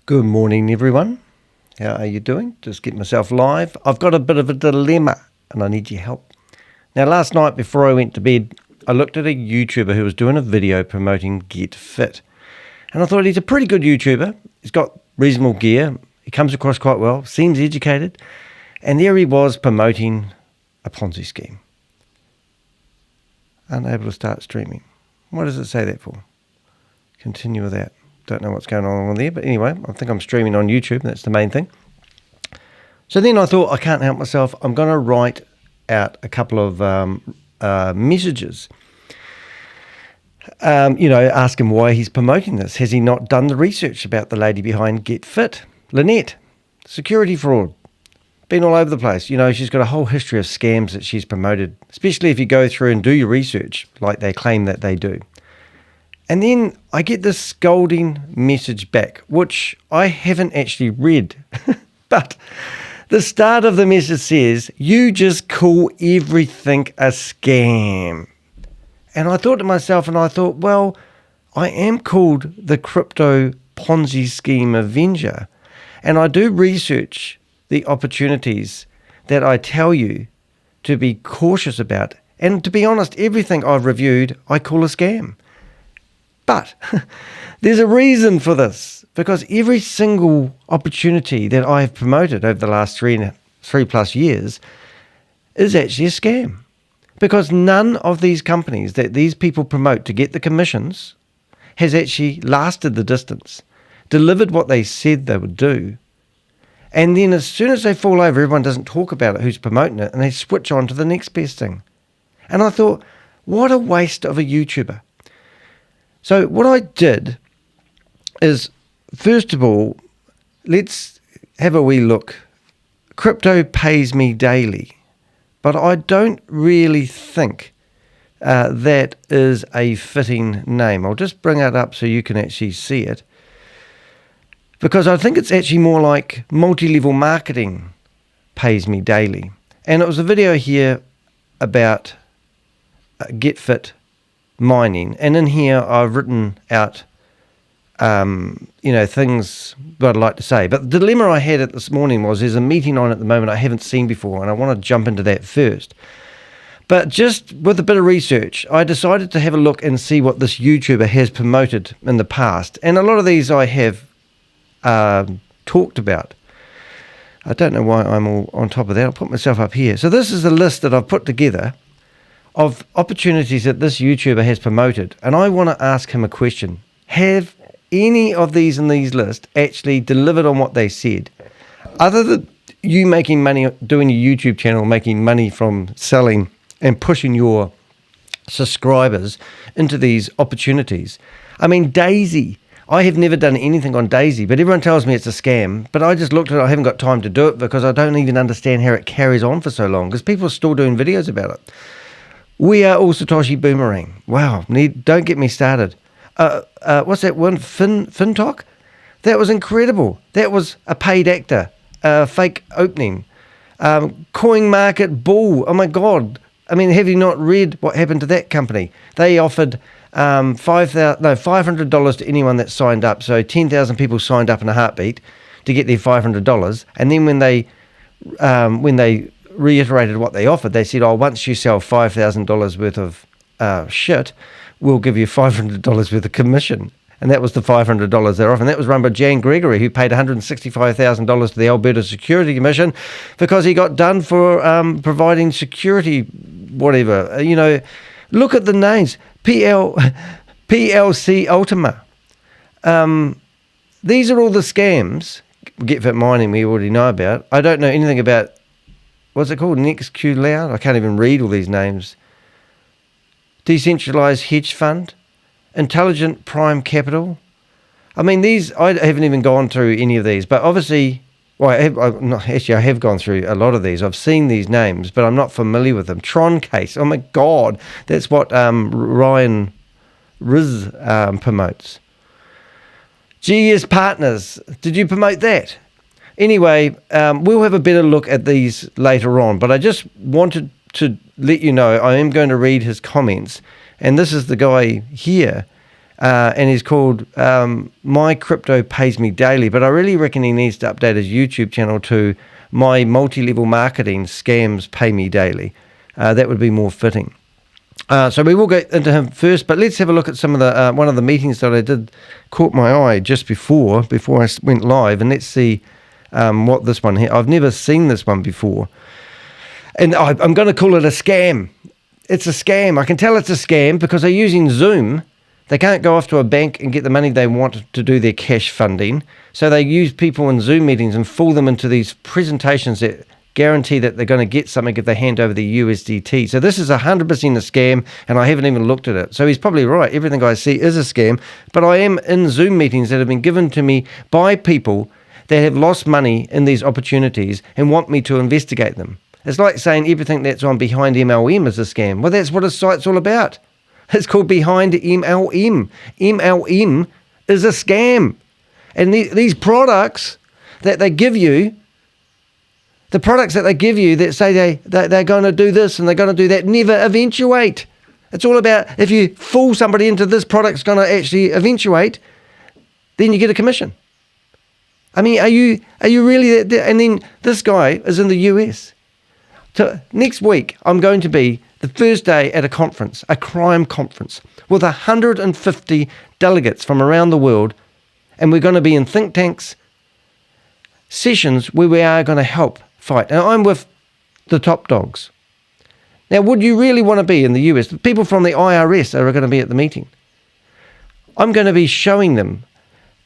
Good morning, everyone. How are you doing? Just get myself live. I've got a bit of a dilemma and I need your help. Now, last night before I went to bed, I looked at a YouTuber who was doing a video promoting GETFIT. And I thought he's a pretty good YouTuber. He's got reasonable gear. He comes across quite well, seems educated. And there he was promoting a Ponzi scheme. Unable to start streaming. What does it say that for? Continue with that. Don't know what's going on there, but anyway, I think I'm streaming on YouTube, and that's the main thing. So then I thought, I can't help myself. I'm going to write out a couple of messages. Ask him why he's promoting this. Has he not done the research about the lady behind GETFIT? Lynette, security fraud. Been all over the place. You know, she's got a whole history of scams that she's promoted, especially if you go through and do your research, like they claim that they do. And then I get this scolding message back, which I haven't actually read. But the start of the message says, you just call everything a scam. And I thought to myself, well, I am called the Crypto Ponzi Scheme Avenger. And I do research the opportunities that I tell you to be cautious about. And to be honest, everything I've reviewed, I call a scam. But there's a reason for this, because every single opportunity that I have promoted over the last three plus years is actually a scam. Because none of these companies that these people promote to get the commissions has actually lasted the distance, delivered what they said they would do. And then as soon as they fall over, everyone doesn't talk about it, who's promoting it, and they switch on to the next best thing. And I thought, what a waste of a YouTuber. So what I did is, first of all, let's have a wee look. Crypto pays me daily, but I don't really think that is a fitting name. I'll just bring it up so you can actually see it, because I think it's actually more like multi-level marketing pays me daily. And it was a video here about GETFIT Mining, and in here I've written out things that I'd like to say. But the dilemma I had this morning was, there's a meeting on at the moment I haven't seen before, and I want to jump into that first. But just with a bit of research, I decided to have a look and see what this YouTuber has promoted in the past, and a lot of these I have talked about. I don't know why I'm all on top of that. I'll put myself up here. So this is the list that I've put together of opportunities that this YouTuber has promoted. And I want to ask him a question. Have any of these in these lists actually delivered on what they said? Other than you making money, doing your YouTube channel, making money from selling and pushing your subscribers into these opportunities. I mean, Daisy. I have never done anything on Daisy, but everyone tells me it's a scam. But I just looked at it. I haven't got time to do it because I don't even understand how it carries on for so long, because people are still doing videos about it. We are all Satoshi Boomerang. Wow, don't get me started. What's that one? FinTok? That was incredible. That was a paid actor, fake opening. Coin Market Bull. Oh my God. I mean, have you not read what happened to that company? They offered $500 to anyone that signed up. So 10,000 people signed up in a heartbeat to get their $500. And then when they reiterated what they offered, they said, once you sell $5,000 worth of shit, we'll give you $500 worth of commission. And that was the $500 they're offering. That was run by Jan Gregory, who paid $165,000 to the Alberta Security Commission because he got done for providing security, whatever. Look at the names. PLC Ultima. These are all the scams. GETFIT Mining we already know about. I don't know anything about, what's it called? NextQ Loud? I can't even read all these names. Decentralized Hedge Fund. Intelligent Prime Capital. I mean, these, I haven't even gone through any of these, but obviously, I have gone through a lot of these. I've seen these names, but I'm not familiar with them. Tron Case. Oh my God. That's what Ryan Riz promotes. GES Partners. Did you promote that? Anyway, we'll have a better look at these later on, but I just wanted to let you know I am going to read his comments, and this is the guy here and he's called My Crypto Pays Me Daily. But I really reckon he needs to update his YouTube channel to My Multi-Level Marketing Scams Pay Me Daily. That would be more fitting. So we will get into him first, but let's have a look at some of the one of the meetings that I did caught my eye just before I went live, and let's see what this one here. I've never seen this one before, and I'm going to call it a scam. It's a scam. I can tell it's a scam because they're using Zoom. They can't go off to a bank and get the money they want to do their cash funding, so they use people in Zoom meetings and fool them into these presentations that guarantee that they're going to get something if they hand over the USDT. So this is 100% a scam, and I haven't even looked at it. So he's probably right. Everything I see is a scam, but I am in Zoom meetings that have been given to me by people that have lost money in these opportunities and want me to investigate them. It's like saying everything that's on Behind MLM is a scam. Well, that's what a site's all about. It's called Behind MLM. MLM is a scam. And these products that they give you, the products that they give you that say they're going to do this and they're going to do that never eventuate. It's all about if you fool somebody into this product's going to actually eventuate, then you get a commission. I mean, are you really? And then this guy is in the US. So next week, I'm going to be the first day at a conference, a crime conference, with 150 delegates from around the world, and we're going to be in think tanks, sessions where we are going to help fight. And I'm with the top dogs. Now, would you really want to be in the US? The people from the IRS are going to be at the meeting. I'm going to be showing them,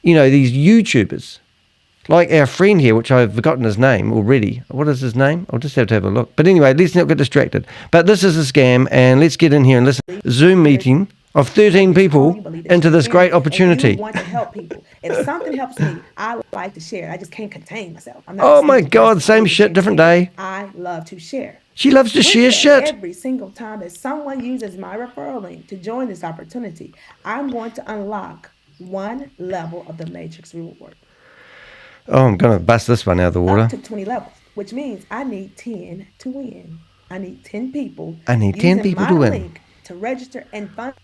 these YouTubers, like our friend here, which I've forgotten his name already. What is his name? I'll just have to have a look. But anyway, let's not get distracted. But this is a scam, and let's get in here and listen. Zoom meeting of 13 people into this great opportunity. You want to help people. If something helps me, I like to share. I just can't contain myself. Oh my God, same shit, different day. I love to share. She loves to share shit. Every single time that someone uses my referral link to join this opportunity, I'm going to unlock one level of the Matrix reward. Oh, I'm going to bust this one out of the water. Up to 20 levels, which means I need 10 to win. I need 10 people. I need 10 people to win. Link to register and fund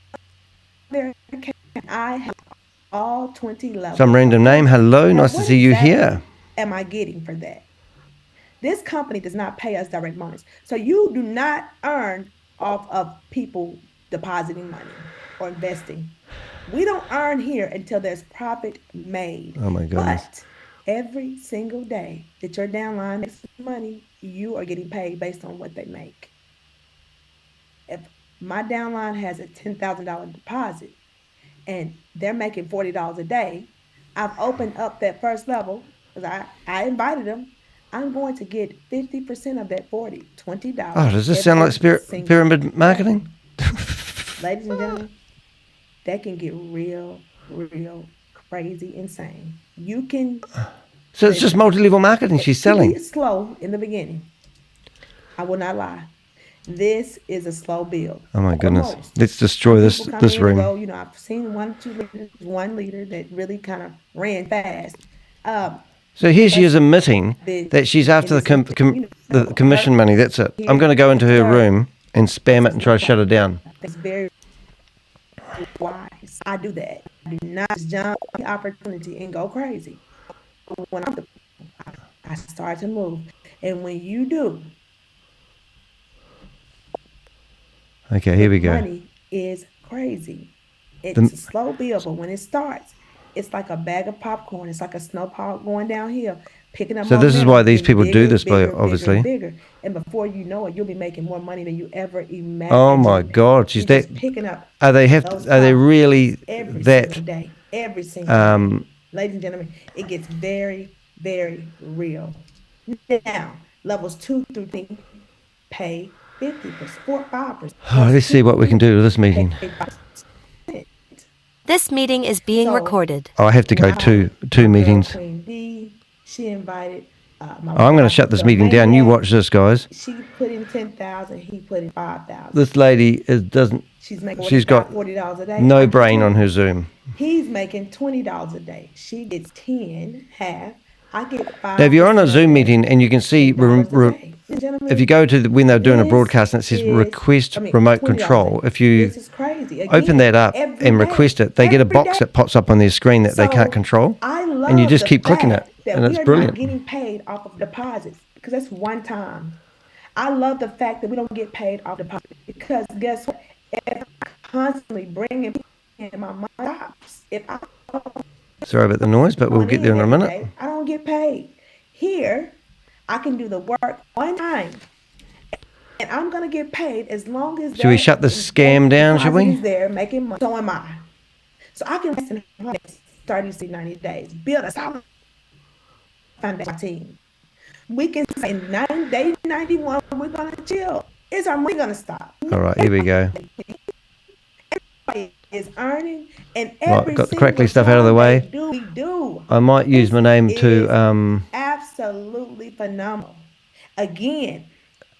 their account. I have all 20 levels. Some random name. Hello, now, nice to see you here. Am I getting for that? This company does not pay us direct monies. So you do not earn off of people depositing money or investing. We don't earn here until there's profit made. Oh my goodness. But every single day that your downline makes money, you are getting paid based on what they make. If my downline has a $10,000 deposit and they're making $40 a day, I've opened up that first level because I invited them. I'm going to get 50% of that $40, $20. Oh, does this sound like pyramid marketing? Ladies and gentlemen, that can get real crazy, insane. You can. So it's just multi-level marketing she's selling. It's slow in the beginning. I will not lie. This is a slow build. Oh my goodness! Let's destroy this room. I've seen one leader that really kind of ran fast. So here she is admitting that she's after the commission money. That's it. I'm going to go into her room and spam it and try to shut her down. It's very wise. I do that. I do not just jump on the opportunity and go crazy. When I start to move, and when you do, okay, here we go. Money is crazy. It's a slow build, but when it starts, it's like a bag of popcorn. It's like a snowball going downhill, picking up. So this is why these people do this, obviously. Bigger. And before you know it, you'll be making more money than you ever imagined. Oh my God, she's that picking up. Are they really that? Single day, every single day. Ladies and gentlemen, it gets very, very real. Now, levels 2 through 3 pay 50%, 5%. Oh, let's see what we can do with this meeting. This meeting is being recorded. Oh, I have to go two meetings. She invited. I'm going to shut this meeting down. You watch this, guys. She put in 10,000. He put in 5,000. This lady doesn't. She's got $40 a day. No brain on her Zoom. He's making $20 a day. She gets 10, half. I get 5. Now, if you're on a Zoom meeting and you can see if you go to when they're doing a broadcast and it says request remote $20 control, if you This is crazy. open that up and request it, they get a box that pops up on their screen that they can't control, and you just keep clicking it, and it's brilliant. We are not getting paid off of deposits because that's one time. I love the fact that we don't get paid off deposits because guess what? If I constantly bring in my money, if I Sorry about the noise, but we'll get there in a minute. I don't get paid. Here, I can do the work one time, and I'm gonna get paid as long as. Should we shut the scam down? Should we? There making money. So am I. So I can invest in 30 to 90 days, build a solid foundation team. We can say in 90 day 91, we're gonna chill. Is our money gonna stop? All right, here we go. Everybody is earning, and Right, got the crackly stuff out of the way. we do. I might use my name to Absolutely phenomenal. Again,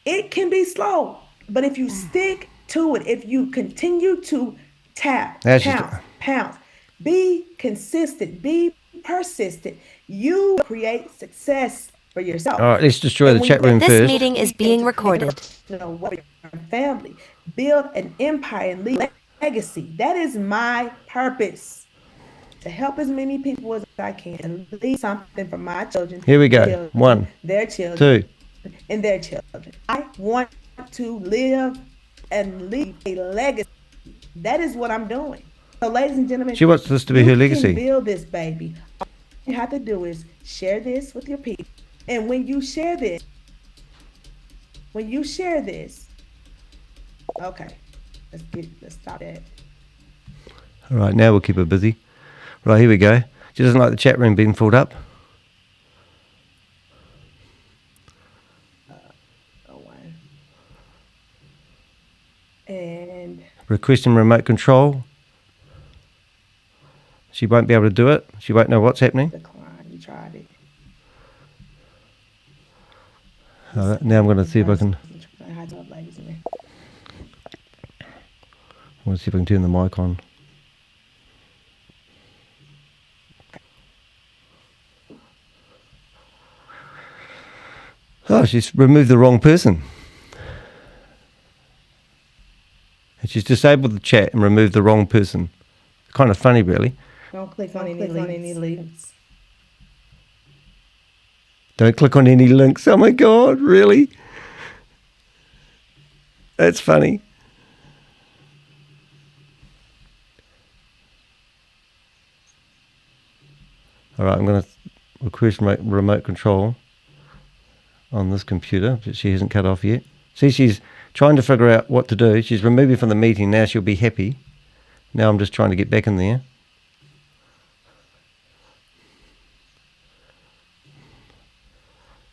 it can be slow, but if you stick to it, if you continue to pounce, be consistent, be persistent, you create success for yourself. All right, let's destroy the chat room This first. meeting is being recorded. Your family, build an empire and leave legacy. That is my purpose, to help as many people as I can and leave something for my children. Here we go. Children, 1, their children, 2. and their children. I want to live and leave a legacy. That is what I'm doing. So, ladies and gentlemen, She wants this to be her you legacy. can build this, baby. All you have to do is share this with your people. And when you share this, okay, let's stop that. All right, now we'll keep her busy. Right, here we go. She doesn't like the chat room being filled up. And Requesting remote control. She won't be able to do it. She won't know what's happening. decline. You tried it. All right, now I'm going to see if I can. I want to see if I can turn the mic on. Oh, she's removed the wrong person. And she's disabled the chat and removed the wrong person. Kind of funny, really. Don't click on any links. Don't click on any links. Oh my God, really? That's funny. All right, I'm going to request remote control on this computer that she hasn't cut off yet. See, she's trying to figure out what to do. She's removed me from the meeting. Now she'll be happy. Now I'm just trying to get back in there.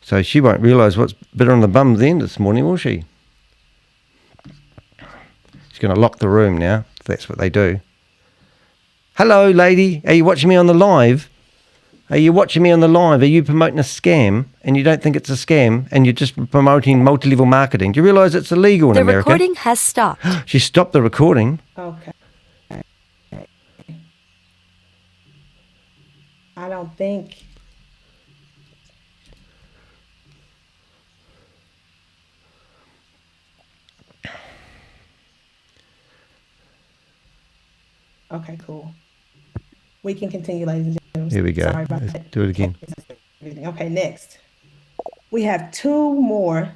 So she won't realise what's bit on the bum then this morning, will she? She's going to lock the room now. That's what they do. Hello, lady. Are you watching me on the live? Are you watching me on the live? Are you promoting a scam and you don't think it's a scam and you're just promoting multi-level marketing? Do you realise it's illegal in America? The recording has stopped. She stopped the recording. Okay. I don't think. Okay, cool. We can continue, ladies and gentlemen. Here we go. Sorry about Let's that. do it again. Okay, next. We have two more.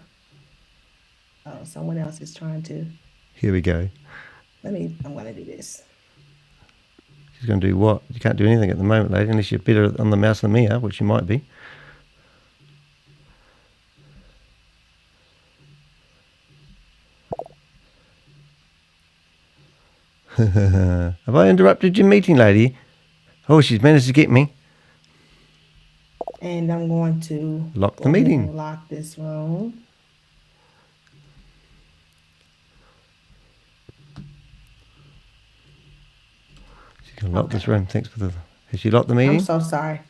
Oh, someone else is trying to. Here we go. I'm going to do this. She's going to do what? You can't do anything at the moment, lady, unless you're better on the mouse than me are, which you might be. Have I interrupted your meeting, lady? Oh, she's managed to get me. And I'm going to Lock the meeting. Lock this room. She's going to lock this room. Thanks for the... Has she locked the meeting? I'm so sorry.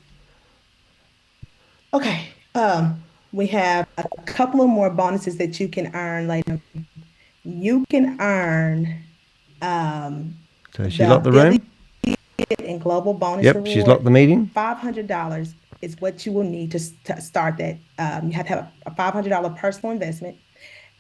Okay. We have a couple of more bonuses that you can earn later. You can earn So she locked the room? And global bonus Yep, reward. she's locked the meeting. $500 is what you will need to start that. You have to have a $500 personal investment.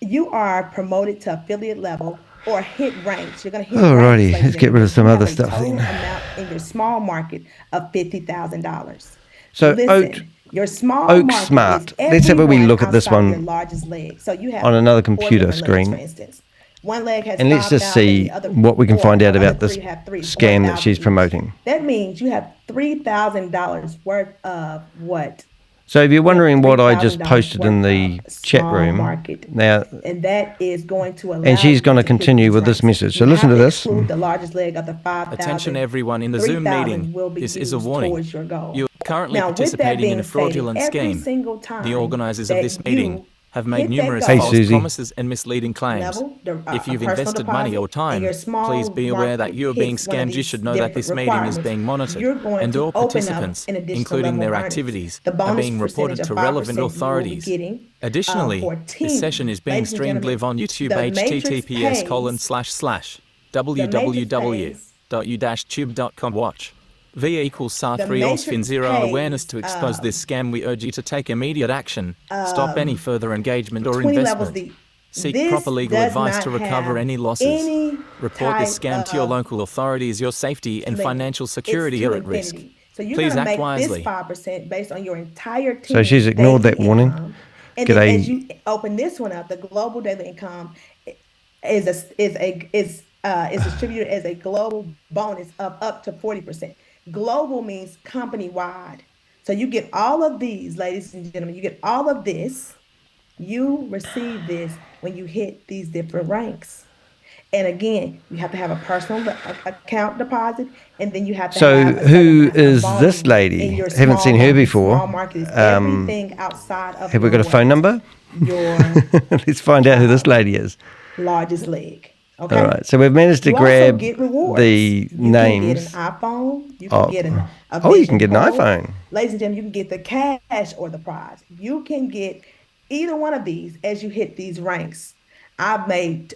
You are promoted to affiliate level or hit ranks. You're going to hit Alrighty, ranks. let's get rid of some other stuff Total then. amount in your small market of $50,000. So listen, your small OakSmart. market is Let's have a wee everyone look at this outside of one your largest leg. So you have on another 4 computer different legs, screen. for instance. One leg has And let's just 5,000, see the other what we can 4, find out the about other this 3 have 3, scam that 4,000 she's each. promoting. That means you have $3,000 worth of what? So if you're wondering what I just $3,000 posted in the worth of chat small room, market. now, And that is going to allow and she's you going to hit continue these with this ranks. message. So You listen have to this. exclude the largest leg of the 5,000. Attention everyone in the Zoom 3,000 meeting. will be This is a used warning. towards your goal. You are currently Now, with that participating in being a fraudulent stated, every scheme. single time The organisers of that this meeting you have made hit that numerous goal, Hey, false Susie. promises and misleading claims. level, If a you've personal invested money deposit, or and time, your small please be aware that market you are being hits one of scammed. You these should know that this different meeting is requirements, being monitored, you're going and to all open up participants, an additional including level their of earnings. activities, The are bonus being percentage reported of to 5% relevant you will be authorities. getting, Additionally, for this teams. session is being Ladies and streamed gentlemen, live on YouTube, the Matrix pays- https://www.u-tube.com. Watch. V equals SAR The 3 OS fin Matrix 0 pays, awareness to expose this scam. We urge you to take immediate action. Stop any further engagement or 20 levels investment. deep. Seek This proper legal does advice not to recover have any losses. any Report this type scam to your of local authorities. Your safety and limit. financial It's security to are at risk. infinity. So you're Please going to act make wisely. this 5% based on your entire team. So she's ignored that daily warning. income. And then G'day. as you open this one up, the global daily income is distributed as a global bonus of up to 40%. Global means company wide. So you get all of these, ladies and gentlemen, you get all of this. You receive this when you hit these different ranks. And again, you have to have a personal account deposit, and then you have to So have a who certain amount of is volume this lady? in your Haven't small seen her market. before. Small market is everything outside of Have we got a your phone number? Your Let's find out who this lady is. largest leg. Okay. All right. So we've managed to You also grab get rewards. the You can names. get an iPhone. You can of- get a Oh, you can Vision get an Pro. iPhone. Ladies and gentlemen, you can get the cash or the prize. You can get either one of these as you hit these ranks. I've made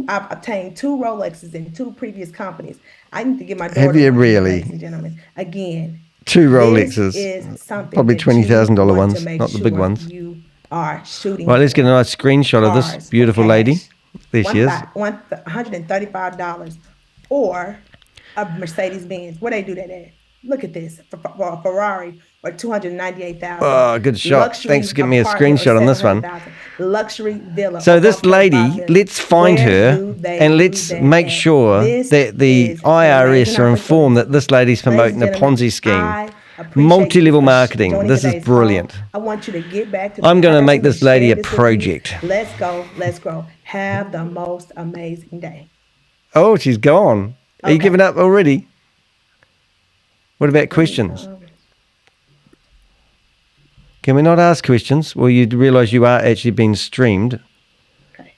I've obtained 2 Rolexes in 2 previous companies. I need to get my daughter. Have you one of these, really? Ladies and gentlemen, again, 2 this Rolexes. is something Probably that you $20,000 want ones, to make not the big sure ones. You are shooting. Right, let's get a for. nice screenshot of this Cars, beautiful cash, lady. There she is. $135 or a Mercedes Benz. Where they do that at? Look at this. For a Ferrari or $298,000. Oh, good shot. Luxury Thanks for giving me a apartment or screenshot on this one. $700,000. Luxury villa. So or this 1.5 lady, million. let's find Where her do they and do let's that make at? sure This that the is IRS amazing are informed that this lady's promoting a Ladies and Ponzi scheme. gentlemen, I appreciate Multi-level you for marketing. joining This is today's brilliant. call. I want you to get back to I'm the gonna person make this who lady shared a this with you. project. Let's go. Let's grow. Have the most amazing day. Oh, she's gone. Are you Okay. giving up already? What about questions? Can we not ask questions? Well, you realise you are actually being streamed. Okay.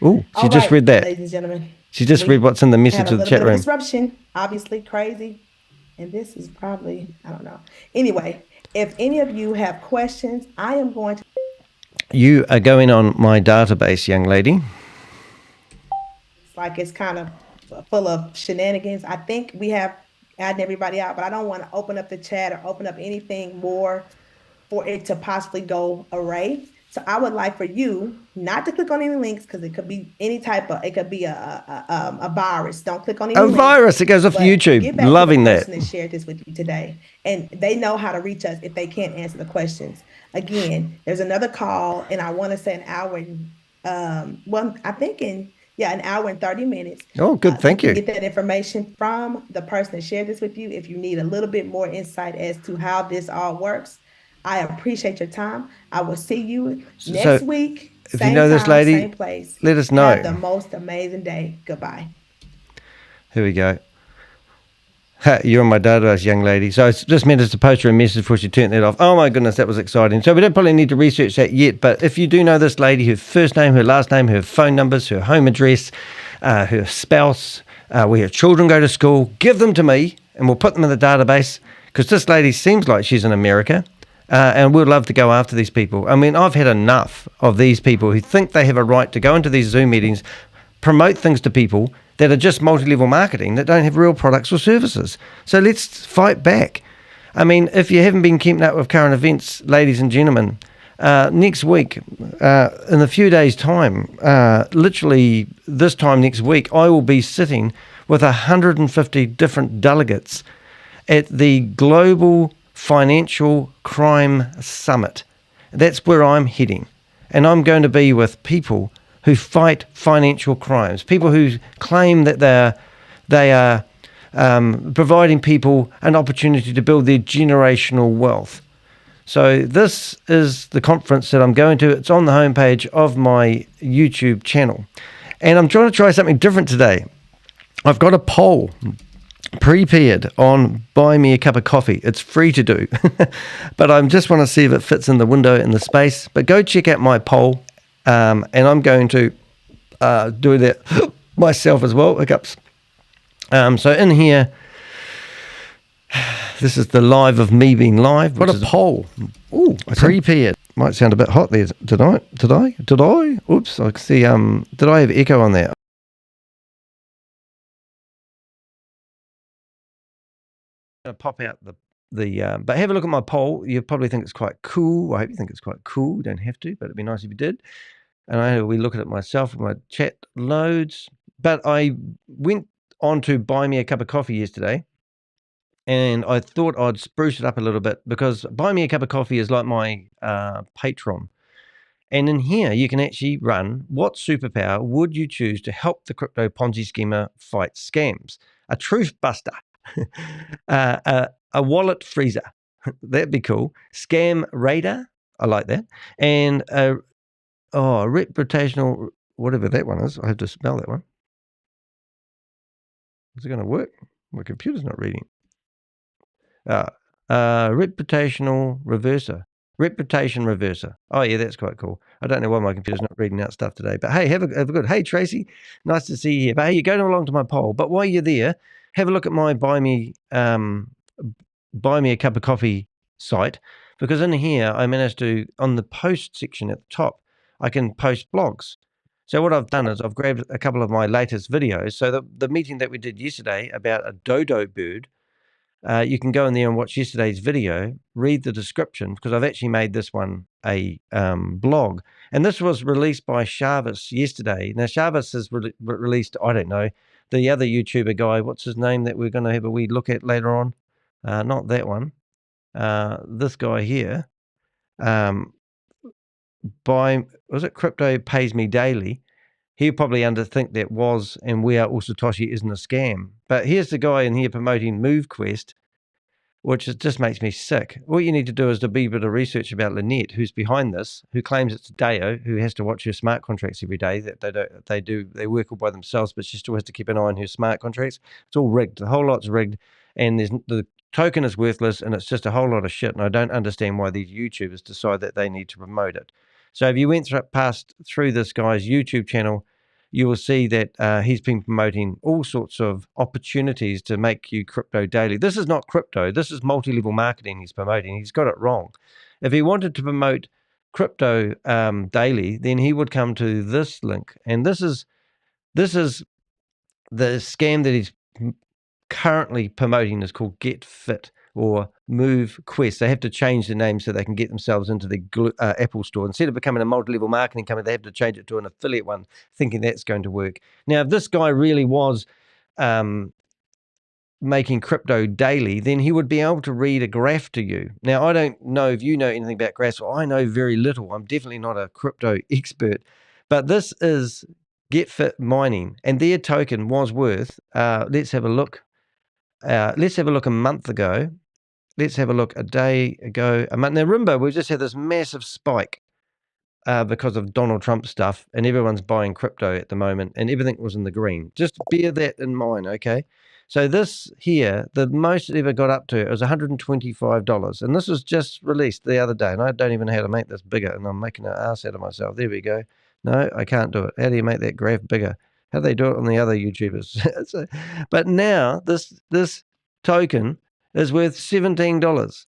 Oh, she All just right, read that. ladies and gentlemen. She just We read what's in the had message a of the little chat bit of room. disruption, obviously crazy, and this is probably, I don't know. Anyway, if any of you have questions, I am going to. You are going on my database, young lady. It's like it's kind of full of shenanigans. I think we have added everybody out, but I don't want to open up the chat or open up anything more for it to possibly go array. So I would like for you not to click on any links because it could be any type of, it could be a virus. Don't click on any A links. virus, it goes off But YouTube. get back to Loving the that. person that shared this with you today, and they know how to reach us if they can't answer the questions. Again, there's another call, and I want to say an hour. I think an hour and 30 minutes. Oh, good. Thank you you. can get that information from the person that shared this with you. If you need a little bit more insight as to how this all works, I appreciate your time. I will see you next week. If Same you know this time, lady, same place. let us know. Have the most amazing day. Goodbye. Here we go. Ha, you're on my database, young lady. So I just meant to post her a message before she turned that off. Oh my goodness, that was exciting. So we don't probably need to research that yet, but if you do know this lady, her first name, her last name, her phone numbers, her home address, her spouse, where her children go to school, give them to me and we'll put them in the database because this lady seems like she's in America. And we'd love to go after these people. I mean, I've had enough of these people who think they have a right to go into these Zoom meetings, promote things to people that are just multi-level marketing that don't have real products or services. So let's fight back. I mean, if you haven't been keeping up with current events, ladies and gentlemen, next week, in a few days' time, literally this time next week, I will be sitting with 150 different delegates at the Global Financial Crime Summit. That's where I'm heading. And I'm going to be with people who fight financial crimes, people who claim that they are providing people an opportunity to build their generational wealth. So this is the conference that I'm going to. It's on the homepage of my YouTube channel. And I'm trying to try something different today. I've got a poll prepared on Buy Me a Cup of Coffee. It's free to do. But I just want to see if it fits in the window in the space. But go check out my poll. And I'm going to do that myself as well. Hiccups. So in here, this is the live of me being live. What a poll. Ooh, prepared. Might sound a bit hot there. Did I? Oops, I can see. Did I have echo on there? I'm going to pop out but have a look at my poll. You probably think it's quite cool. I hope you think it's quite cool. You don't have to, but it'd be nice if you did. And I had a wee look at it myself in my chat loads. But I went on to Buy Me a Cup of Coffee yesterday, and I thought I'd spruce it up a little bit because Buy Me a Cup of Coffee is like my Patreon. And in here, you can actually run what superpower would you choose to help the crypto Ponzi schemer fight scams? A truth buster, a wallet freezer. That'd be cool. Scam radar. I like that. And a reputational, whatever that one is. I have to spell that one. Is it going to work? My computer's not reading. Reputational reverser. Reputation reverser. Oh, yeah, that's quite cool. I don't know why my computer's not reading out stuff today. But hey, have a good. Hey, Tracy, nice to see you here. But hey, you're going along to my poll. But while you're there, have a look at my Buy Me a Cup of Coffee site. Because in here, I managed to, on the post section at the top, I can post blogs. So what I've done is I've grabbed a couple of my latest videos. So the meeting that we did yesterday about a dodo bird, you can go in there and watch yesterday's video, read the description, because I've actually made this one a blog. And this was released by Shavis yesterday. Now, Shavis has released, I don't know, the other YouTuber guy, what's his name that we're going to have a wee look at later on? Not that one. This guy here. Was it Crypto Pays Me Daily? He'll probably think that was and we are all Satoshi isn't a scam. But here's the guy in here promoting MoveQuest, which just makes me sick. What you need to do is to be a bit of research about Lynette, who's behind this, who claims it's Deo, who has to watch her smart contracts every day. That they work all by themselves, but she still has to keep an eye on her smart contracts. It's all rigged. The whole lot's rigged, and the token is worthless, and it's just a whole lot of shit. And I don't understand why these YouTubers decide that they need to promote it. So if you went through this guy's YouTube channel, you will see that he's been promoting all sorts of opportunities to make you crypto daily. This is not crypto. This is multi-level marketing he's promoting. He's got it wrong. If he wanted to promote crypto daily, then he would come to this link. And this is the scam that he's currently promoting is called GETFIT or MoveQuest. They have to change the name so they can get themselves into the Apple store. Instead of becoming a multi-level marketing company, they have to change it to an affiliate one, thinking that's going to work. Now, if this guy really was making crypto daily, then he would be able to read a graph to you. Now, I don't know if you know anything about graphs. Well, I know very little. I'm definitely not a crypto expert. But this is GETFIT Mining, and their token was worth, let's have a look. Let's have a look a month ago. Let's have a look a day ago, a month. Now, remember, we've just had this massive spike because of Donald Trump stuff, and everyone's buying crypto at the moment, and everything was in the green. Just bear that in mind, okay? So this here, the most it ever got up to, it was $125, and this was just released the other day, and I don't even know how to make this bigger, and I'm making an ass out of myself. There we go. No, I can't do it. How do you make that graph bigger? How do they do it on the other YouTubers? But now this token is worth $17.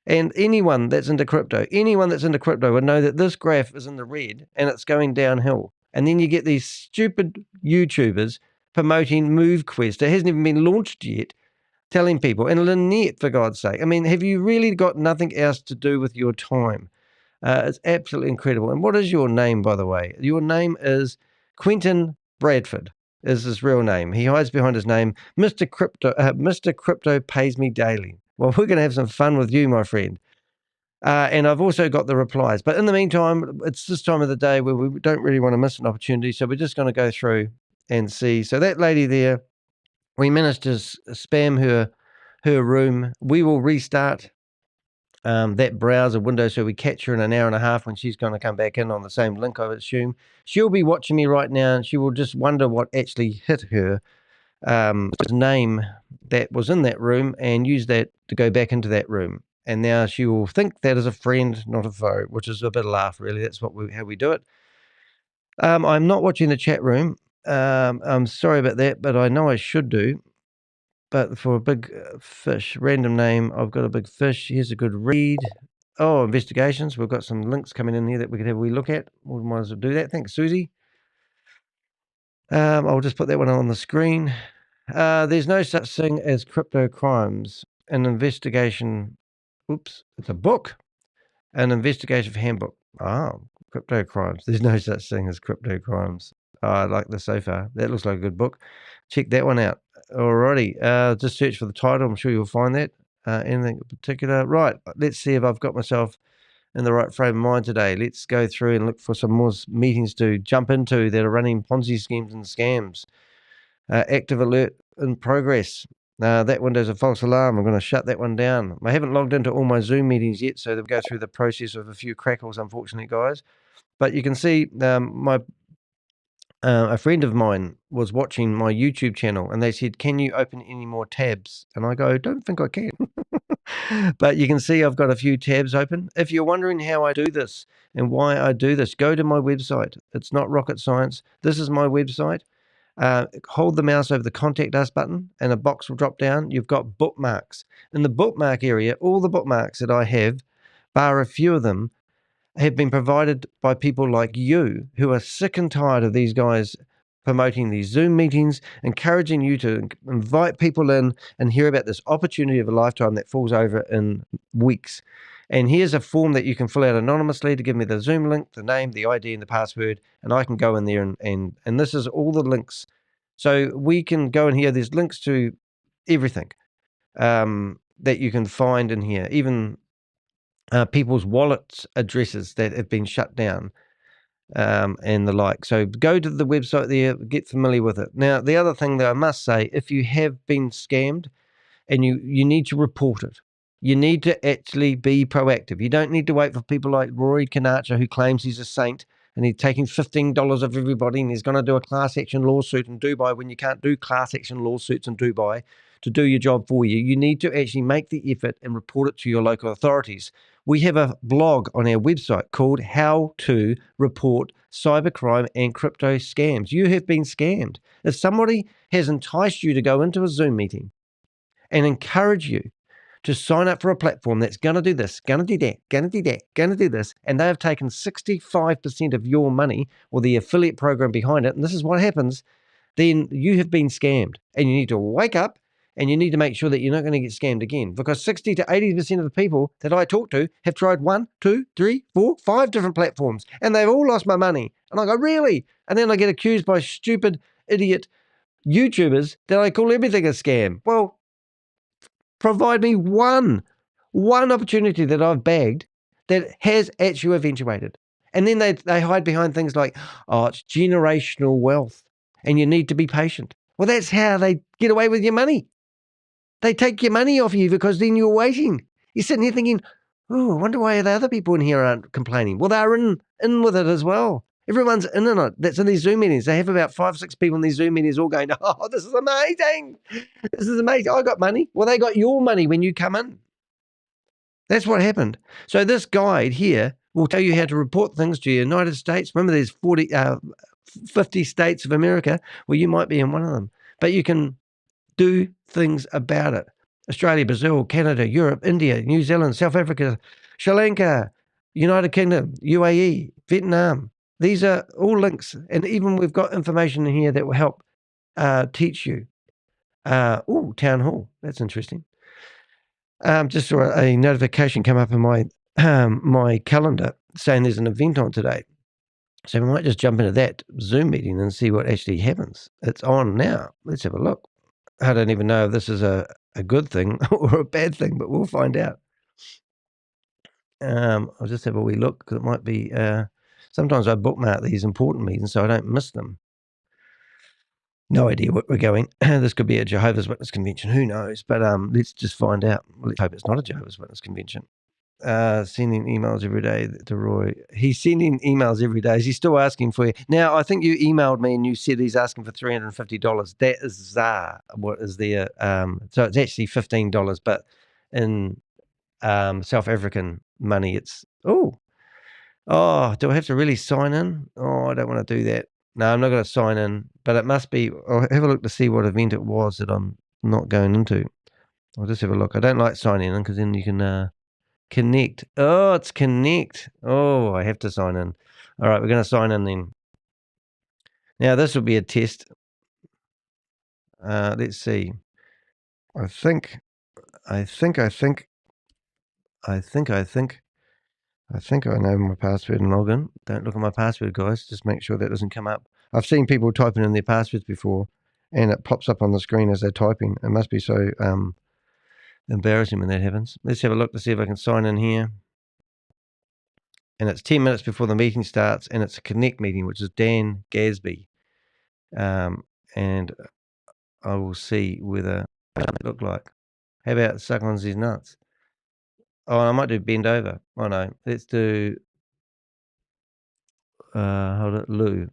And anyone that's into crypto would know that this graph is in the red and it's going downhill. And then you get these stupid YouTubers promoting MoveQuest. It hasn't even been launched yet. telling people. And Lynette, for God's sake, I mean, have you really got nothing else to do with your time? It's absolutely incredible. And what is your name, by the way? Your name is Quentin Bradford. Is his real name? He hides behind his name, Mr. Crypto. Mr. Crypto pays me daily. Well, we're going to have some fun with you, my friend. And I've also got the replies. But in the meantime, it's this time of the day where we don't really want to miss an opportunity. So we're just going to go through and see. So that lady there, we managed to spam her room. We will restart that browser window so we catch her in an hour and a half when she's going to come back in on the same link, I assume. She'll be watching me right now, and she will just wonder what actually hit her name that was in that room and use that to go back into that room. And now she will think that is a friend, not a foe, which is a bit of laugh, really. That's how we do it. I'm not watching the chat room. I'm sorry about that, but I know I should do. But for a big fish, random name, I've got a big fish. Here's a good read. Oh, investigations. We've got some links coming in here that we could have a wee look at. We might as well do that. Thanks, Susie. I'll just put that one on the screen. There's no such thing as crypto crimes. An investigation. Oops, it's a book. An investigation handbook. Oh, crypto crimes. There's no such thing as crypto crimes. Oh, I like this so far. That looks like a good book. Check that one out. Alrighty. Just search for the title. I'm sure you'll find that. Anything in particular? Right. Let's see if I've got myself in the right frame of mind today. Let's go through and look for some more meetings to jump into that are running Ponzi schemes and scams. Active alert in progress. That window's a false alarm. I'm going to shut that one down. I haven't logged into all my Zoom meetings yet, so they'll go through the process of a few crackles, unfortunately, guys. But you can see a friend of mine was watching my YouTube channel, and they said, "Can you open any more tabs?" And I go, "Don't think I can." But you can see I've got a few tabs open. If you're wondering how I do this and why I do this, go to my website. It's not rocket science. This is my website. Hold the mouse over the Contact Us button, and a box will drop down. You've got bookmarks. In the bookmark area, all the bookmarks that I have, bar a few of them, have been provided by people like you who are sick and tired of these guys promoting these Zoom meetings, encouraging you to invite people in and hear about this opportunity of a lifetime that falls over in weeks. And here's a form that you can fill out anonymously to give me the Zoom link, the name, the ID, and the password, and I can go in there and this is all the links. So we can go in here. There's links to everything that you can find in here, even people's wallet addresses that have been shut down and the like. So go to the website there, get familiar with it. Now, the other thing that I must say, if you have been scammed and you need to report it, you need to actually be proactive. You don't need to wait for people like Rory Kanacha, who claims he's a saint and he's taking $15 of everybody and he's going to do a class action lawsuit in Dubai when you can't do class action lawsuits in Dubai to do your job for you. You need to actually make the effort and report it to your local authorities. We have a blog on our website called How to Report Cybercrime and Crypto Scams. You have been scammed. If somebody has enticed you to go into a Zoom meeting and encourage you to sign up for a platform that's going to do this, going to do that, going to do that, going to do this, and they have taken 65% of your money or the affiliate program behind it, and this is what happens, then you have been scammed. And you need to wake up and you need to make sure that you're not going to get scammed again, because 60 to 80% of the people that I talk to have tried 1, 2, 3, 4, 5 different platforms, and they've all lost my money. And I go, really? And then I get accused by stupid, idiot YouTubers that I call everything a scam. Well, provide me one opportunity that I've bagged that has actually eventuated. And then they hide behind things like, oh, it's generational wealth and you need to be patient. Well, that's how they get away with your money. They take your money off you because then you're waiting. You're sitting here thinking, oh, I wonder why the other people in here aren't complaining. Well, they're in with it as well. Everyone's in on it. That's in these Zoom meetings. They have about 5, 6 people in these Zoom meetings all going, oh, this is amazing. This is amazing. I got money. Well, they got your money when you come in. That's what happened. So this guide here will tell you how to report things to the United States. Remember, there's 50 states of America. Well, you might be in one of them. But you can do things about it. Australia, Brazil, Canada, Europe, India, New Zealand, South Africa, Sri Lanka, United Kingdom, UAE, Vietnam. These are all links. And even we've got information in here that will help teach you Town hall. That's interesting. Just saw a notification come up in my my calendar saying there's an event on today. So we might just jump into that Zoom meeting and see what actually happens. It's on now. Let's have a look. I don't even know if this is a good thing or a bad thing, but we'll find out. I'll just have a wee look because it might be. Sometimes I bookmark these important meetings so I don't miss them. No idea what we're going. This could be a Jehovah's Witness convention. Who knows? But let's just find out. Let's hope it's not a Jehovah's Witness convention. Sending emails every day to Roy. He's sending emails every day. Is he still asking for you? Now, I think you emailed me and you said he's asking for $350. That is what is there. So it's actually $15, but in South African money, it's do I have to really sign in? Oh, I don't want to do that. No, I'm not going to sign in, but it must be. I'll have a look to see what event it was that I'm not going into. I'll just have a look. I don't like signing in because then you can connect. Oh, it's connect. Oh, I have to sign in. All right, we're going to sign in then. Now, this will be a test. Let's see. I think I know my password and login. Don't look at my password, guys. Just make sure that doesn't come up. I've seen people typing in their passwords before, and it pops up on the screen as they're typing. It must be so embarrassing when that happens. Let's have a look to see if I can sign in here. And it's 10 minutes before the meeting starts, and it's a Connect meeting, which is Dan Gasby. And I will see whether what it look like. How about suck on these nuts? Oh, I might do bend over. Oh no, let's do hold it, Lou.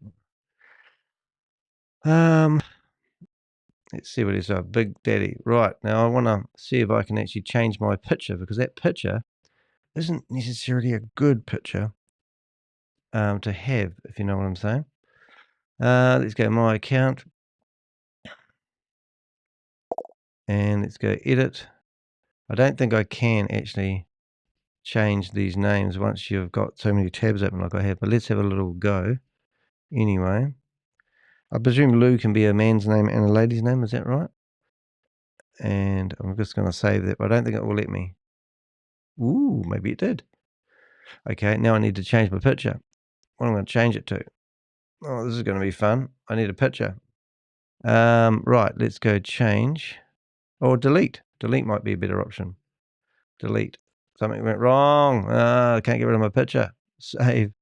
Let's see what it is. Big Daddy. Right, now I want to see if I can actually change my picture because that picture isn't necessarily a good picture to have, if you know what I'm saying. Let's go my account. And let's go edit. I don't think I can actually change these names once you've got so many tabs open like I have, but let's have a little go anyway. I presume Lou can be a man's name and a lady's name, is that right? And I'm just going to save that, but I don't think it will let me. Ooh, maybe it did. Okay, now I need to change my picture. What am I going to change it to? Oh, this is going to be fun. I need a picture. Right, let's go change. Or delete. Delete might be a better option. Delete. Something went wrong. I can't get rid of my picture. Save.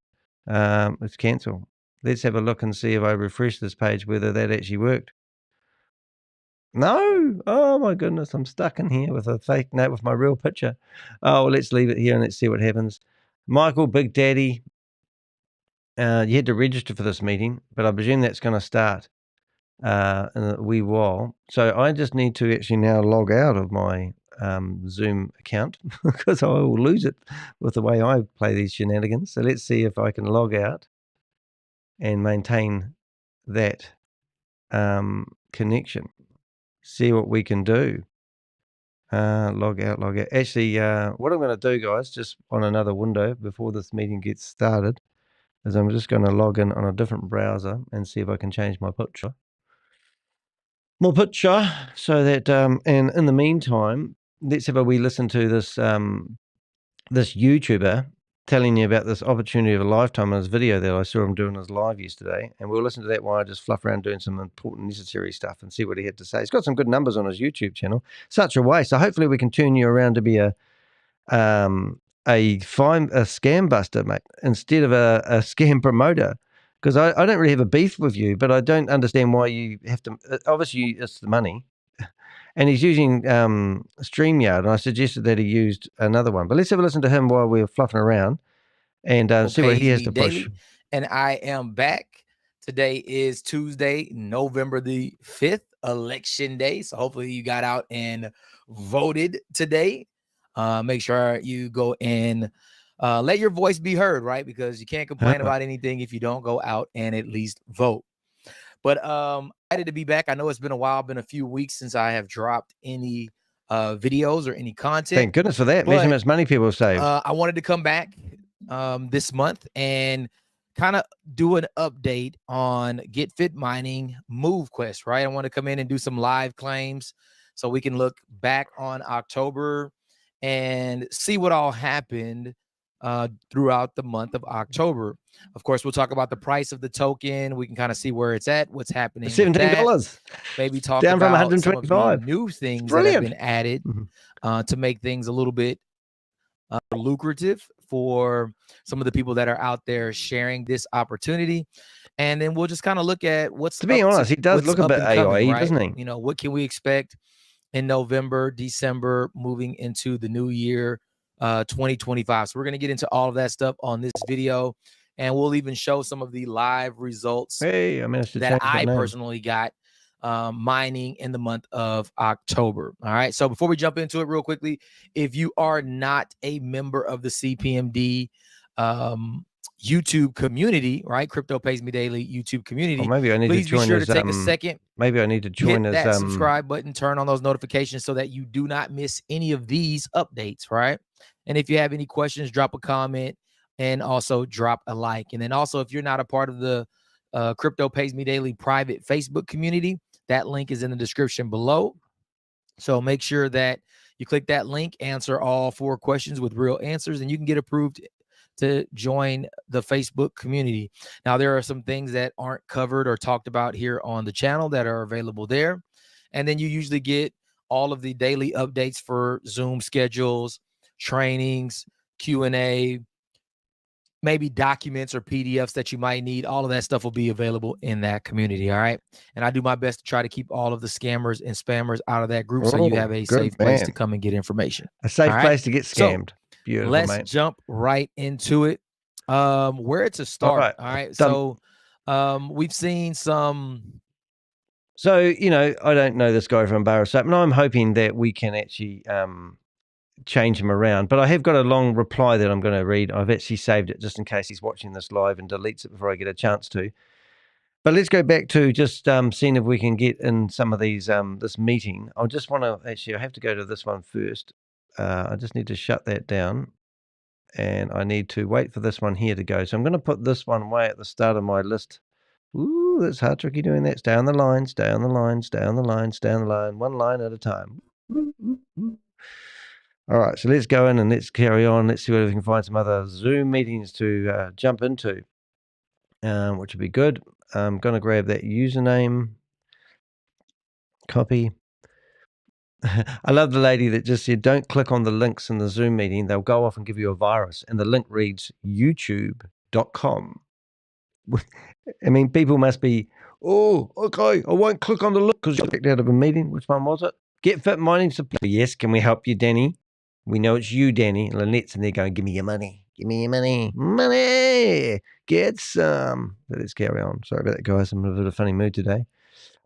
Let's cancel. Let's have a look and see if I refresh this page whether that actually worked. No. Oh my goodness, I'm stuck in here with a fake note with my real picture. Oh, well, let's leave it here and let's see what happens. Michael, Big Daddy, you had to register for this meeting, but I presume that's going to start in a wee while. So I just need to actually now log out of my Zoom account because I will lose it with the way I play these shenanigans. So let's see if I can log out and maintain that connection. See what we can do. Log out. Actually, what I'm going to do, guys, just on another window before this meeting gets started, is I'm just going to log in on a different browser and see if I can change my picture. So that, and in the meantime, let's have a wee listen to this this YouTuber telling you about this opportunity of a lifetime in his video that I saw him doing his live yesterday. And we'll listen to that while I just fluff around doing some important necessary stuff and see what he had to say. He's got some good numbers on his YouTube channel. Such a waste. So hopefully we can turn you around to be a scam buster, mate, instead of a scam promoter. Because I don't really have a beef with you, but I don't understand why you have to. Obviously, it's the money. And he's using StreamYard, and I suggested that he used another one. But let's have a listen to him while we're fluffing around and see what he has to push. Daily, and I am back. Today is Tuesday, November the 5th, election day. So hopefully you got out and voted today. Make sure you go and let your voice be heard, right? Because you can't complain about anything if you don't go out and at least vote. But excited to be back. I know it's been a while, been a few weeks since I have dropped any videos or any content. Thank goodness for that. Imagine how much money people save. I wanted to come back this month and kind of do an update on GETFIT Mining MoveQuest, right? I want to come in and do some live claims so we can look back on October and see what all happened throughout the month of October. Of course, we'll talk about the price of the token. We can kind of see where it's at, what's happening. $17. Maybe talk down from about some of the 125. new things that Brilliant. have been added to make things a little bit lucrative for some of the people that are out there sharing this opportunity. And then we'll just kind of look at what's, to be honest, he does look a bit AI, right? doesn't he? You know, what can we expect in November, December, moving into the new year, 2025. So we're going to get into all of that stuff on this video, and we'll even show some of the live results that I personally got mining in the month of October. All right. So before we jump into it real quickly, if you are not a member of the CPMD YouTube community, right? Crypto Pays Me Daily YouTube community. Maybe I need please to join be sure his, to take a second. Maybe I need to join hit his that subscribe button, turn on those notifications so that you do not miss any of these updates, right? And if you have any questions, drop a comment and also drop a like. And then also, if you're not a part of the Crypto Pays Me Daily private Facebook community, that link is in the description below. So make sure that you click that link, answer all 4 questions with real answers, and you can get approved to join the Facebook community. Now, there are some things that aren't covered or talked about here on the channel that are available there. And then you usually get all of the daily updates for Zoom schedules, trainings, Q&A, maybe documents or PDFs that you might need. All of that stuff will be available in that community. All right. And I do my best to try to keep all of the scammers and spammers out of that group, so you have a safe place to come and get information. A safe place to get scammed. So, beautiful, let's jump right into it. Where to start? All right. So we've seen some. So, you know, I don't know this guy from Barrasap, and I'm hoping that we can actually change him around. But I have got a long reply that I'm going to read. I've actually saved it just in case he's watching this live and deletes it before I get a chance to. But let's go back to just seeing if we can get in some of these this meeting. I just want to I have to go to this one first. I just need to shut that down, and I need to wait for this one here to go. So I'm going to put this one way at the start of my list. Ooh, that's hard, tricky doing that. Stay on the line, stay on the line, stay on the line, stay on the line, one line at a time. All right, so let's go in and let's carry on. Let's see whether we can find some other Zoom meetings to jump into, which would be good. I'm going to grab that username, copy. I love the lady that just said, don't click on the links in the Zoom meeting. They'll go off and give you a virus. And the link reads youtube.com. I mean, people must be, oh, okay, I won't click on the link because you clicked out of a meeting. Which one was it? GETFIT Mining Supply. Yes, can we help you, Danny? We know it's you, Danny. Lynette's in there going, give me your money. Give me your money. Money. Get some. But let's carry on. Sorry about that, guys. I'm in a bit of a funny mood today.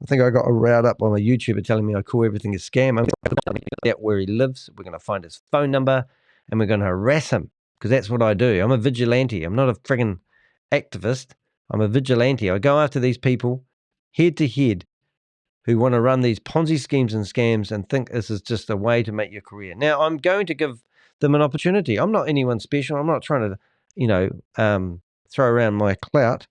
I think I got a route up on my YouTuber telling me I call everything a scam. I'm going to find out where he lives. We're going to find his phone number and we're going to harass him because that's what I do. I'm a vigilante. I'm not a friggin' activist. I'm a vigilante. I go after these people head to head who want to run these Ponzi schemes and scams and think this is just a way to make your career. Now, I'm going to give them an opportunity. I'm not anyone special. I'm not trying to, you know, throw around my clout.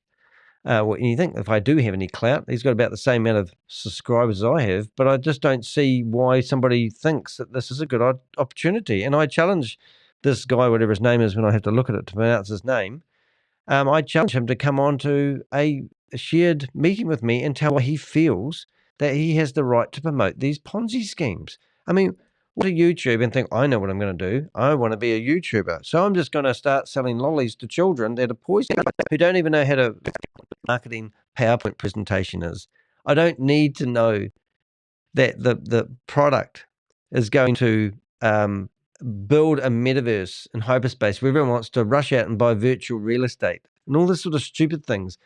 Well, you think if I do have any clout, he's got about the same amount of subscribers as I have, but I just don't see why somebody thinks that this is a good opportunity. And I challenge this guy, whatever his name is, when I have to look at it to pronounce his name, I challenge him to come on to a shared meeting with me and tell why he feels that he has the right to promote these Ponzi schemes. I mean, what a YouTube and think, I know what I'm going to do. I want to be a YouTuber. So I'm just going to start selling lollies to children that are poisoned, who don't even know how to marketing PowerPoint presentation is. I don't need to know that the product is going to build a metaverse in hyperspace where everyone wants to rush out and buy virtual real estate and all this sort of stupid things.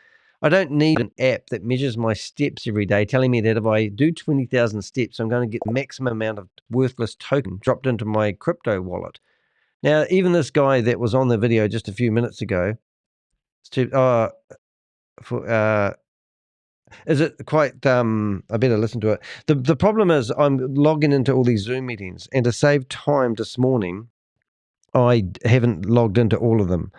I don't need an app that measures my steps every day, telling me that if I do 20,000 steps, I'm going to get the maximum amount of worthless token dropped into my crypto wallet. Now, even this guy that was on the video just a few minutes ago, is it quite, I better listen to it. The problem is I'm logging into all these Zoom meetings, and to save time this morning, I haven't logged into all of them.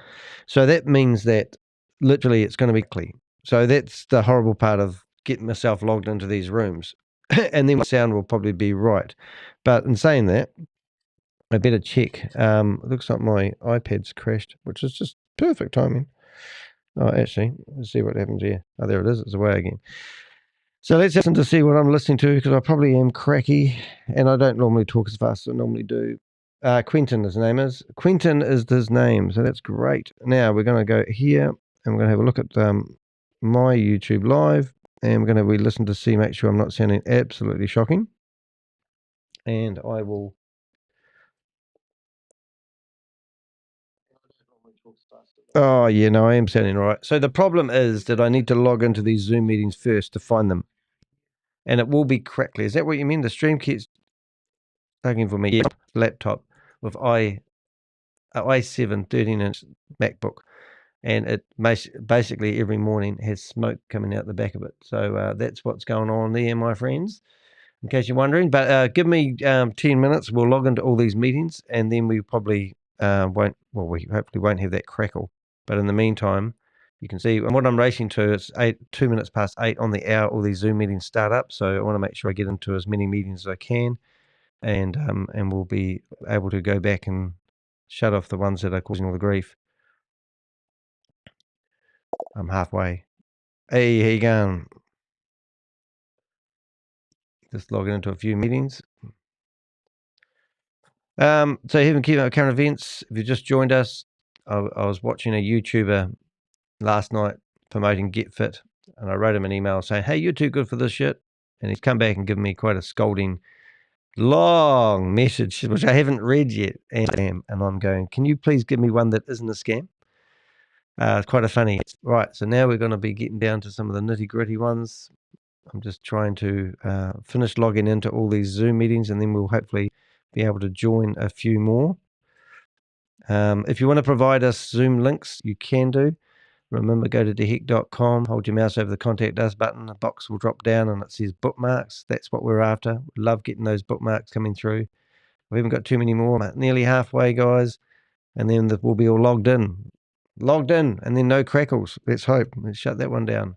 So that means that literally it's going to be clean. So that's the horrible part of getting myself logged into these rooms. And then my sound will probably be right. But in saying that, I better check. It looks like my iPad's crashed, which is just perfect timing. Oh, actually, let's see what happens here. Oh, there it is. It's away again. So let's listen to see what I'm listening to, because I probably am cracky, and I don't normally talk as fast as I normally do. Quentin, his name is. Quentin is his name, so that's great. Now we're going to go here, and we're going to have a look at my YouTube live, and we're going to re-listen to see, make sure I'm not sounding absolutely shocking. And I will... Oh, yeah, no, I am sounding all right. So the problem is that I need to log into these Zoom meetings first to find them. And it will be crackly. Is that what you mean? The stream keeps taking for me. Laptop with i7 13-inch MacBook. And it basically every morning has smoke coming out the back of it. So that's what's going on there, my friends, in case you're wondering. But give me 10 minutes. We'll log into all these meetings, and then we probably won't, well, we hopefully won't have that crackle. But in the meantime, you can see what I'm racing to. It's 2 minutes past 8 on the hour. All these Zoom meetings start up. So I want to make sure I get into as many meetings as I can. And we'll be able to go back and shut off the ones that are causing all the grief. I'm halfway. Hey, how you going? Just logging into a few meetings. So here we keep up current events. If you just joined us, I was watching a YouTuber last night promoting GetFit, and I wrote him an email saying, hey, you're too good for this shit. And he's come back and given me quite a scolding, long message, which I haven't read yet. And I'm going, can you please give me one that isn't a scam? It's quite a funny. Right, so now we're going to be getting down to some of the nitty gritty ones. I'm just trying to finish logging into all these Zoom meetings, and then we'll hopefully be able to join a few more. If you want to provide us Zoom links, you can do. Remember, go to dehek.com, hold your mouse over the Contact Us button. A box will drop down and it says bookmarks. That's what we're after. We love getting those bookmarks coming through. We haven't got too many more. Nearly halfway, guys. And then we'll be all logged in. Logged in, and then no crackles. Let's hope. Let's shut that one down.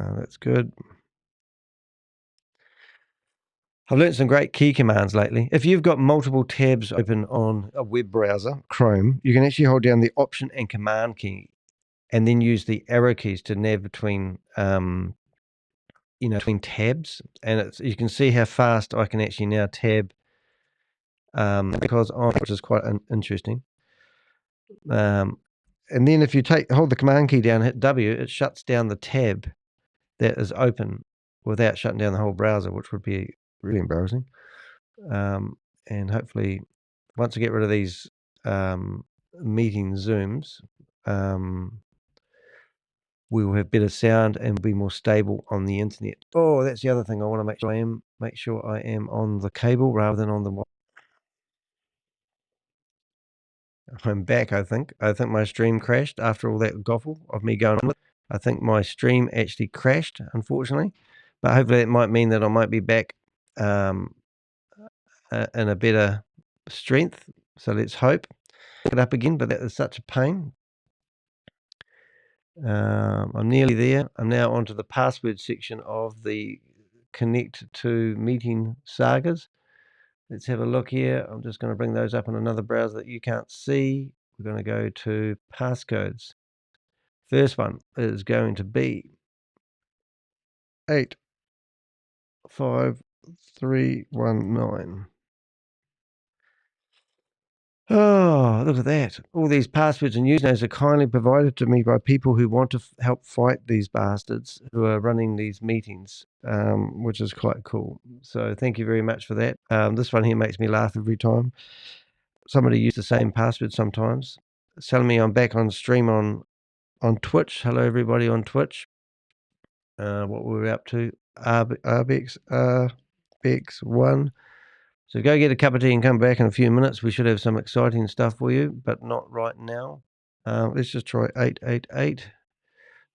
That's good. I've learned some great key commands lately. If you've got multiple tabs open on a web browser, Chrome, you can actually hold down the Option and Command key, and then use the arrow keys to nav between, between tabs. And you can see how fast I can actually now tab, which is quite interesting. And then if you hold the Command key down, hit W, it shuts down the tab that is open without shutting down the whole browser, which would be really embarrassing. And hopefully, once I get rid of these meeting Zooms, we will have better sound and be more stable on the internet. Oh, that's the other thing I want to make sure I am on the cable rather than on the wire. I'm back, I think. I think my stream crashed after all that goffle of me going on. I think my stream actually crashed, unfortunately. But hopefully it might mean that I might be back in a better strength. So let's hope. Get up again, but that is such a pain. I'm nearly there. I'm now onto the password section of the connect to meeting sagas. Let's have a look here. I'm just going to bring those up in another browser that you can't see. We're going to go to passcodes. First one is going to be 85319. Oh, look at that. All these passwords and usernames are kindly provided to me by people who want to help fight these bastards who are running these meetings, which is quite cool. So thank you very much for that. This one here makes me laugh every time. Somebody used the same password sometimes. It's telling me I'm back on stream on Twitch. Hello, everybody on Twitch. What were we up to? RBX1. So go get a cup of tea and come back in a few minutes. We should have some exciting stuff for you, but not right now. Let's just try 888.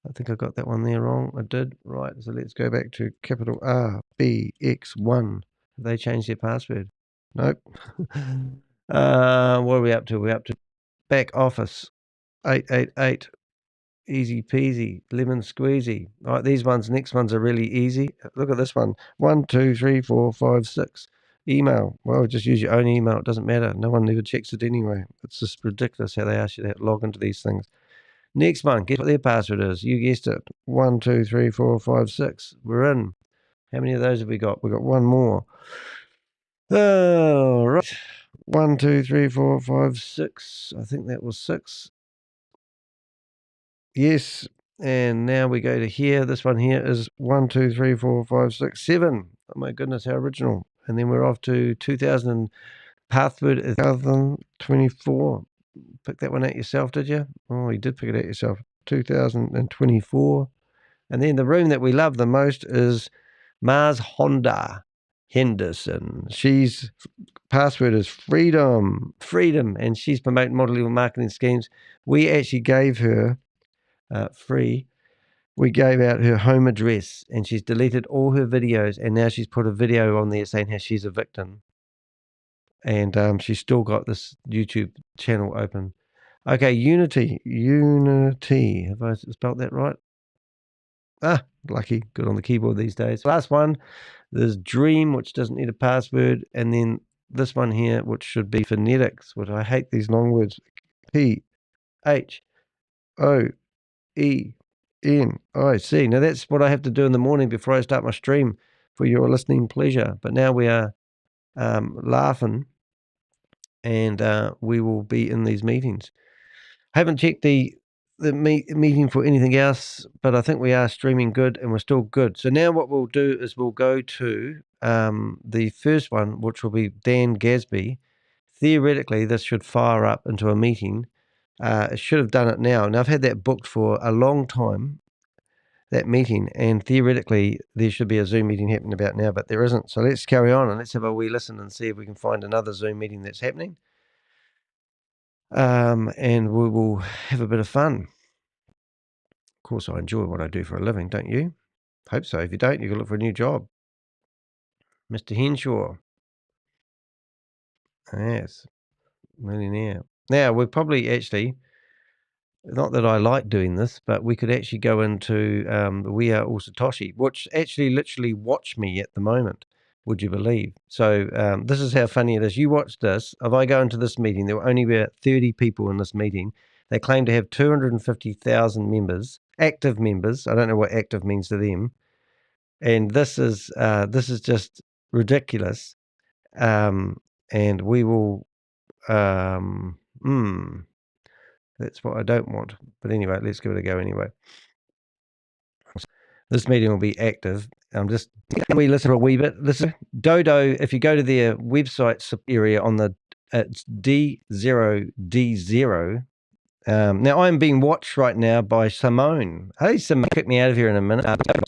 I think I got that one there wrong. I did. Right. So let's go back to capital RBX1. Have they changed their password? Nope. What are we up to? We're up to back office, 888. Easy peasy, lemon squeezy. All right, these ones, next ones are really easy. Look at this one. 1, 2, 3, 4, 5, 6. Email. Well, just use your own email. It doesn't matter. No one ever checks it anyway. It's just ridiculous how they ask you to log into these things. Next one, guess what their password is? You guessed it. 1, 2, 3, 4, 5, 6. We're in. How many of those have we got? We've got one more. Oh, right. 1, 2, 3, 4, 5, 6. I think that was 6. Yes. And now we go to here. This one here is 1, 2, 3, 4, 5, 6, 7. Oh my goodness, how original. And then we're off to 2000. Password is 2024. Pick that one out yourself, did you? Oh, you did pick it out yourself. 2024. And then the room that we love the most is Mars Honda Henderson. She's password is freedom, and she's promoting multi-level marketing schemes. We actually gave her free. We gave out her home address, and she's deleted all her videos, and now she's put a video on there saying how she's a victim. And she's still got this YouTube channel open. Okay, Unity. Have I spelled that right? Ah, lucky. Good on the keyboard these days. Last one, there's Dream, which doesn't need a password. And then this one here, which should be phonetics, which I hate these long words. PHOENIC. Now that's what I have to do in the morning before I start my stream for your listening pleasure. But now we are laughing, and we will be in these meetings. I haven't checked the meeting for anything else, but I think we are streaming good and we're still good. So now what we'll do is we'll go to the first one, which will be Dan Gasby. Theoretically, this should fire up into a meeting. It should have done it now. Now, I've had that booked for a long time, that meeting, and theoretically, there should be a Zoom meeting happening about now, but there isn't. So let's carry on and let's have a wee listen and see if we can find another Zoom meeting that's happening. And we will have a bit of fun. Of course, I enjoy what I do for a living, don't you? Hope so. If you don't, you can look for a new job. Mr. Henshaw. Yes, millionaire. Now, we're probably actually, not that I like doing this, but we could actually go into We Are All Satoshi, which actually literally watch me at the moment. Would you believe? So this is how funny it is. You watch this. If I go into this meeting, there were only about 30 people in this meeting. They claim to have 250,000 members, active members. I don't know what active means to them. And this is just ridiculous. And we will. That's what I don't want. But anyway, let's give it a go anyway. This meeting will be active. I'm just we listen for a wee bit. Listen, Dodo. If you go to their website area on the it's D0D0. Now I'm being watched right now by Simone. Hey, Simone, kick me out of here in a minute.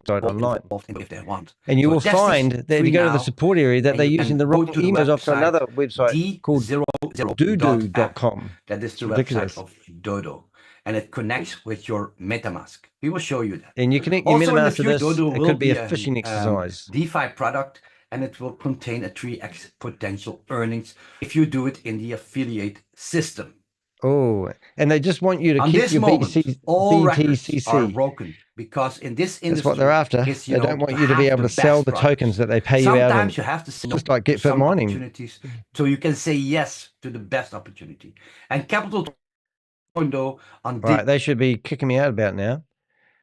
Online. If they want. And you will find that if you go to the support area that they're using the wrong emails off to another website called doodoo.com. That is the website of Dodo. And it connects with your MetaMask. We will show you that. And you connect your MetaMask to this. Dodo it could be a phishing exercise. DeFi product, and it will contain a 3x potential earnings if you do it in the affiliate system. Oh, and they just want you to On keep this your moment, all records are BTCC. broken because in this industry, That's what they're after. They don't want you to be able to sell the tokens that they pay you out. Sometimes you have to sell just like GETFIT some Mining. opportunities so you can say yes to the best opportunity. And Capital 2.0 on Right, they should be kicking me out about now.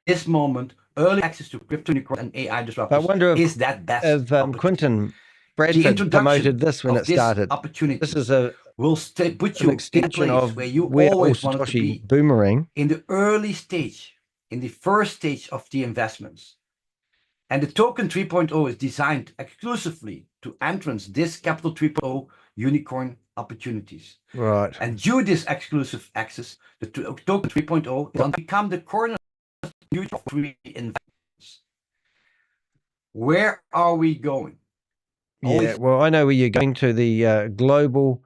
this moment, early access to crypto unicorn and AI disruptors I wonder is that best if opportunity. Quentin Bradford promoted this when it started. Opportunity This is a will put an you in a extension place of where you where always wanted to be. Satoshi boomerang. In the early stage, in the first stage of the investments. And the token 3.0 is designed exclusively to entrance this Capital 3.0 unicorn opportunities. Right. And due to this exclusive access, the token 3.0 will become the corner of future free investments. Where are we going? Yeah, well, I know where you're going to, the Global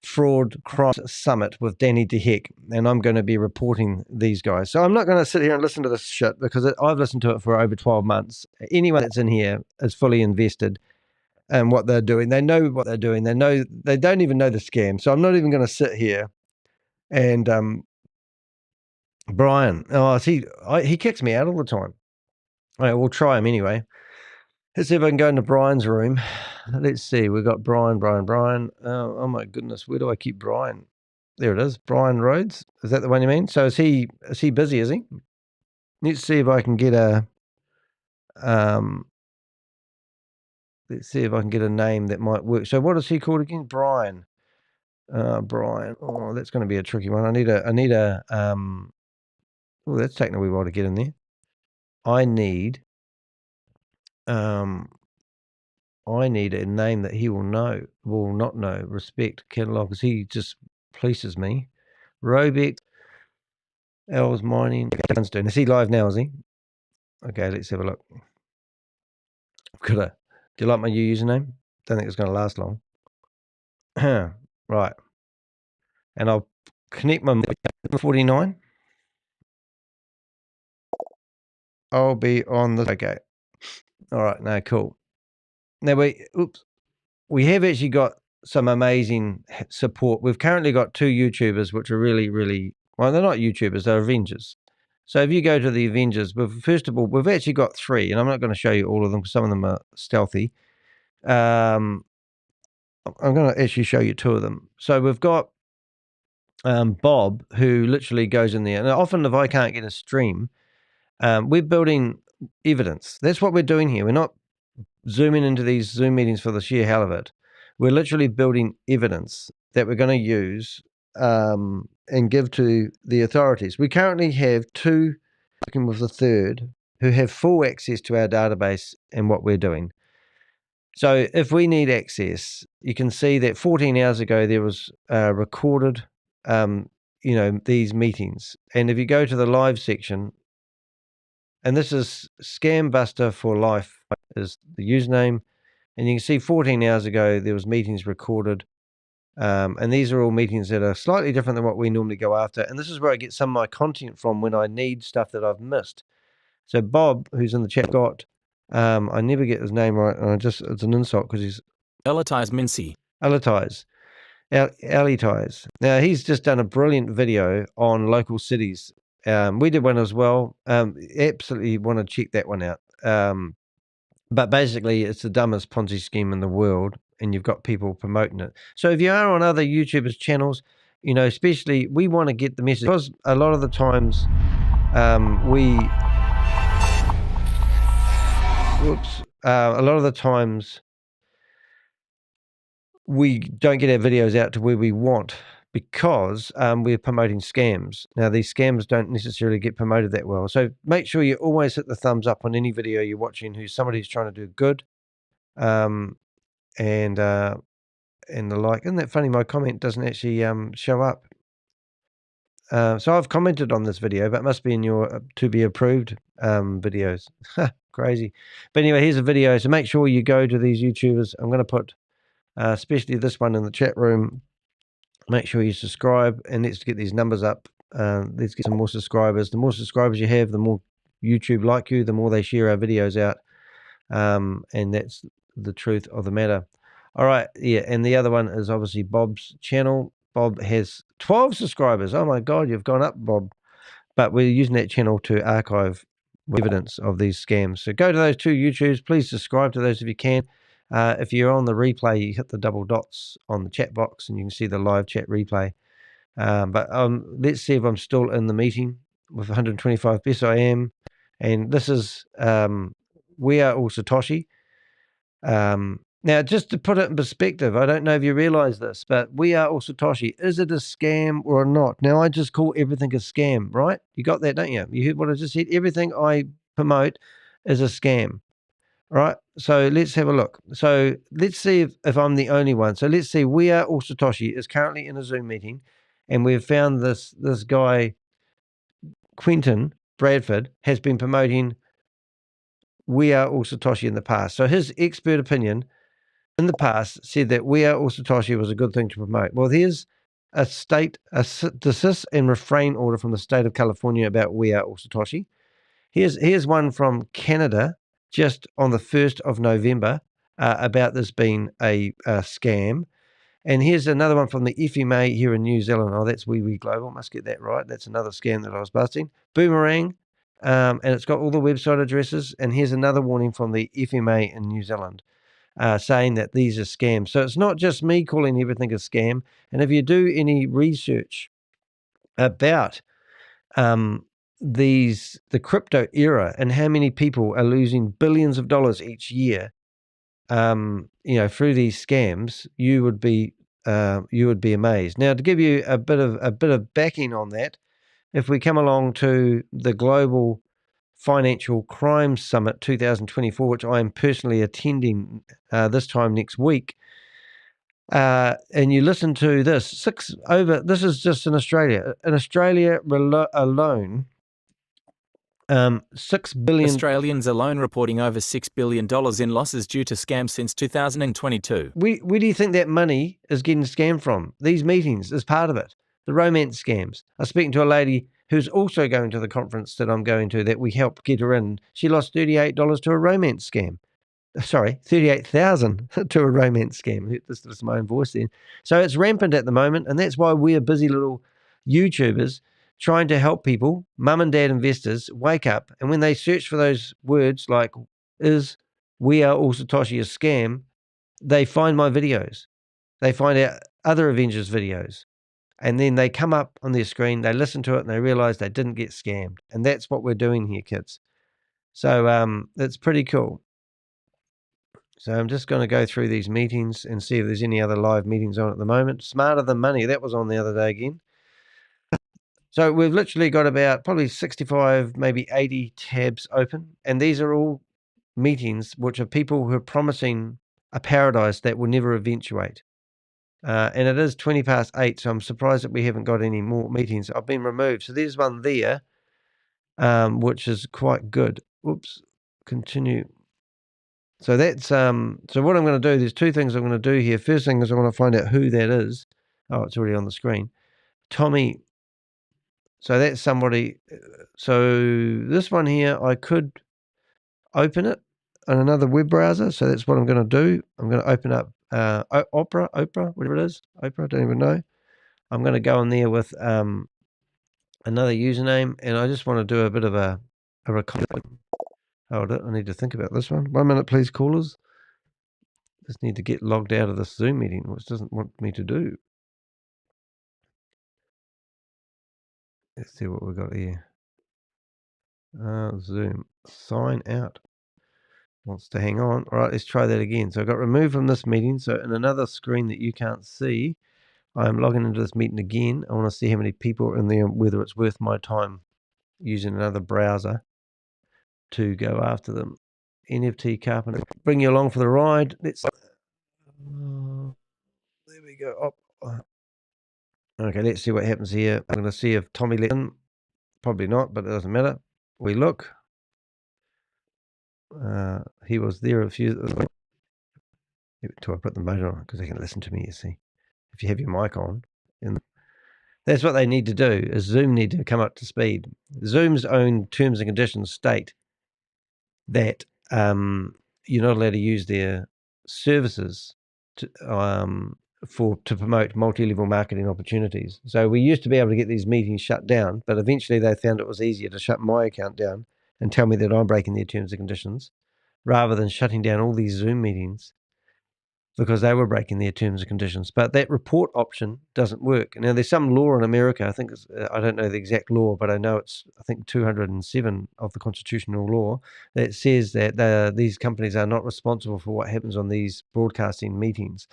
Fraud Crime Summit with Danny de Hek, and I'm going to be reporting these guys. So I'm not going to sit here and listen to this shit because I've listened to it for over 12 months. Anyone that's in here is fully invested in what they're doing. They know what they're doing. They don't even know the scam. So I'm not even going to sit here And Brian, he kicks me out all the time. All right, we'll try him anyway. Let's see if I can go into Brian's room. Let's see. We've got Brian. Oh my goodness, where do I keep Brian? There it is, Brian Rhodes. Is that the one you mean? So is he busy? Is he? Let's see if I can get a let's see if I can get a name that might work. So what is he called again? Brian. Brian. Oh, that's going to be a tricky one. I need a oh, that's taking a wee while to get in there. I need a name that he will not know. Respect catalog, because he just pleases me. Robeck, Els Mining. Is he live now? Is he? Okay, let's have a look. Do you like my new username? Don't think it's going to last long. Right, and I'll connect my 49. I'll be on the okay. All right, no, cool. Now we have actually got some amazing support. We've currently got 2 YouTubers, which are really, really well. They're not YouTubers; they're Avengers. So if you go to the Avengers, first of all, we've actually got 3, and I'm not going to show you all of them because some of them are stealthy. I'm going to actually show you 2 of them. So we've got Bob, who literally goes in there, and often if I can't get a stream, we're building evidence. That's what we're doing here. We're not zooming into these Zoom meetings for the sheer hell of it. We're literally building evidence that we're going to use and give to the authorities. We currently have 2, working with the 3rd, who have full access to our database and what we're doing. So if we need access, you can see that 14 hours ago there was recorded, these meetings. And if you go to the live section, and this is Scam Buster for Life is the username, and you can see 14 hours ago there was meetings recorded, and these are all meetings that are slightly different than what we normally go after. And this is where I get some of my content from when I need stuff that I've missed. So Bob, who's in the chat, got I never get his name right, and it's an insult because he's Elitize Mincy. Elitize. Now he's just done a brilliant video on local cities. We did one as well. Absolutely want to check that one out. But basically, it's the dumbest Ponzi scheme in the world, and you've got people promoting it. So if you are on other YouTubers' channels, especially we want to get the message, because a lot of the times we don't get our videos out to where we want because we're promoting scams. Now, these scams don't necessarily get promoted that well. So make sure you always hit the thumbs up on any video you're watching who's somebody who's trying to do good. And the like. Isn't that funny? My comment doesn't actually show up. So I've commented on this video, but it must be in your to be approved videos. Crazy. But anyway, here's a video. So make sure you go to these YouTubers. I'm going to put especially this one in the chat room. Make sure you subscribe, and let's get these numbers up. Let's get some more subscribers. The more subscribers you have, the more YouTube like you, the more they share our videos out. And that's the truth of the matter. All right, yeah, and the other one is obviously Bob's channel. Bob has 12 subscribers. Oh my God, you've gone up, Bob. But we're using that channel to archive evidence of these scams. So go to those 2 YouTubes. Please subscribe to those if you can. If you're on the replay, you hit the double dots on the chat box and you can see the live chat replay. But let's see if I'm still in the meeting with 125. Yes, I am. And this is We Are All Satoshi. Now, just to put it in perspective, I don't know if you realize this, but We Are All Satoshi, is it a scam or not? Now, I just call everything a scam, right? You got that, don't you? You heard what I just said? Everything I promote is a scam. Right, so let's have a look. So let's see if I'm the only one. So let's see, We Are All Satoshi is currently in a Zoom meeting, and we've found this guy, Quentin Bradford, has been promoting We Are All Satoshi in the past. So his expert opinion in the past said that We Are All Satoshi was a good thing to promote. Well, here's a desist and refrain order from the state of California about We Are All Satoshi. Here's one from Canada, just on the 1st of November, about this being a scam. And here's another one from the FMA here in New Zealand. Oh, that's Wee Global. Must get that right. That's another scam that I was busting. Boomerang. And it's got all the website addresses. And here's another warning from the FMA in New Zealand saying that these are scams. So it's not just me calling everything a scam. And if you do any research about the crypto era and how many people are losing billions of dollars each year, through these scams, you would be amazed. Now, to give you a bit of backing on that, if we come along to the Global Financial Crime Summit 2024, which I am personally attending this time next week, and you listen to this, this is just in Australia. In Australia alone, 6 billion. Australians alone reporting over $6 billion in losses due to scams since 2022. Where do you think that money is getting scammed from? These meetings is part of it. The romance scams. I was speaking to a lady who's also going to the conference that I'm going to that we helped get her in. She lost $38 to a romance scam. Sorry, 38,000 to a romance scam. This is my own voice then. So it's rampant at the moment, and that's why we're busy little YouTubers trying to help people, mum and dad investors, wake up. And when they search for those words like, is We Are All Satoshi a scam, they find my videos. They find out other Avengers videos. And then they come up on their screen, they listen to it, and they realize they didn't get scammed. And that's what we're doing here, kids. So it's pretty cool. So I'm just going to go through these meetings and see if there's any other live meetings on at the moment. Smarter Than Money, that was on the other day again. So we've literally got about probably 65, maybe 80 tabs open. And these are all meetings which are people who are promising a paradise that will never eventuate. And it is 20 past 8, so I'm surprised that we haven't got any more meetings. I've been removed. So there's one there, which is quite good. Oops, continue. So that's so what I'm going to do, there's two things I'm going to do here. First thing is I want to find out who that is. Oh, it's already on the screen. Tommy. So that's somebody. So this one here, I could open it on another web browser. So that's what I'm going to do. I'm going to open up Opera, whatever it is. Opera, I don't even know. I'm going to go in there with another username, and I just want to do a bit of a recording. Hold it. I need to think about this one. 1 minute, please, callers. Just need to get logged out of this Zoom meeting, which doesn't want me to do. Let's see what we've got here. Zoom. Sign out. Wants to hang on. All right, let's try that again. So I got removed from this meeting. So in another screen that you can't see, I'm logging into this meeting again. I want to see how many people are in there, whether it's worth my time using another browser to go after them. NFT Carpenter. Bring you along for the ride. Let's. There we go. Okay, let's see what happens here. I'm going to see if Tommy let in. Probably not, but it doesn't matter. We look. He was there a few. Till I put the motor on because they can listen to me. You see, if you have your mic on, and that's what they need to do. Is Zoom need to come up to speed. Zoom's own terms and conditions state that you're not allowed to use their services to promote multi-level marketing opportunities. So we used to be able to get these meetings shut down, but eventually they found it was easier to shut my account down and tell me that I'm breaking their terms and conditions rather than shutting down all these Zoom meetings because they were breaking their terms and conditions. But that report option doesn't work. Now, there's some law in America, I think I don't know the exact law, but I know it's, I think, 207 of the constitutional law that says that these companies are not responsible for what happens on these broadcasting meetings.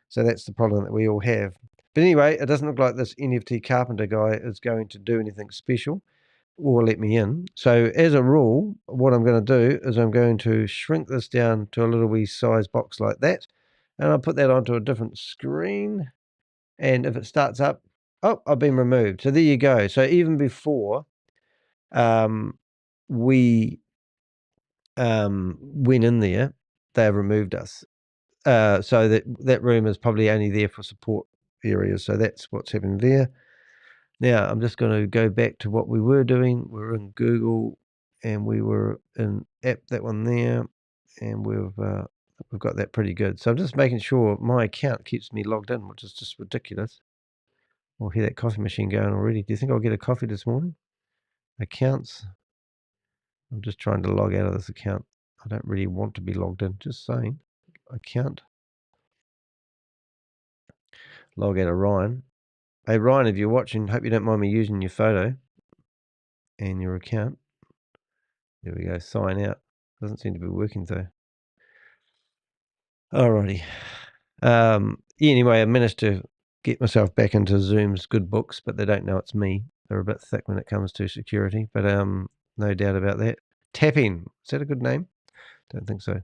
So that's the problem that we all have. But anyway, it doesn't look like this NFT Carpenter guy is going to do anything special or let me in. So as a rule, what I'm going to do is I'm going to shrink this down to a little wee size box like that. And I'll put that onto a different screen. And if it starts up, oh, I've been removed. So there you go. So even before we went in there, they removed us. So that room is probably only there for support areas. So that's what's happening there. Now, I'm just going to go back to what we were doing. We're in Google, and we were in app, that one there. And we've we've got that pretty good. So I'm just making sure my account keeps me logged in, which is just ridiculous. I'll hear that coffee machine going already. Do you think I'll get a coffee this morning? Accounts. I'm just trying to log out of this account. I don't really want to be logged in. Just saying. Account. Log out of Ryan. Hey, Ryan, if you're watching, hope you don't mind me using your photo and your account. There we go. Sign out. Doesn't seem to be working, though. Alrighty. Anyway, I managed to get myself back into Zoom's good books, but they don't know it's me. They're a bit thick when it comes to security, but no doubt about that. Tapping. Is that a good name? Don't think so.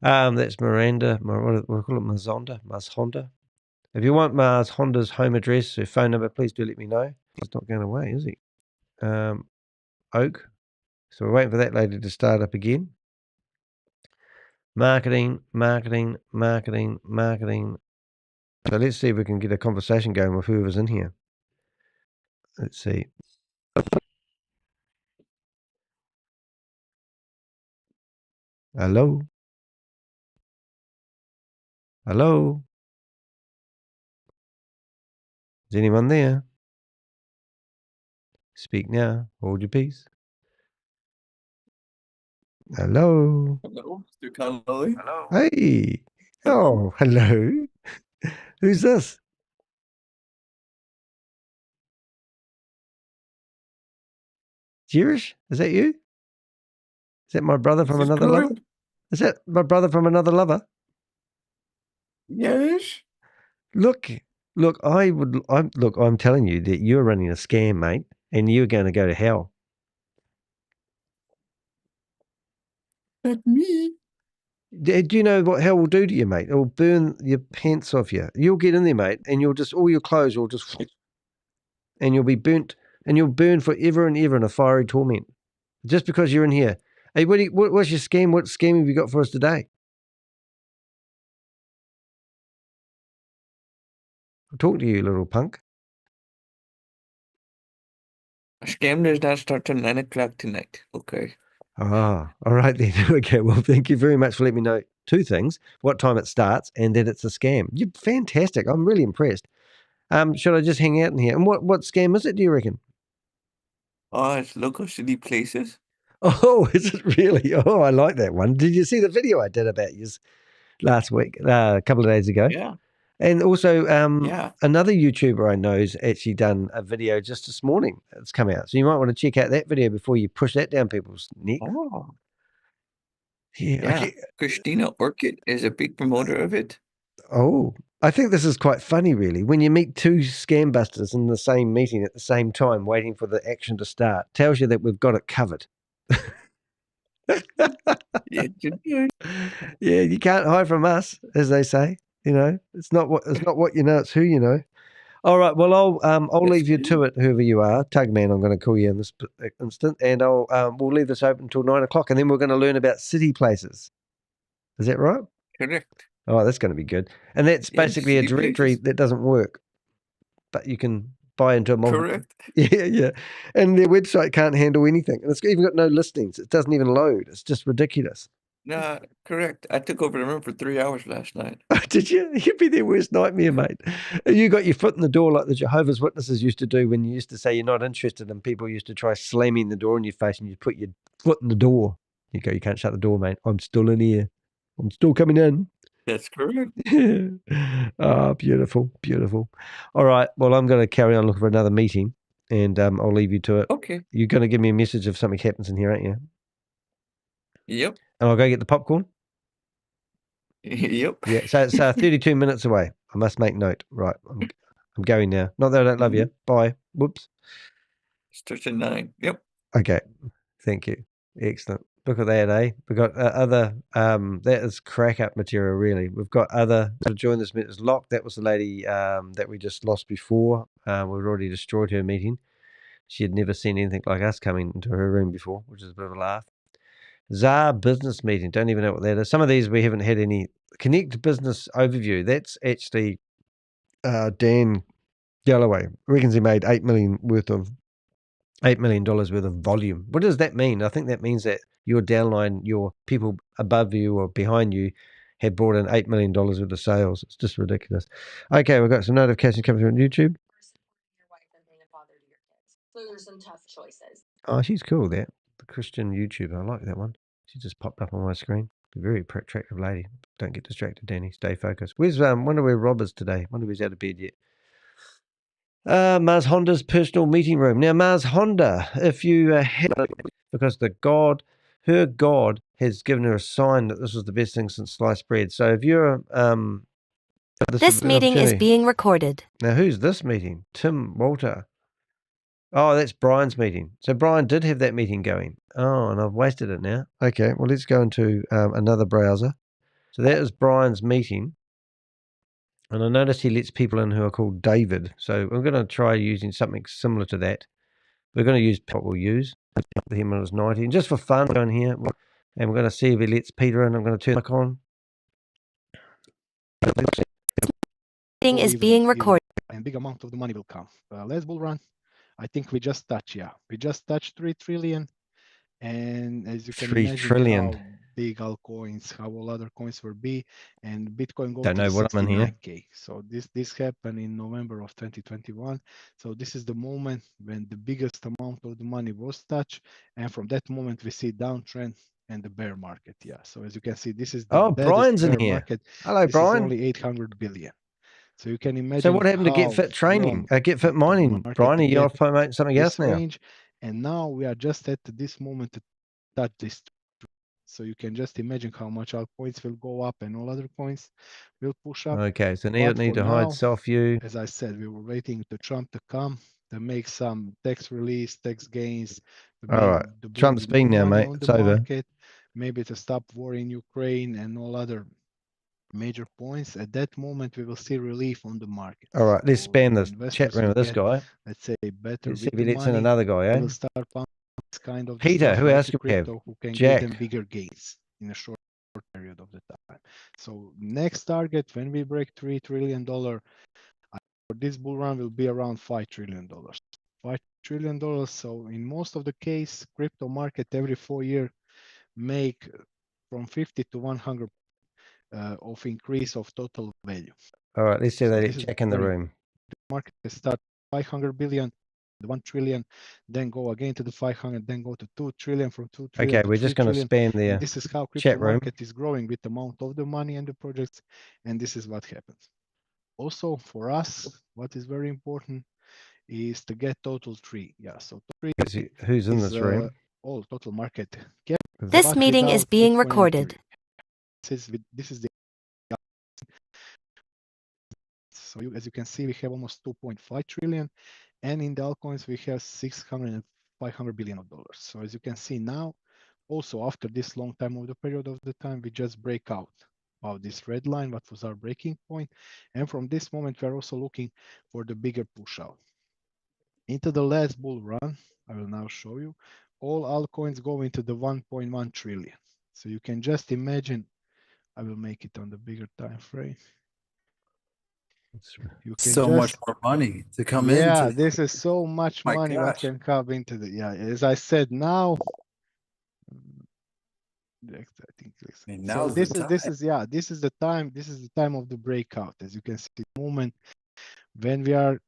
That's Miranda. What do we call it? Mazonda? Maz Honda. If you want Maz Honda's home address or phone number, please do let me know. He's not going away, is he? Oak. So we're waiting for that lady to start up again. Marketing, marketing, marketing, marketing. So let's see if we can get a conversation going with whoever's in here. Let's see. Hello? Hello? Is anyone there? Speak now. Hold your peace. Hello? Hello, Mr. Connolly. Hello? Hey! Oh, hello. Who's this? Jirish? Is that you? Is that my brother from This is another lover? correct. Is that my brother from another lover? Yes. Look, I'm telling you that you're running a scam, mate, and you're going to go to hell. That's me. Do you know what hell will do to you, mate? It will burn your pants off you. You'll get in there, mate, and all your clothes will just, and you'll be burnt, and you'll burn forever and ever in a fiery torment, just because you're in here. Hey, what's your scam? What scam have you got for us today? I'll talk to you, little punk. A scam does not start till 9 o'clock tonight. Okay. Ah, all right then. Okay, well, thank you very much for letting me know two things: what time it starts and that it's a scam. You're fantastic. I'm really impressed. Should I just hang out in here? And what scam is it, do you reckon? Oh, it's local city places. Oh, is it really? Oh, I like that one. Did you see the video I did about you last week, a couple of days ago? Yeah. And also, Yeah. another YouTuber I know's actually done a video just this morning. It's come out. So you might want to check out that video before you push that down people's neck. Oh. Yeah. Yeah. Okay. Christina Orchid is a big promoter of it. Oh, I think this is quite funny, really. When you meet two scam busters in the same meeting at the same time, waiting for the action to start, tells you that we've got it covered. Yeah, you do. Yeah, you can't hide from us, as they say. You know, it's not what you know, it's who you know. All right, well, I'll That's leave you true. to it, whoever you are. Tugman, I'm going to call you in this instant, and we'll leave this open until 9 o'clock, and then we're going to learn about city places. Is that right? Correct. Oh, that's going to be good. And that's Yes, basically a city directory places. that doesn't work, but you can buy into a multiple. Correct. Yeah. And their website can't handle anything. And it's even got no listings. It doesn't even load. It's just ridiculous. No, correct. I took over the room for 3 hours last night. Did you? You'd be their worst nightmare, mate. You got your foot in the door like the Jehovah's Witnesses used to do when you used to say you're not interested, and people used to try slamming the door in your face, and you put your foot in the door. You go, you can't shut the door, mate. I'm still in here. I'm still coming in. That's correct. Oh, beautiful, beautiful. All right. Well, I'm going to carry on looking for another meeting, and I'll leave you to it. Okay. You're going to give me a message if something happens in here, aren't you? Yep. And I'll go get the popcorn. Yep. Yeah. So it's 32 minutes away. I must make note. Right. I'm going now. Not that I don't love you. Bye. Whoops. Starts at 9. Yep. Okay. Thank you. Excellent. Look at that, eh? We've got other, that is crack up material, really. We've got other to join this meeting. It's locked. That was the lady that we just lost before. We'd already destroyed her meeting. She had never seen anything like us coming into her room before, which is a bit of a laugh. Czar business meeting. Don't even know what that is. Some of these we haven't had any. Connect business overview. That's actually Dan Galloway. Reckons he made $8 million worth of volume. What does that mean? I think that means that your downline, your people above you or behind you, had brought in $8 million worth of sales. It's just ridiculous. Okay, we've got some notifications coming through on YouTube. Oh, she's cool, that. The Christian YouTuber. I like that one. She just popped up on my screen. A very attractive lady. Don't get distracted, Danny. Stay focused. Where's wonder where Rob is today? Wonder if he's out of bed yet. Mars Honda's personal meeting room. Now, Mars Honda, if you had, because her God has given her a sign that this was the best thing since sliced bread. So if you're This meeting is being recorded. Now, who's this meeting? Tim Walter. Oh, that's Brian's meeting. So Brian did have that meeting going. Oh, and I've wasted it now. Okay, well, let's go into another browser. So that is Brian's meeting. And I noticed he lets people in who are called David. So I'm going to try using something similar to that. We're going to use what we'll use. Him on his 90. And just for fun, we're going here. And we're going to see if he lets Peter in. I'm going to turn the mic on. Meeting is being recorded. And big amount of the money will come. Let's bull run. I think we just touched 3 trillion. And as you can 3 imagine, trillion. how big altcoins, how all other coins will be, and Bitcoin go Don't to know what I'm in here. 69K. So this happened in November of 2021. So this is the moment when the biggest amount of the money was touched, and from that moment we see downtrend and the bear market. Yeah. So as you can see, this is the baddest Brian's in bear here. market. Hello, this Brian. is only 800 billion. So you can imagine. So what happened to GETFIT training? GETFIT Mining, Brian? Are you off promoting something else now? And now we are just at this moment to touch this. So you can just imagine how much altcoins will go up and all other coins will push up. Okay, so need to now, hide self-view. As I said, we were waiting to Trump to come to make some tax release, tax gains. All right, Trump's been now, mate. It's over. Market, maybe to stop war in Ukraine and all other major points. At that moment, we will see relief on the market. All right, let's spam this chat room with this guy. Let's say better. Let's see if he lets in another guy, eh? Will start this kind of Peter, who else could we have? Who can Jack. give them bigger gains in a short period of the time. So next target, when we break $3 trillion, for this bull run will be around $5 trillion. $5 trillion. So in most of the case, crypto market every 4 years make from 50 to 100 of increase of total value. All right, let's see so that check in the room. The market start 500 billion, the 1 trillion, then go again to the 500, then go to 2 trillion, from 2 trillion. Okay, we're just going to spam the and this is how crypto market is growing with the amount of the money and the projects, and this is what happens. Also for us, what is very important is to get total 3. Yeah, so 3 who's in this room? All total market. This meeting is being recorded. This is the so as you can see, we have almost 2.5 trillion, and in the altcoins we have 600 and 500 billion of dollars. So as you can see now, also after this long time of the period of the time, we just break out of this red line, what was our breaking point, and from this moment we are also looking for the bigger push out into the last bull run. I will now show you all altcoins go into the 1.1 trillion. So you can just imagine. I will make it on the bigger time frame. You can so much more money to come in. Yeah, this is so much money what can come into the. Yeah, as I said, now. I think so this is the time. This is the time of the breakout. As you can see, the moment when we are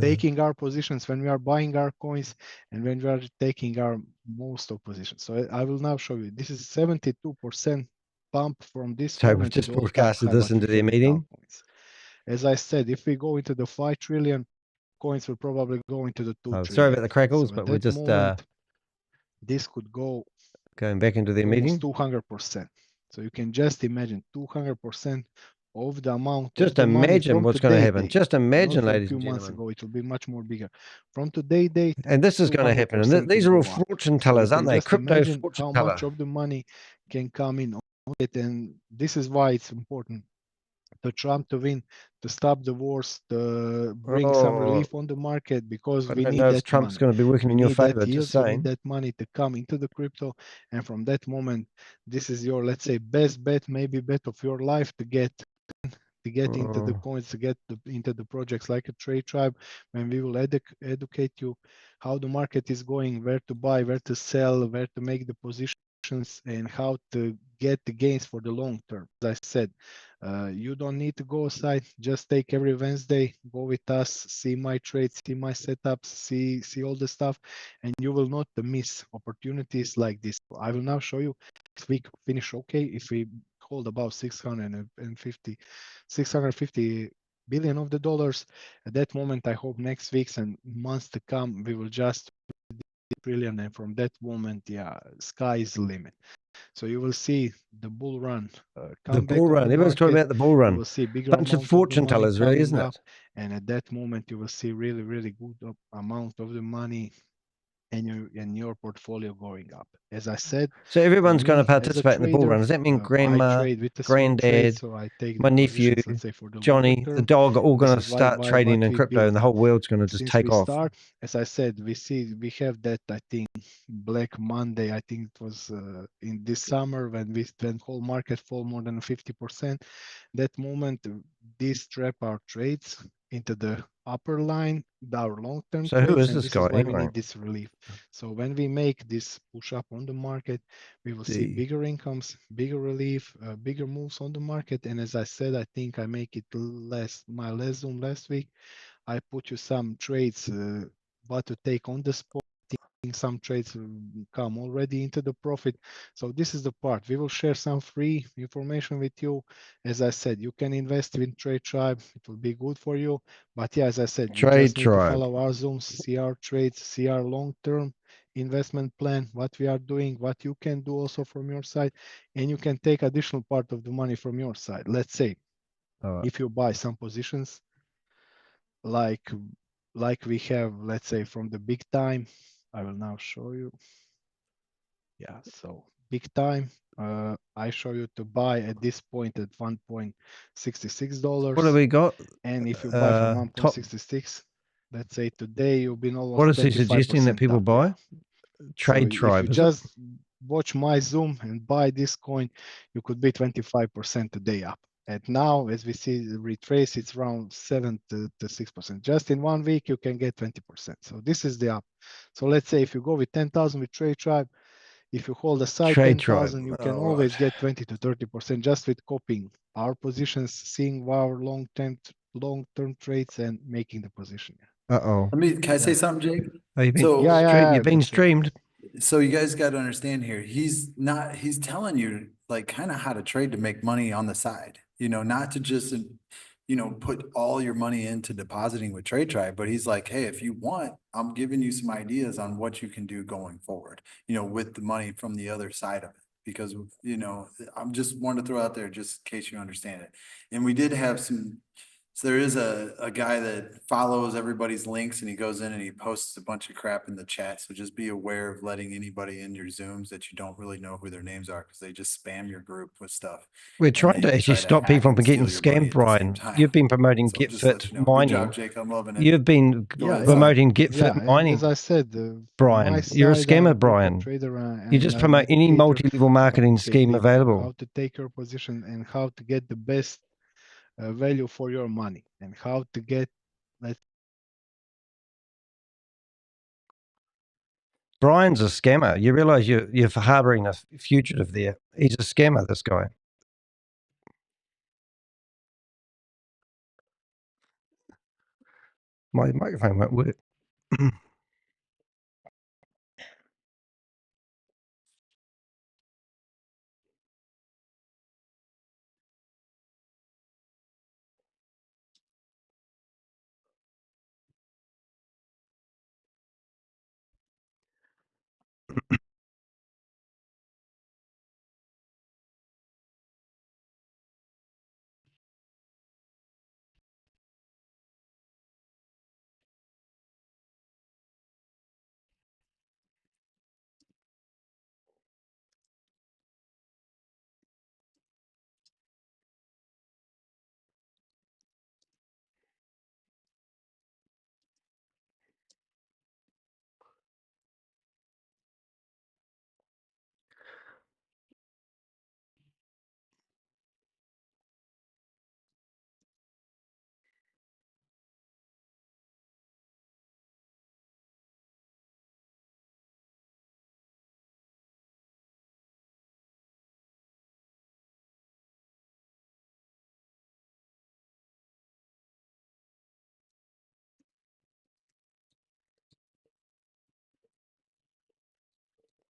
taking our positions, when we are buying our coins, and when we are taking our most of positions. So I will now show you. This is 72%. Pump from this. So we've just broadcasted this into their meeting. As I said, if we go into the 5 trillion, coins will probably go into the 2 trillion. Sorry about the crackles, so but we just this could go going back into their meeting. 200%. So you can just imagine 200% of the amount. Just imagine what's going to happen. Just imagine, ladies and gentlemen. A few months ago, it will be much more bigger. From today's date, and this is going to happen. And these are all fortune tellers, aren't they? Crypto fortune teller. How much of the money can come in on it, and this is why it's important to Trump to win, to stop the wars, to bring some relief on the market, because we need that Trump's money. going to be working in your favor. Just saying. We need that money to come into the crypto, and from that moment, this is your, let's say, best bet, maybe bet of your life to get into the coins, to get into the projects like a Trade Tribe, when we will educate you how the market is going, where to buy, where to sell, where to make the positions, positions and how to get the gains for the long term. As I said, you don't need to go aside. Just take every Wednesday, go with us, see my trades, see my setups, see all the stuff, and you will not miss opportunities like this. I will now show you if we finish okay, if we hold about 650 billion of the dollars. At that moment, I hope next weeks and months to come, we will just trillion, and from that moment, yeah, sky is the limit. So you will see the bull run come The back bull on run. the Everyone's talking market. about the bull You run. will see bigger Bunch of amount of the fortune money tellers, really, isn't coming it? up, and at that moment, you will see really, really good amount of the money and your portfolio going up. As I said, So everyone's going to me as a participate in the bull trader, run. Does that mean I grandma, trade with the swing trade, granddad, so I take my the nephew, positions, let's say, for the longer Johnny, the term. dog are all And this going to is start what trading in we crypto, built. and the whole world's going to just Since take we off? start, as I said, we have that, I think, Black Monday, I think it was in this summer when whole market fall more than 50%. That moment, these trap our trades into the upper line, our long-term So who trades, is and this this is guy why we anyway? need this relief. So when we make this push up on the market, we will see bigger incomes, bigger relief, bigger moves on the market. And as I said, I think I make it my last Zoom last week. I put you some trades, what to take on the spot. Some trades come already into the profit. So this is the part. We will share some free information with you. As I said, you can invest in Trade Tribe. It will be good for you. But yeah, as I said, you Trade just need to Tribe. follow our Zooms, see our trades, see our long-term investment plan, what we are doing, what you can do also from your side, and you can take additional part of the money from your side. Let's say, if you buy some positions like we have, let's say, from the big time, I will now show you. Yeah, so big time. I show you to buy at this point at $1.66. What have we got? And if you buy from Top. 1.66, let's say today you've been What almost is he suggesting that 25% people up. buy? Yeah. Trade So Tribe, if you is it? just watch my Zoom and buy this coin, you could be 25% today up. And now, as we see retrace, it's around 7 to 6%. Just in 1 week, you can get 20%. So this is the up. So let's say if you go with 10,000 with Trade Tribe, if you hold aside Trade Tribe. 10,000, you can always get 20 to 30% just with copying our positions, seeing our long-term trades and making the position. Uh-oh. Can I say something, Jake? Oh, you've been, Yeah, you've been streamed. So you guys got to understand here, he's telling you like kind of how to trade to make money on the side, not to just, put all your money into depositing with Trade Tribe, but he's like, hey, if you want, I'm giving you some ideas on what you can do going forward, with the money from the other side of it. Because, I'm just wanting to throw out there just in case you understand it. And we did have so there is a guy that follows everybody's links and he goes in and he posts a bunch of crap in the chat. So just be aware of letting anybody in your Zooms that you don't really know who their names are because they just spam your group with stuff. We're trying to actually stop people from getting scammed, Brian. You've been promoting GETFIT Mining. Good job, Jake. I'm loving it. You've been promoting GETFIT Mining. As I said, Brian, you're a scammer, Brian. You just promote any multi-level marketing scheme available. How to take your position and how to get the best value for your money and how to get, Brian's a scammer. You realize you're harboring a fugitive there. He's a scammer, this guy. My microphone won't work.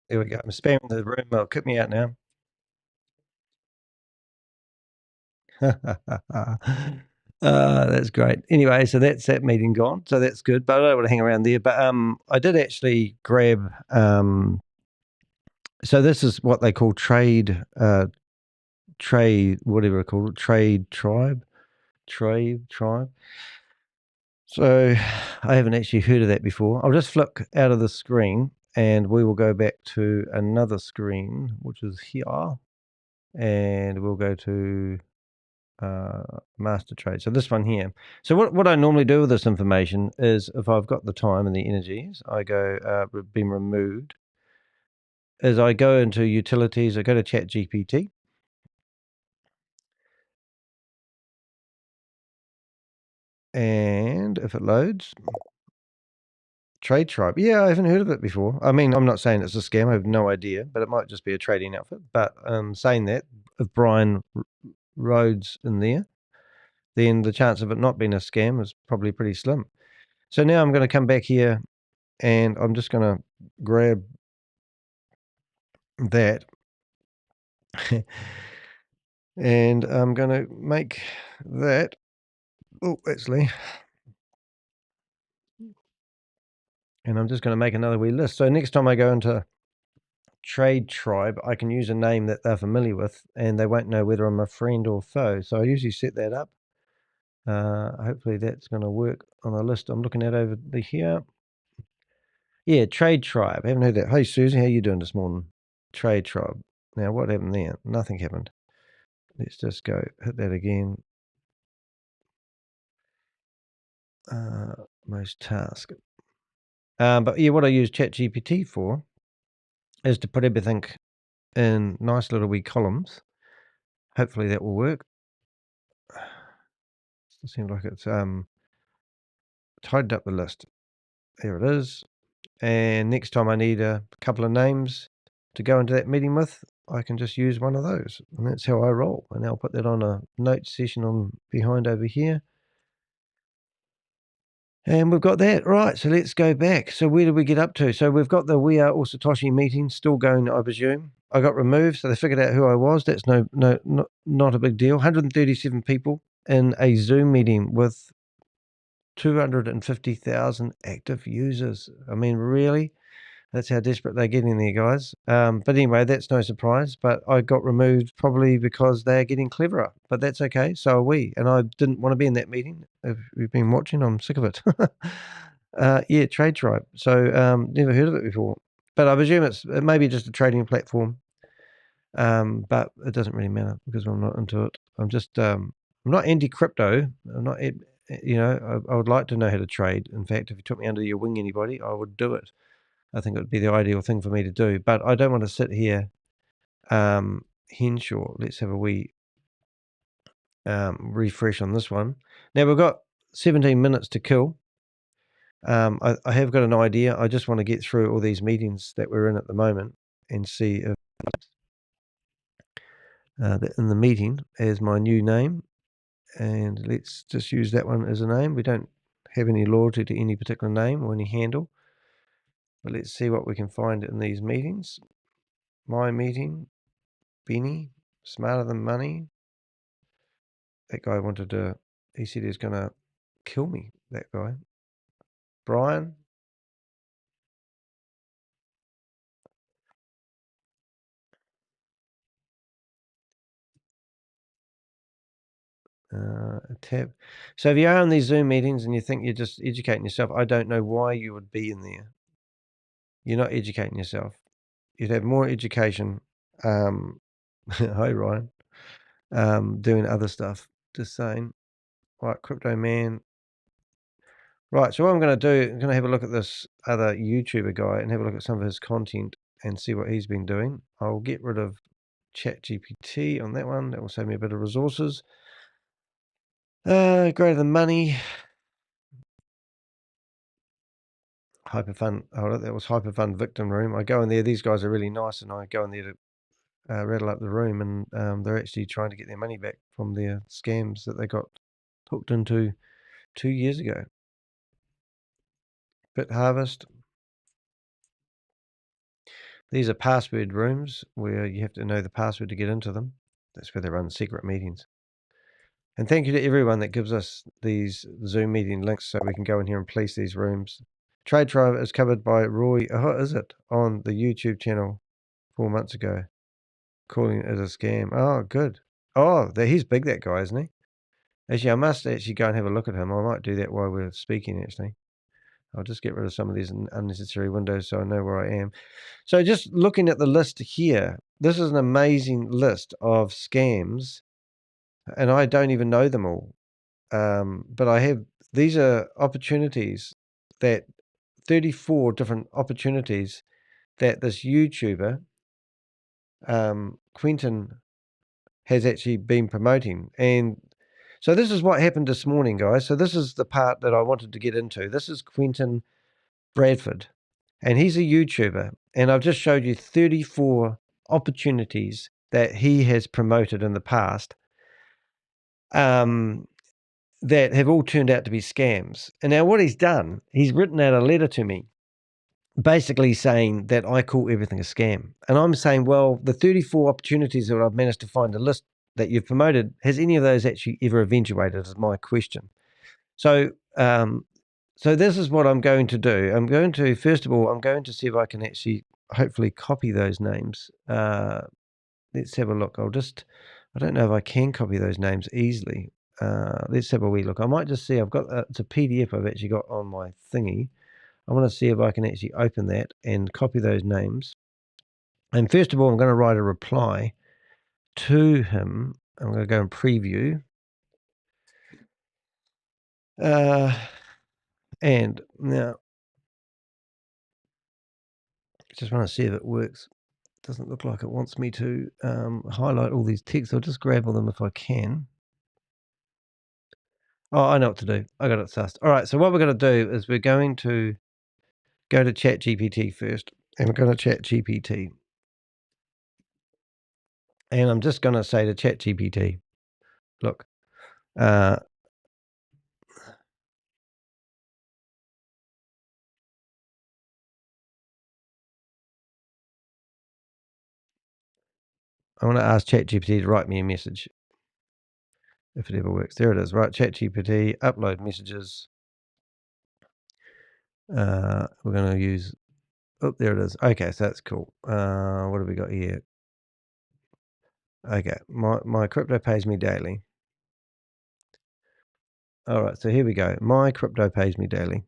There we go. I'm spamming the room. It'll kick me out now. That's great. Anyway, so that's that meeting gone. So that's good. But I don't want to hang around there. But I did actually grab. So this is what they call trade whatever it's called, trade tribe. So I haven't actually heard of that before. I'll just flick out of the screen and we will go back to another screen, which is here, and we'll go to master trade. So this one here. So what I normally do with this information is, if I've got the time and the energies, I go been removed, is I go into utilities, I go to ChatGPT, and if it loads, Trade Tribe. Yeah, I haven't heard of it before. I mean, I'm not saying it's a scam. I have no idea, but it might just be a trading outfit. But saying that, if Brian Rhodes in there, then the chance of it not being a scam is probably pretty slim. So now I'm going to come back here and I'm just going to grab that and I'm going to make that. Oh, actually. And I'm just going to make another wee list. So next time I go into Trade Tribe, I can use a name that they're familiar with and they won't know whether I'm a friend or foe. So I usually set that up. Hopefully that's going to work on the list I'm looking at over here. Yeah, Trade Tribe. Haven't heard that. Hey, Susie, how you doing this morning? Trade Tribe. Now, what happened there? Nothing happened. Let's just go hit that again. Most task. But yeah, what I use ChatGPT for is to put everything in nice little wee columns. Hopefully that will work. It seems like it's tidied up the list. There it is. And next time I need a couple of names to go into that meeting with, I can just use one of those. And that's how I roll. And I'll put that on a note session on behind over here. And we've got that. Right, so let's go back. So where did we get up to? So we've got the We Are All Satoshi meeting still going, I presume. I got removed, so they figured out who I was. That's not a big deal. 137 people in a Zoom meeting with 250,000 active users. I mean, really? That's how desperate they're getting there, guys. But anyway, that's no surprise. But I got removed probably because they're getting cleverer. But that's okay. So are we. And I didn't want to be in that meeting. If you've been watching, I'm sick of it. Yeah, Trade Tribe. So never heard of it before. But I presume it may be just a trading platform. But it doesn't really matter because I'm not into it. I'm just I'm not anti-crypto. I'm not, I would like to know how to trade. In fact, if you took me under your wing, anybody, I would do it. I think it would be the ideal thing for me to do. But I don't want to sit here Henshaw. Let's have a wee refresh on this one. Now we've got 17 minutes to kill. I have got an idea. I just want to get through all these meetings that we're in at the moment and see if in the meeting as my new name. And let's just use that one as a name. We don't have any loyalty to any particular name or any handle. But let's see what we can find in these meetings. My meeting, Benny, Smarter Than Money. That guy he said he was going to kill me, that guy. Brian. Tab. So if you are in these Zoom meetings and you think you're just educating yourself, I don't know why you would be in there. You're not educating yourself. You'd have more education. Hi, Ryan. Doing other stuff. Just saying. Right, Crypto Man. Right, so what I'm going to do, I'm going to have a look at this other YouTuber guy and have a look at some of his content and see what he's been doing. I'll get rid of ChatGPT on that one. That will save me a bit of resources. Greater Than Money. Hyperfun. Oh, that was Hyperfun Victim Room. I go in there. These guys are really nice, and I go in there to rattle up the room, and they're actually trying to get their money back from their scams that they got hooked into 2 years ago. Bit Harvest. These are password rooms where you have to know the password to get into them. That's where they run secret meetings. And thank you to everyone that gives us these Zoom meeting links so we can go in here and police these rooms. Trade Tribe is covered by Roy, is it, on the YouTube channel 4 months ago, calling it a scam. Oh, good. Oh, he's big, that guy, isn't he? Actually, I must actually go and have a look at him. I might do that while we're speaking, actually. I'll just get rid of some of these unnecessary windows so I know where I am. So just looking at the list here, this is an amazing list of scams, and I don't even know them all. But these are opportunities, that 34 different opportunities that this YouTuber, Quentin, has actually been promoting. And so this is what happened this morning, guys. So this is the part that I wanted to get into. This is Quentin Bradford, and he's a YouTuber. And I've just showed you 34 opportunities that he has promoted in the past that have all turned out to be scams. And now what he's done, he's written out a letter to me basically saying that I call everything a scam. And I'm saying, well, the 34 opportunities that I've managed to find a list that you've promoted, has any of those actually ever eventuated, is my question. So this is what I'm going to do. I'm going to, first of all, I'm going to see if I can actually hopefully copy those names. Let's have a look. I don't know if I can copy those names easily. Let's have a wee look. I might just see, I've got, it's a PDF I've actually got on my thingy. I want to see if I can actually open that and copy those names. And first of all, I'm going to write a reply to him. I'm going to go and preview. And now, just want to see if it works. It doesn't look like it wants me to highlight all these texts. I'll just grab all them if I can. Oh, I know what to do. I got it sussed. All right, so what we're going to do is we're going to go to ChatGPT first, and we're going to ChatGPT. And I'm just going to say to ChatGPT, look, I want to ask ChatGPT to write me a message, if it ever works. There it is. Right, ChatGPT, upload messages. We're going to use, oh, there it is. Okay, so that's cool. What have we got here? Okay, my crypto pays me daily. All right, so here we go. My crypto pays me daily.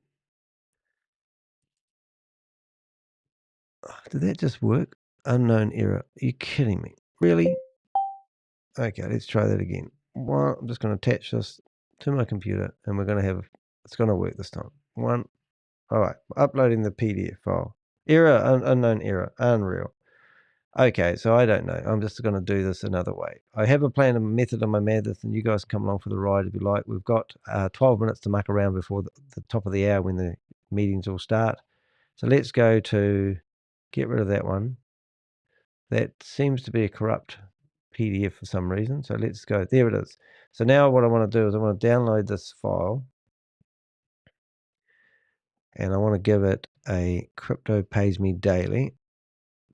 Did that just work? Unknown error. Are you kidding me? Really? Okay, let's try that again. Well, I'm just going to attach this to my computer, and we're going to have, it's going to work this time. All right, uploading the PDF file. Error, unknown error, unreal. Okay, so I don't know. I'm just going to do this another way. I have a plan and method on my madness, and you guys come along for the ride if you like. We've got 12 minutes to muck around before the top of the hour when the meetings all start. So let's go to get rid of that one. That seems to be a corrupt PDF for some reason. So let's go. There it is. So now what I want to do is I want to download this file, and I want to give it a crypto pays me daily.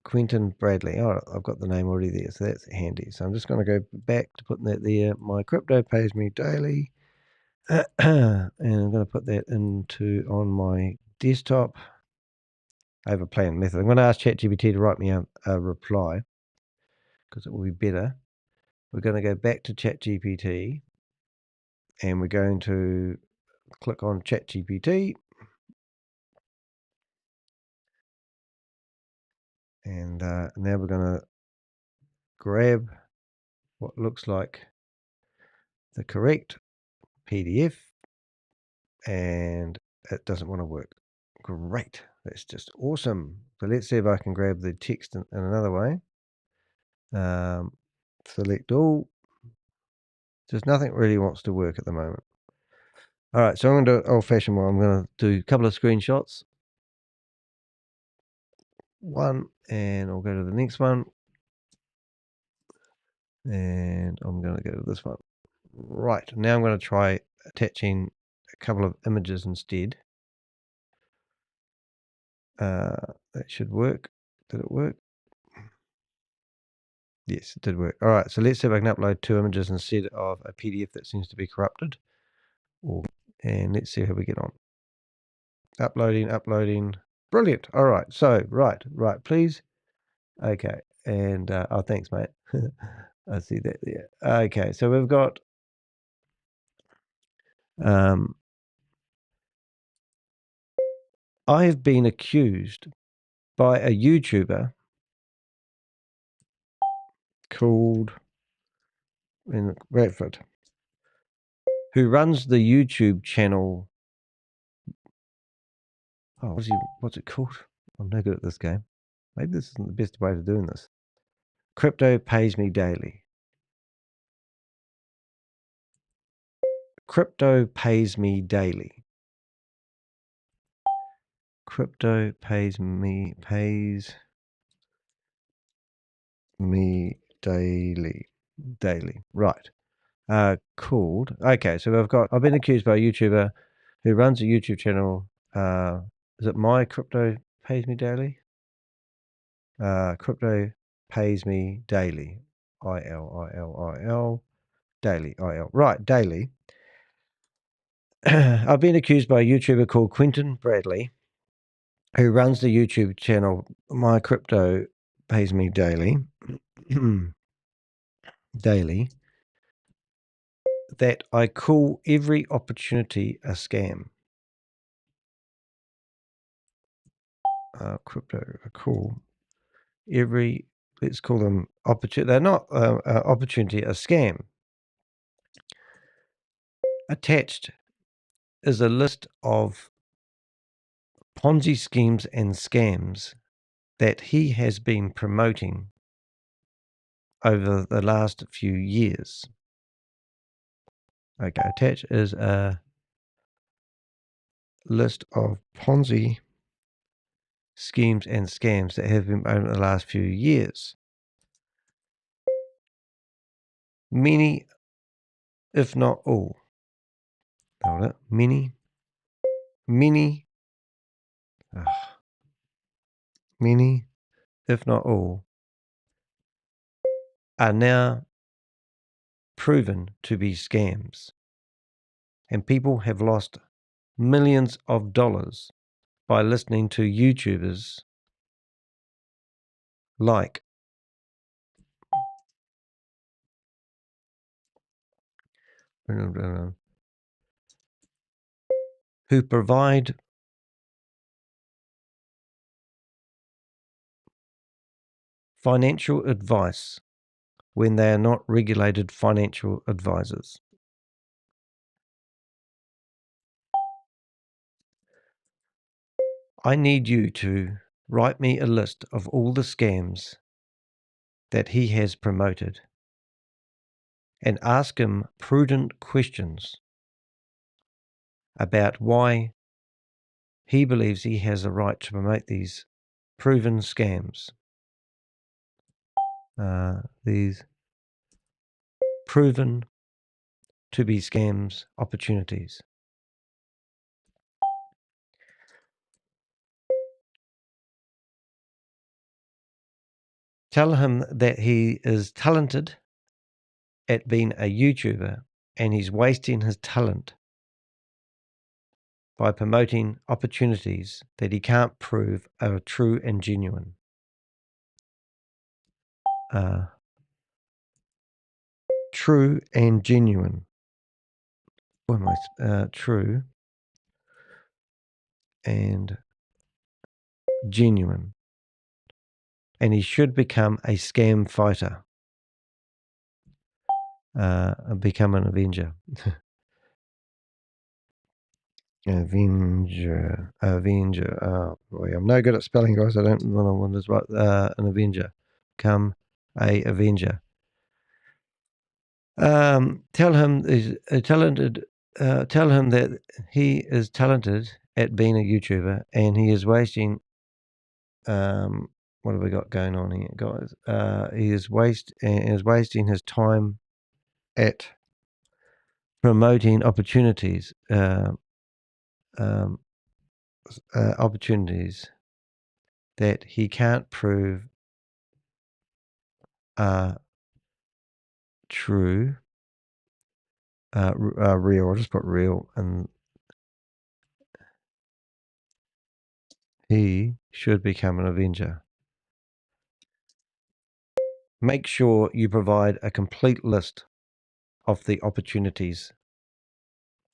Quentin Bradley. Oh, I've got the name already there, so that's handy. So I'm just going to go back to putting that there. My crypto pays me daily. And I'm going to put that on my desktop. I have a planned method. I'm going to ask ChatGPT to write me a reply because it will be better. We're going to go back to ChatGPT, and we're going to click on ChatGPT. And now we're going to grab what looks like the correct PDF, and it doesn't want to work. Great. That's just awesome. So let's see if I can grab the text in another way. Select all. Just nothing really wants to work at the moment. All right, so I'm going to do it old-fashioned way. I'm going to do a couple of screenshots. One, and I'll go to the next one. And I'm going to go to this one. Right, now I'm going to try attaching a couple of images instead. That should work. Did it work? Yes, it did work. All right, so let's see if I can upload 2 images instead of a PDF that seems to be corrupted. And let's see how we get on. Uploading. Brilliant. All right, so, right, please. Okay, and, oh, thanks, mate. I see that there. Okay, so we've got, I have been accused by a YouTuber called Bradford, who runs the YouTube channel. Oh, what's it called? I'm no good at this game. Maybe this isn't the best way of doing this. Crypto Pays Me Daily. Crypto Pays Me Daily. Crypto Pays Me Daily. Right. Called. Okay, so I've been accused by a YouTuber who runs a YouTube channel. Is it My Crypto Pays Me Daily? Crypto Pays Me Daily. IL. Daily. IL. Right, daily. I've been accused by a YouTuber called Quentin Bradley, who runs the YouTube channel My Crypto Pays Me Daily. Daily. That I call every opportunity a scam. Crypto, cool. Let's call them opportunity. They're not opportunity, a scam. Attached is a list of Ponzi schemes and scams that he has been promoting over the last few years. Okay, attached is a list of Ponzi schemes and scams that have been over the last few years. Many, if not all. Hold it. Many, if not all, are now proven to be scams. And people have lost millions of dollars by listening to YouTubers like who provide financial advice when they are not regulated financial advisors. I need you to write me a list of all the scams that he has promoted and ask him prudent questions about why he believes he has a right to promote these proven scams. These proven to be scams opportunities. Tell him that he is talented at being a YouTuber and he's wasting his talent by promoting opportunities that he can't prove are true and genuine. True and genuine. True and genuine. And he should become a scam fighter. Become an Avenger. Avenger. Oh boy, I'm no good at spelling, guys. I don't want to write an Avenger. Become a Avenger. Tell him he's talented. Tell him that he is talented at being a YouTuber, and he is wasting. What have we got going on here, guys? He is wasting his time at promoting opportunities. Opportunities that he can't prove true, real. I'll just put real, and he should become an Avenger. Make sure you provide a complete list of the opportunities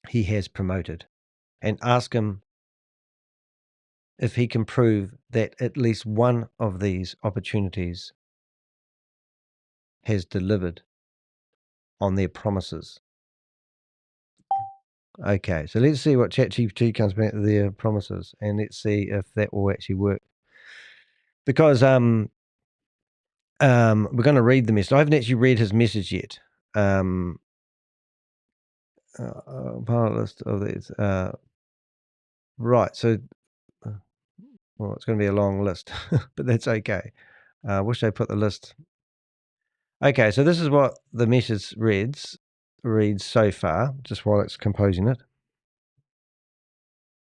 he has promoted and ask him if he can prove that at least one of these opportunities has delivered on their promises. Okay, so let's see what ChatGPT comes back to their promises, and let's see if that will actually work. Because we're going to read the message. I haven't actually read his message yet. Pilot list of these. Right, so well, it's going to be a long list, but that's okay. Wish they put the list. Okay, so this is what the message reads so far, just while it's composing it.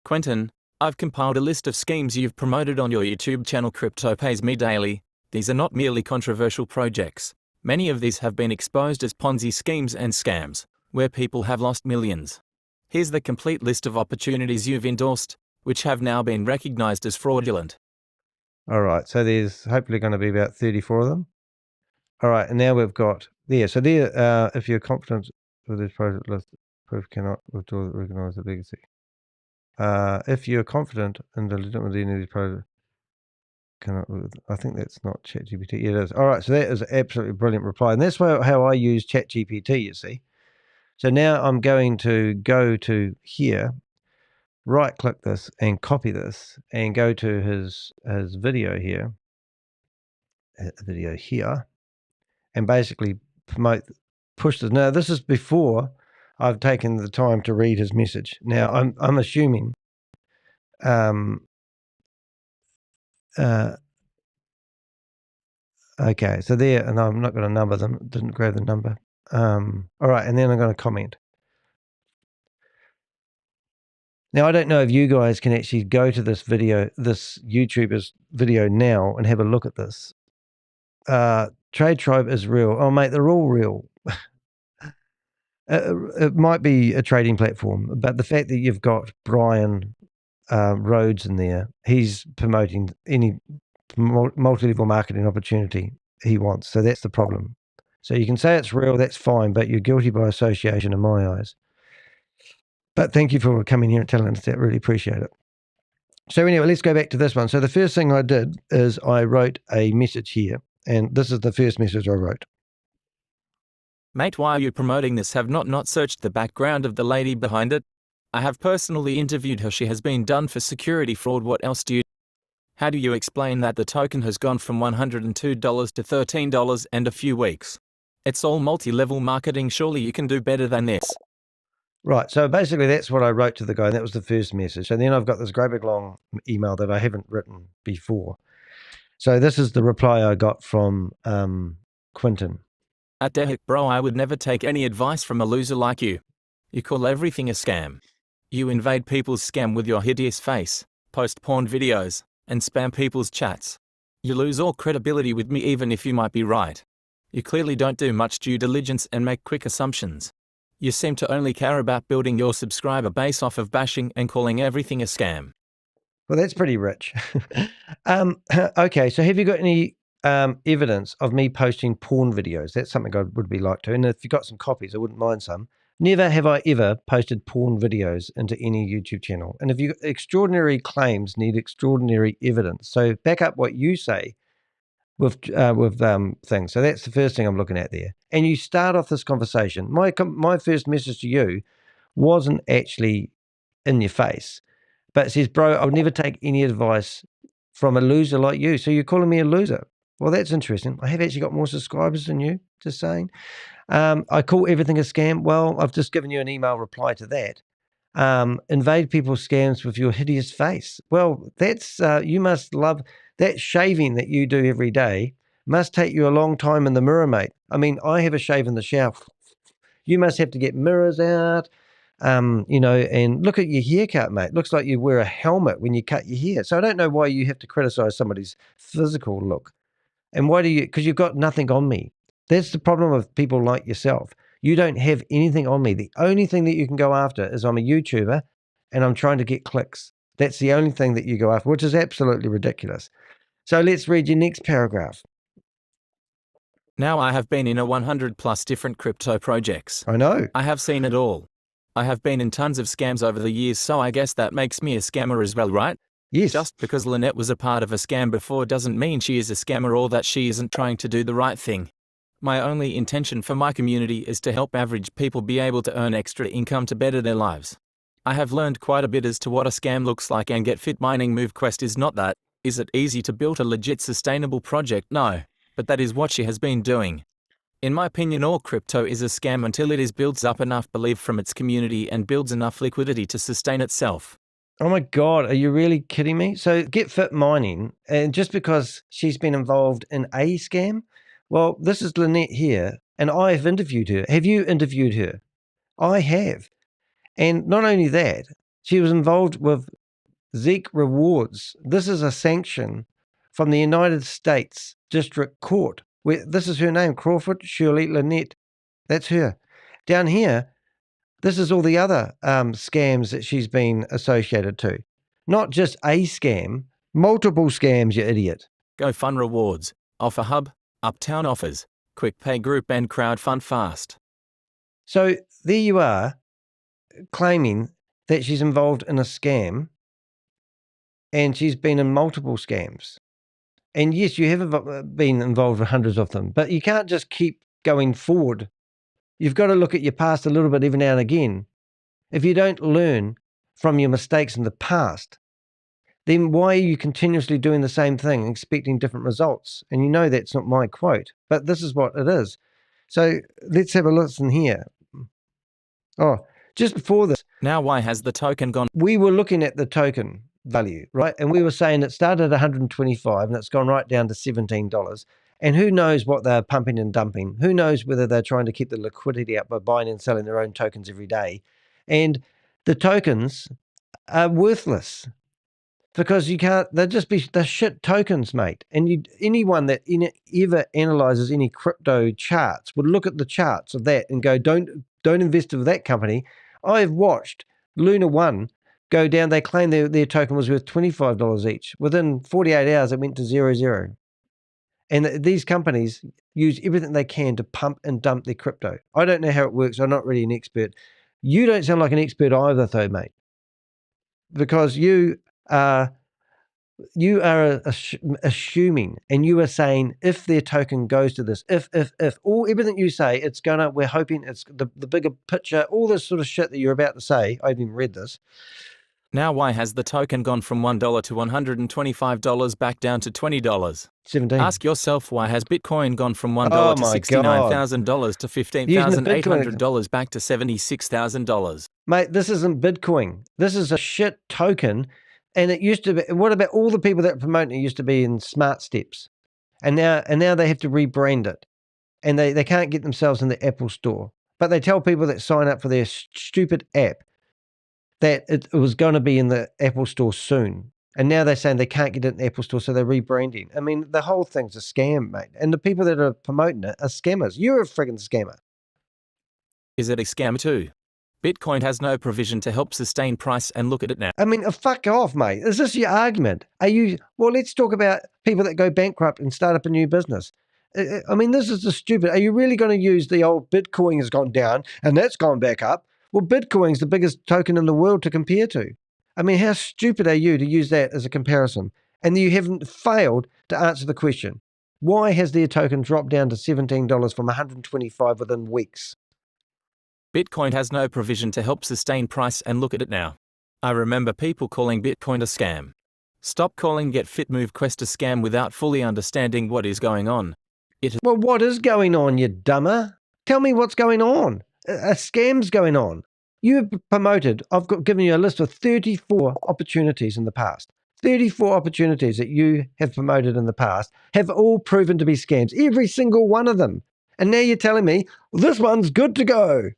Quentin, I've compiled a list of schemes you've promoted on your YouTube channel Crypto Pays Me Daily. These are not merely controversial projects. Many of these have been exposed as Ponzi schemes and scams, where people have lost millions. Here's the complete list of opportunities you've endorsed, which have now been recognized as fraudulent. All right, so there's hopefully going to be about 34 of them. All right, and now we've got there. So there, if you're confident with this project list, proof cannot withdraw recognize the legacy. If you're confident in the legitimacy of these projects, cannot. I think that's not ChatGPT. Yeah, it is. All right, so that is an absolutely brilliant reply, and that's how I use ChatGPT. You see. So now I'm going to go to here, right-click this, and copy this, and go to his video here. Video here. And basically push this. Now, this is before I've taken the time to read his message. Now, I'm assuming okay, so there, and I'm not going to number them, didn't grab the number. All right, and then I'm going to comment. Now, I don't know if you guys can actually go to this video, this YouTuber's video now, and have a look at this. Trade Tribe is real. Oh, mate, they're all real. It might be a trading platform, but the fact that you've got Brian Rhodes in there, he's promoting any multi-level marketing opportunity he wants. So that's the problem. So you can say it's real, that's fine, but you're guilty by association in my eyes. But thank you for coming here and telling us that. Really appreciate it. So anyway, let's go back to this one. So the first thing I did is I wrote a message here, and this is the first message I wrote. Mate, why are you promoting this? Have not searched the background of the lady behind it? I have personally interviewed her. She has been done for security fraud. What else do you... How do you explain that the token has gone from $102 to $13 and a few weeks? It's all multi-level marketing. Surely you can do better than this. Right. So basically that's what I wrote to the guy. And that was the first message. And then I've got this great big long email that I haven't written before. So this is the reply I got from Quentin. At de Hek, bro, I would never take any advice from a loser like you. You call everything a scam. You invade people's scam with your hideous face, post porn videos, and spam people's chats. You lose all credibility with me even if you might be right. You clearly don't do much due diligence and make quick assumptions. You seem to only care about building your subscriber base off of bashing and calling everything a scam. Well, that's pretty rich. Okay, so have you got any evidence of me posting porn videos? That's something I would be like to. And if you've got some copies, I wouldn't mind some. Never have I ever posted porn videos into any YouTube channel. And if you extraordinary claims need extraordinary evidence. So back up what you say with things. So that's the first thing I'm looking at there. And you start off this conversation. My first message to you wasn't actually in your face, but it says, bro, I'll never take any advice from a loser like you. So you're calling me a loser. Well, that's interesting. I have actually got more subscribers than you, just saying. I call everything a scam. Well, I've just given you an email reply to that. Invade people's scams with your hideous face. Well, that's you must love that shaving that you do every day. Must take you a long time in the mirror, mate. I mean, I have a shave in the shower. You must have to get mirrors out, You know, and look at your haircut, mate. Looks like you wear a helmet when you cut your hair. So I don't know why you have to criticize somebody's physical look. And why do you? Because you've got nothing on me. That's the problem with people like yourself. You don't have anything on me. The only thing that you can go after is I'm a YouTuber and I'm trying to get clicks. That's the only thing that you go after, which is absolutely ridiculous. So let's read your next paragraph. Now I have been in a 100 plus different crypto projects. I know. I have seen it all. I have been in tons of scams over the years, so I guess that makes me a scammer as well, right? Yes. Just because Lynette was a part of a scam before doesn't mean she is a scammer or that she isn't trying to do the right thing. My only intention for my community is to help average people be able to earn extra income to better their lives. I have learned quite a bit as to what a scam looks like, and GETFIT Mining MoveQuest is not that. Is it easy to build a legit sustainable project? No. But that is what she has been doing. In my opinion, all crypto is a scam until it builds up enough belief from its community and builds enough liquidity to sustain itself. Oh my God, are you really kidding me? So GETFIT Mining, and just because she's been involved in a scam, well, this is Lynette here, and I've interviewed her. Have you interviewed her? I have. And not only that, she was involved with Zeke Rewards. This is a sanction from the United States District Court. This is her name, Crawford Shirley Lynette. That's her. Down here, this is all the other scams that she's been associated to. Not just a scam, multiple scams, you idiot. Go Fund Rewards, Offer Hub, Uptown Offers, Quick Pay Group, and Crowdfund Fast. So there you are, claiming that she's involved in a scam, and she's been in multiple scams. And yes, you have been involved with hundreds of them, but you can't just keep going forward. You've got to look at your past a little bit every now and again. If you don't learn from your mistakes in the past, then why are you continuously doing the same thing, expecting different results? And you know that's not my quote, but this is what it is. So let's have a listen here. Oh, just before this. Now why has the token gone? We were looking at the token value, right? And we were saying it started at 125 and it's gone right down to $17. And who knows what they're pumping and dumping? Who knows whether they're trying to keep the liquidity up by buying and selling their own tokens every day? And the tokens are worthless because you can't, they're shit tokens, mate. And anyone that ever analyzes any crypto charts would look at the charts of that and go, don't invest in that company. I've watched Luna One go down. They claim their token was worth $25 each. Within 48 hours, it went to 0. And these companies use everything they can to pump and dump their crypto. I don't know how it works. I'm not really an expert. You don't sound like an expert either, though, mate, because you are assuming, and you are saying if their token goes to this, if everything you say, it's gonna. We're hoping it's the bigger picture. All this sort of shit that you're about to say. I haven't even read this. Now why has the token gone from $1 to $125 back down to $20? 17. Ask yourself, why has Bitcoin gone from $1 to $69,000 to $15,800 back to $76,000? Mate, this isn't Bitcoin. This is a shit token. And it used to be, what about all the people that promote it used to be in Smart Steps? And now they have to rebrand it. And they can't get themselves in the Apple Store. But they tell people that sign up for their stupid app that it was going to be in the Apple Store soon. And now they're saying they can't get it in the Apple Store, so they're rebranding. I mean, the whole thing's a scam, mate. And the people that are promoting it are scammers. You're a friggin' scammer. Is it a scam too? Bitcoin has no provision to help sustain price, and look at it now. I mean, fuck off, mate. Is this your argument? Well, let's talk about people that go bankrupt and start up a new business. I mean, this is the stupid. Are you really going to use the old Bitcoin has gone down and that's gone back up? Well, Bitcoin's the biggest token in the world to compare to. I mean, how stupid are you to use that as a comparison? And you haven't failed to answer the question. Why has their token dropped down to $17 from $125 within weeks? Bitcoin has no provision to help sustain price, and look at it now. I remember people calling Bitcoin a scam. Stop calling GETFIT MoveQuest a scam without fully understanding what is going on. Well, what is going on, you dumber? Tell me what's going on. A scam's going on. You've promoted, given you a list of 34 opportunities in the past. 34 opportunities that you have promoted in the past have all proven to be scams, every single one of them. And now you're telling me, this one's good to go.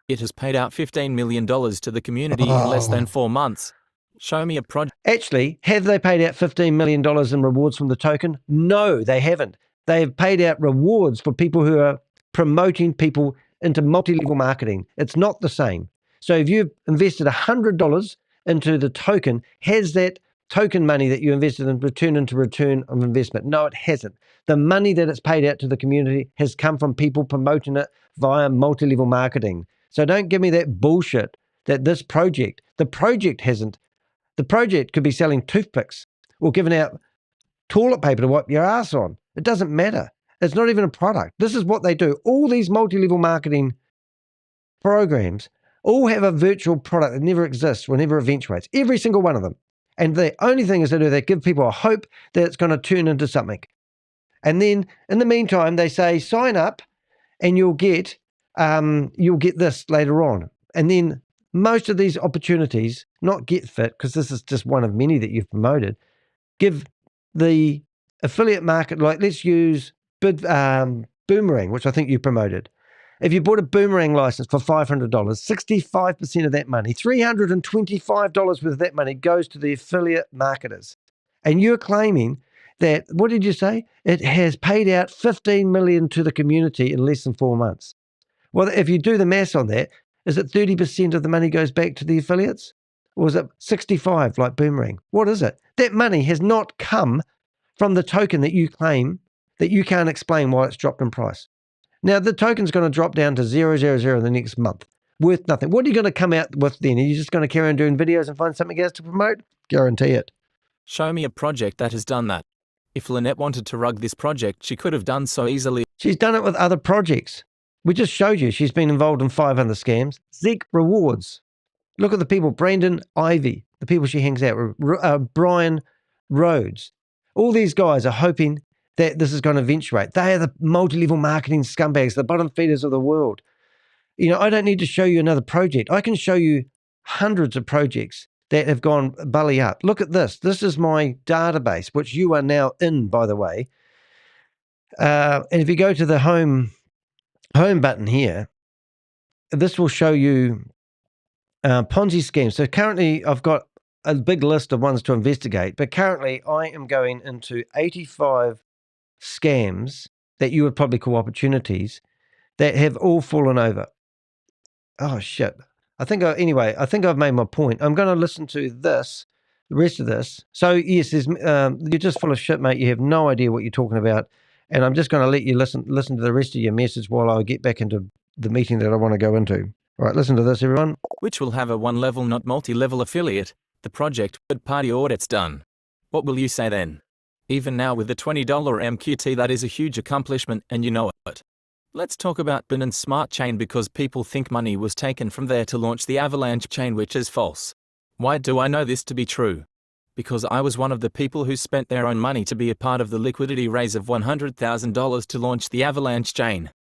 It has paid out $15 million to the community in less than 4 months. Show me a project. Actually, have they paid out $15 million in rewards from the token? No, they haven't. They have paid out rewards for people who are promoting people into multi-level marketing. It's not the same. So if you've invested $100 into the token, has that token money that you invested in returned into return of investment? No, it hasn't. The money that it's paid out to the community has come from people promoting it via multi-level marketing. So don't give me that bullshit that this project, the project could be selling toothpicks or giving out toilet paper to wipe your ass on. It doesn't matter. It's not even a product. This is what they do. All these multi-level marketing programs all have a virtual product that never exists, will never eventuates. Every single one of them. And the only thing is they give people a hope that it's going to turn into something. And then in the meantime, they say, sign up and you'll get this later on. And then most of these opportunities, not GETFIT, because this is just one of many that you've promoted, give the affiliate market, like let's use Boomerang, which I think you promoted. If you bought a Boomerang license for $500, 65% of that money, $325 worth of that money goes to the affiliate marketers. And you're claiming that, what did you say? It has paid out $15 million to the community in less than 4 months. Well, if you do the maths on that, is it 30% of the money goes back to the affiliates? Or is it 65 like Boomerang? What is it? That money has not come from the token that you claim that you can't explain why it's dropped in price. Now, the token's going to drop down to 000 in the next month, worth nothing. What are you going to come out with then? Are you just going to carry on doing videos and find something else to promote? Guarantee it. Show me a project that has done that. If Lynette wanted to rug this project, she could have done so easily. She's done it with other projects. We just showed you she's been involved in 5 other scams. Zeke Rewards. Look at the people, Brandon Ivy, the people she hangs out with, Brian Rhodes. All these guys are hoping that this is going to eventuate. They are the multi-level marketing scumbags, the bottom feeders of the world. You know, I don't need to show you another project. I can show you hundreds of projects that have gone belly up. Look at this. This is my database, which you are now in, by the way. And if you go to the home button here, this will show you Ponzi schemes. So currently I've got a big list of ones to investigate, but currently I am going into 85 scams that you would probably call opportunities that have all fallen over. Oh, shit. I think I've made my point. I'm going to listen to this, the rest of this. So, yes, you're just full of shit, mate. You have no idea what you're talking about. And I'm just going to let you listen to the rest of your message while I get back into the meeting that I want to go into. All right, listen to this, everyone. Which will have a one-level, not multi-level affiliate. The project third-party audit's done. What will you say then? Even now with the $20 MQT, that is a huge accomplishment, and you know it. Let's talk about Binance Smart Chain because people think money was taken from there to launch the Avalanche chain, which is false. Why do I know this to be true? Because I was one of the people who spent their own money to be a part of the liquidity raise of $100,000 to launch the Avalanche chain.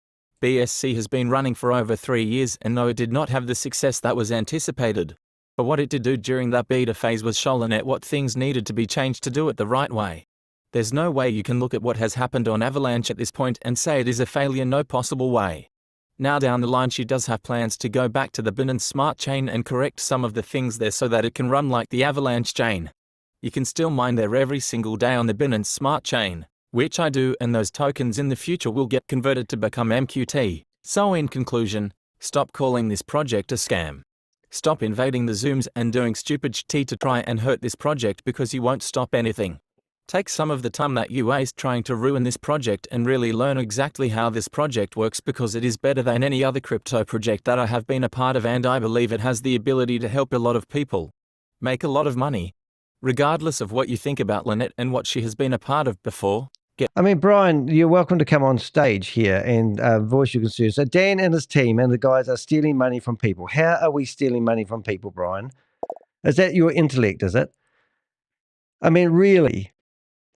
BSC has been running for over 3 years, and no, it did not have the success that was anticipated. But what it did do during that beta phase was show Lynette what things needed to be changed to do it the right way. There's no way you can look at what has happened on Avalanche at this point and say it is a failure, no possible way. Now down the line she does have plans to go back to the Binance Smart Chain and correct some of the things there so that it can run like the Avalanche chain. You can still mine there every single day on the Binance Smart Chain, which I do, and those tokens in the future will get converted to become MQT. So in conclusion, stop calling this project a scam. Stop invading the Zooms and doing stupid shit to try and hurt this project because you won't stop anything. Take some of the time that you waste trying to ruin this project and really learn exactly how this project works because it is better than any other crypto project that I have been a part of, and I believe it has the ability to help a lot of people make a lot of money. Regardless of what you think about Lynette and what she has been a part of before. Brian, you're welcome to come on stage here and voice your concerns. So Dan and his team and the guys are stealing money from people. How are we stealing money from people, Brian? Is that your intellect, is it? I mean, really?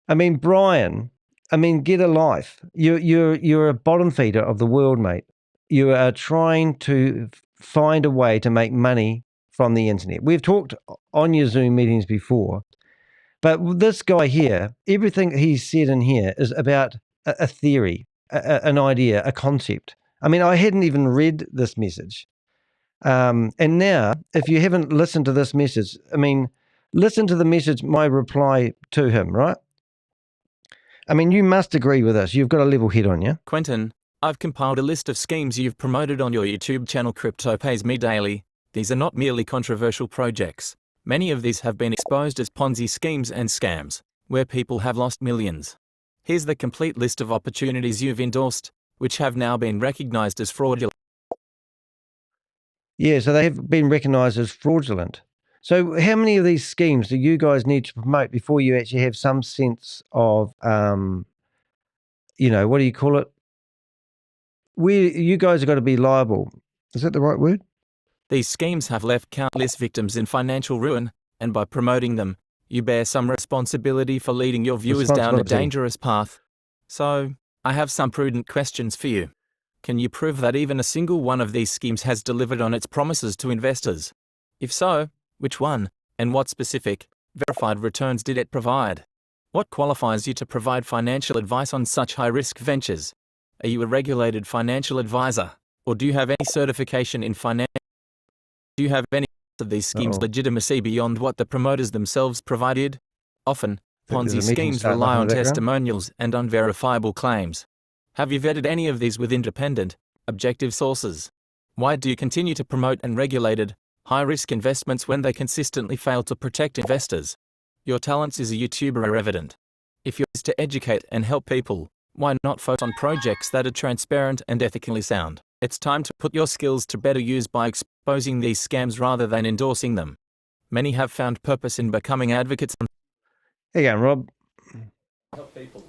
I mean, Brian, get a life. You're a bottom feeder of the world, mate. You are trying to find a way to make money from the internet. We've talked on your Zoom meetings before, but this guy here, everything he's said in here is about a theory, an idea, a concept. I mean, I hadn't even read this message. And now, if you haven't listened to this message, I mean, listen to the message, my reply to him, right? I mean, you must agree with us. You've got a level head on you. Quentin, I've compiled a list of schemes you've promoted on your YouTube channel Crypto Pays Me Daily. These are not merely controversial projects. Many of these have been exposed as Ponzi schemes and scams, where people have lost millions. Here's the complete list of opportunities you've endorsed, which have now been recognized as fraudulent. Yeah, so they have been recognized as fraudulent. So how many of these schemes do you guys need to promote before you actually have some sense of, you know, what do you call it? You guys have got to be liable. Is that the right word? These schemes have left countless victims in financial ruin, and by promoting them, you bear some responsibility for leading your viewers down a dangerous path. So, I have some prudent questions for you. Can you prove that even a single one of these schemes has delivered on its promises to investors? If so, which one, and what specific, verified returns did it provide? What qualifies you to provide financial advice on such high-risk ventures? Are you a regulated financial advisor, or do you have any certification in finance? Do you have any of these schemes' legitimacy beyond what the promoters themselves provided? Often, Ponzi schemes rely on testimonials and unverifiable claims. Have you vetted any of these with independent, objective sources? Why do you continue to promote unregulated, high-risk investments when they consistently fail to protect investors? Your talents as a YouTuber are evident. If you're to educate and help people, why not focus on projects that are transparent and ethically sound? It's time to put your skills to better use by exposing these scams rather than endorsing them. Many have found purpose in becoming advocates. There you go, Rob. Help people.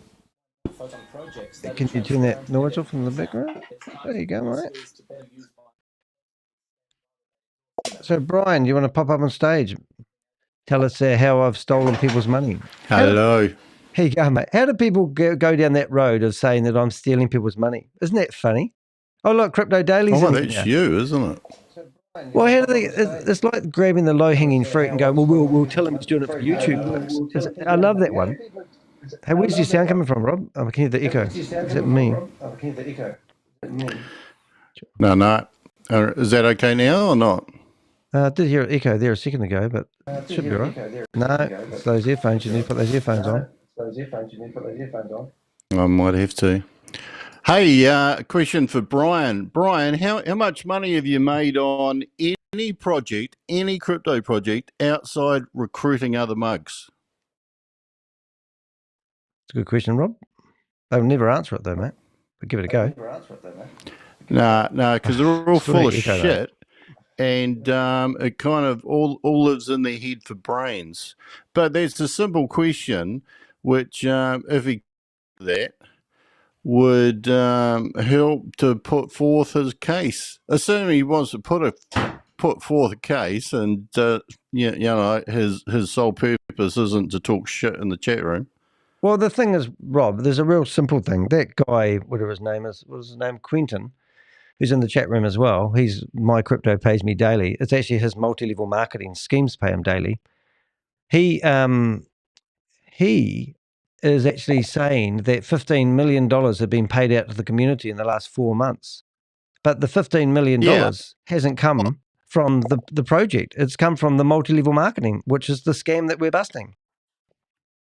Focus on projects that Can you turn that noise off in the background? There you go, mate. So, Brian, do you want to pop up on stage? Tell us how I've stolen people's money. Hello. Here you go, mate. How do people go down that road of saying that I'm stealing people's money? Isn't that funny? Oh, look, Crypto Daily's in that's here. you, isn't it? Well, how do they? It's like grabbing the low-hanging fruit and going, well, we'll tell him he's doing it for YouTube clicks. I love that one. Hey, where's your sound coming from, Rob? I can hear the echo. Is that me? No. Is that okay now or not? I did hear an echo there a second ago, but it should be all right. No, it's those earphones. You need to put those earphones on. I might have to. Hey, question for Brian. Brian, how much money have you made on any project, any crypto project, outside recruiting other mugs? It's a good question, Rob. They'll never answer it though, mate. But give it a go. No, because they're all full of shit. And it kind of all lives in their head for brains. But that's a simple question, which if he that would help to put forth his case. Assuming he wants to put forth a case, and you know his sole purpose isn't to talk shit in the chat room. Well, the thing is, Rob, there's a real simple thing. That guy, whatever his name is, what was his name? Quentin, who's in the chat room as well. He's My Crypto Pays Me Daily. It's actually his multi-level marketing schemes pay him daily. He is actually saying that $15 million have been paid out to the community in the last 4 months. But the $15 million hasn't come from the project. It's come from the multi-level marketing, which is the scam that we're busting.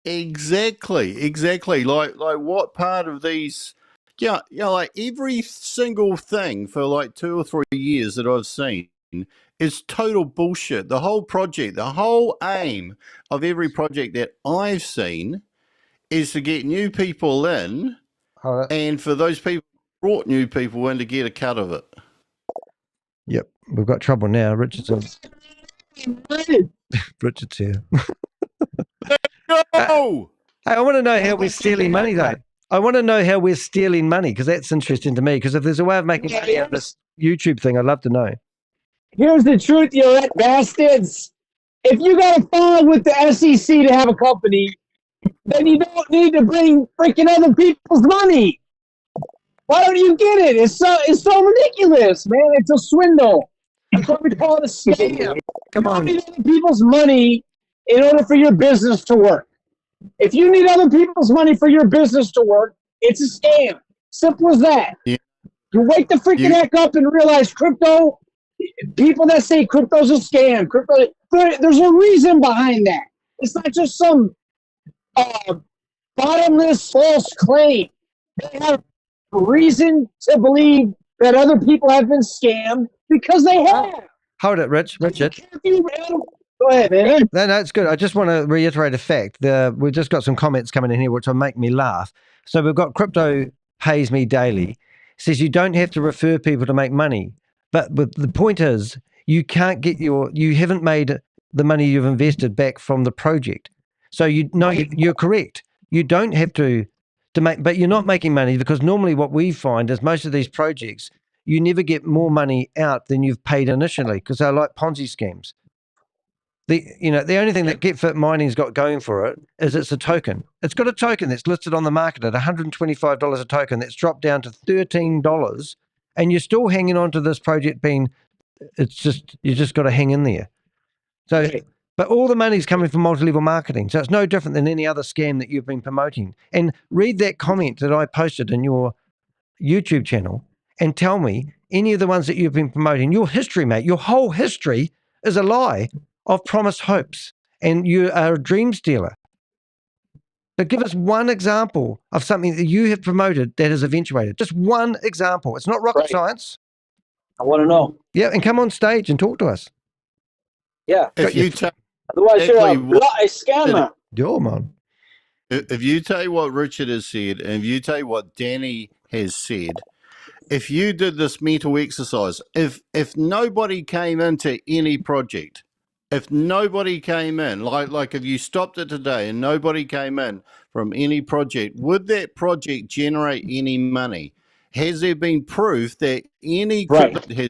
Exactly. Like what part of these? Yeah, like every single thing for like 2 or 3 years that I've seen is total bullshit. The whole project, the whole aim of every project that I've seen is to get new people in, and for those people who brought new people in to get a cut of it. Yep, we've got trouble now. Richard's here. No! Hey, I want to know how we're stealing money, though. I want to know how we're stealing money, because that's interesting to me. Because if there's a way of making money out of this YouTube thing, I'd love to know. Here's the truth, you rat bastards. If you got to file with the SEC to have a company, then you don't need to bring freaking other people's money. Why don't you get it? It's so ridiculous, man. It's a swindle. That's what we call it, a scam. Come on. You don't need other people's money in order for your business to work. If you need other people's money for your business to work, it's a scam. Simple as that. Yeah. You wake the freaking heck up and realize crypto. People that say crypto's a scam, there's a reason behind that. It's not just some bottomless false claim. They have a reason to believe that other people have been scammed because they have. Hold it, Richard. Go ahead, man. No, it's good. I just want to reiterate a fact. We've just got some comments coming in here which will make me laugh. So we've got Crypto Pays Me Daily. Says you don't have to refer people to make money. But the point is, you haven't made the money you've invested back from the project. So you're correct. You don't have to make, but you're not making money because normally what we find is most of these projects, you never get more money out than you've paid initially because they're like Ponzi schemes. The only thing that GETFIT Mining's got going for it is it's a token. It's got a token that's listed on the market at $125 a token that's dropped down to $13, and you're still hanging on to this project you just got to hang in there. So, but all the money's coming from multi-level marketing, so it's no different than any other scam that you've been promoting. And read that comment that I posted in your YouTube channel and tell me any of the ones that you've been promoting. Your history, mate, your whole history is a lie of promised hopes, and you are a dream stealer. So give us one example of something that you have promoted that has eventuated. Just one example. It's not rocket science. I want to know. Yeah, and come on stage and talk to us. Yeah. If you take Otherwise, you're a scammer. Yo, man. If you take what Richard has said, and if you take what Danny has said, if you did this mental exercise, if nobody came into any project, if nobody came in, like if you stopped it today and nobody came in from any project, would that project generate any money? Has there been proof that any crypto has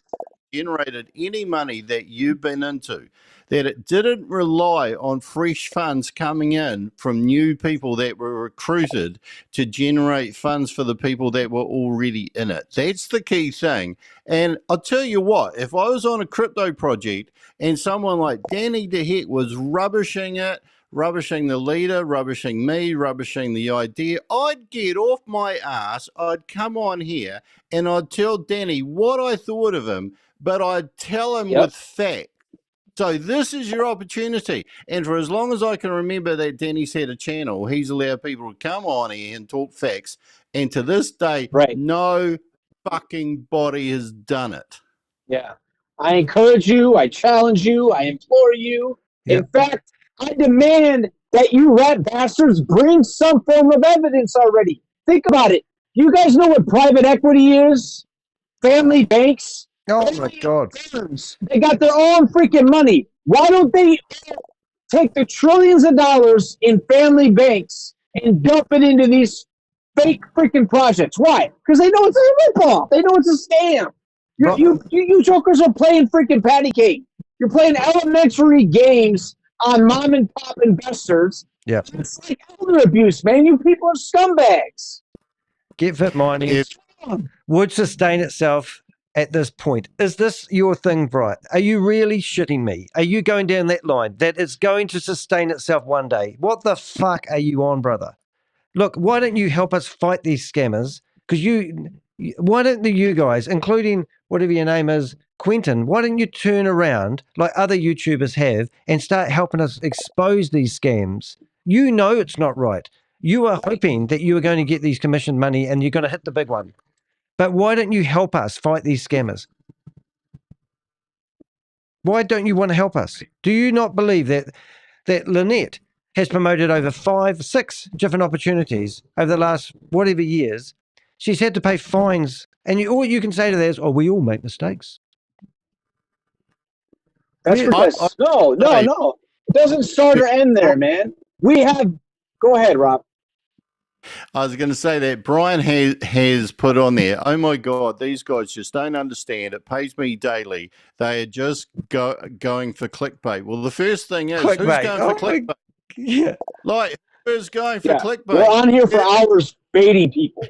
generated any money that you've been into, that it didn't rely on fresh funds coming in from new people that were recruited to generate funds for the people that were already in it? That's the key thing. And I'll tell you what, if I was on a crypto project and someone like Danny de Hek was rubbishing it, rubbishing the leader, rubbishing me, rubbishing the idea, I'd get off my ass, I'd come on here and I'd tell Danny what I thought of him, but I'd tell him with facts. So this is your opportunity. And for as long as I can remember that Danny's had a channel, he's allowed people to come on here and talk facts. And to this day, no fucking body has done it. Yeah. I encourage you. I challenge you. I implore you. Yep. In fact, I demand that you rat bastards bring some form of evidence already. Think about it. You guys know what private equity is? Family banks? Oh my God. They got their own freaking money. Why don't they take the trillions of dollars in family banks and dump it into these fake freaking projects? Why? Because they know it's a ripoff. They know it's a scam. You jokers are playing freaking patty cake. You're playing elementary games on mom and pop investors. Yeah. It's like elder abuse, man. You people are scumbags. GETFIT Mining would sustain itself at this point. Is this your thing, Bright? Are you really shitting me? Are you going down that line that it's going to sustain itself one day? What the fuck are you on, brother? Look, why don't you help us fight these scammers? Because why don't you guys, including whatever your name is, Quentin, why don't you turn around like other YouTubers have and start helping us expose these scams? You know it's not right. You are hoping that you are going to get these commission money and you're going to hit the big one. But why don't you help us fight these scammers? Why don't you want to help us? Do you not believe that Lynette has promoted over 5-6 different opportunities over the last whatever years? She's had to pay fines. And all you can say to that is, oh, we all make mistakes. That's because, no. It doesn't start or end there, man. Go ahead, Rob. I was going to say that Brian has put on there, oh my God, these guys just don't understand. It pays me daily. They are just going for clickbait. Well, the first thing is, who's going for clickbait? Yeah. Like, who's going for clickbait? We're on here for hours baiting people.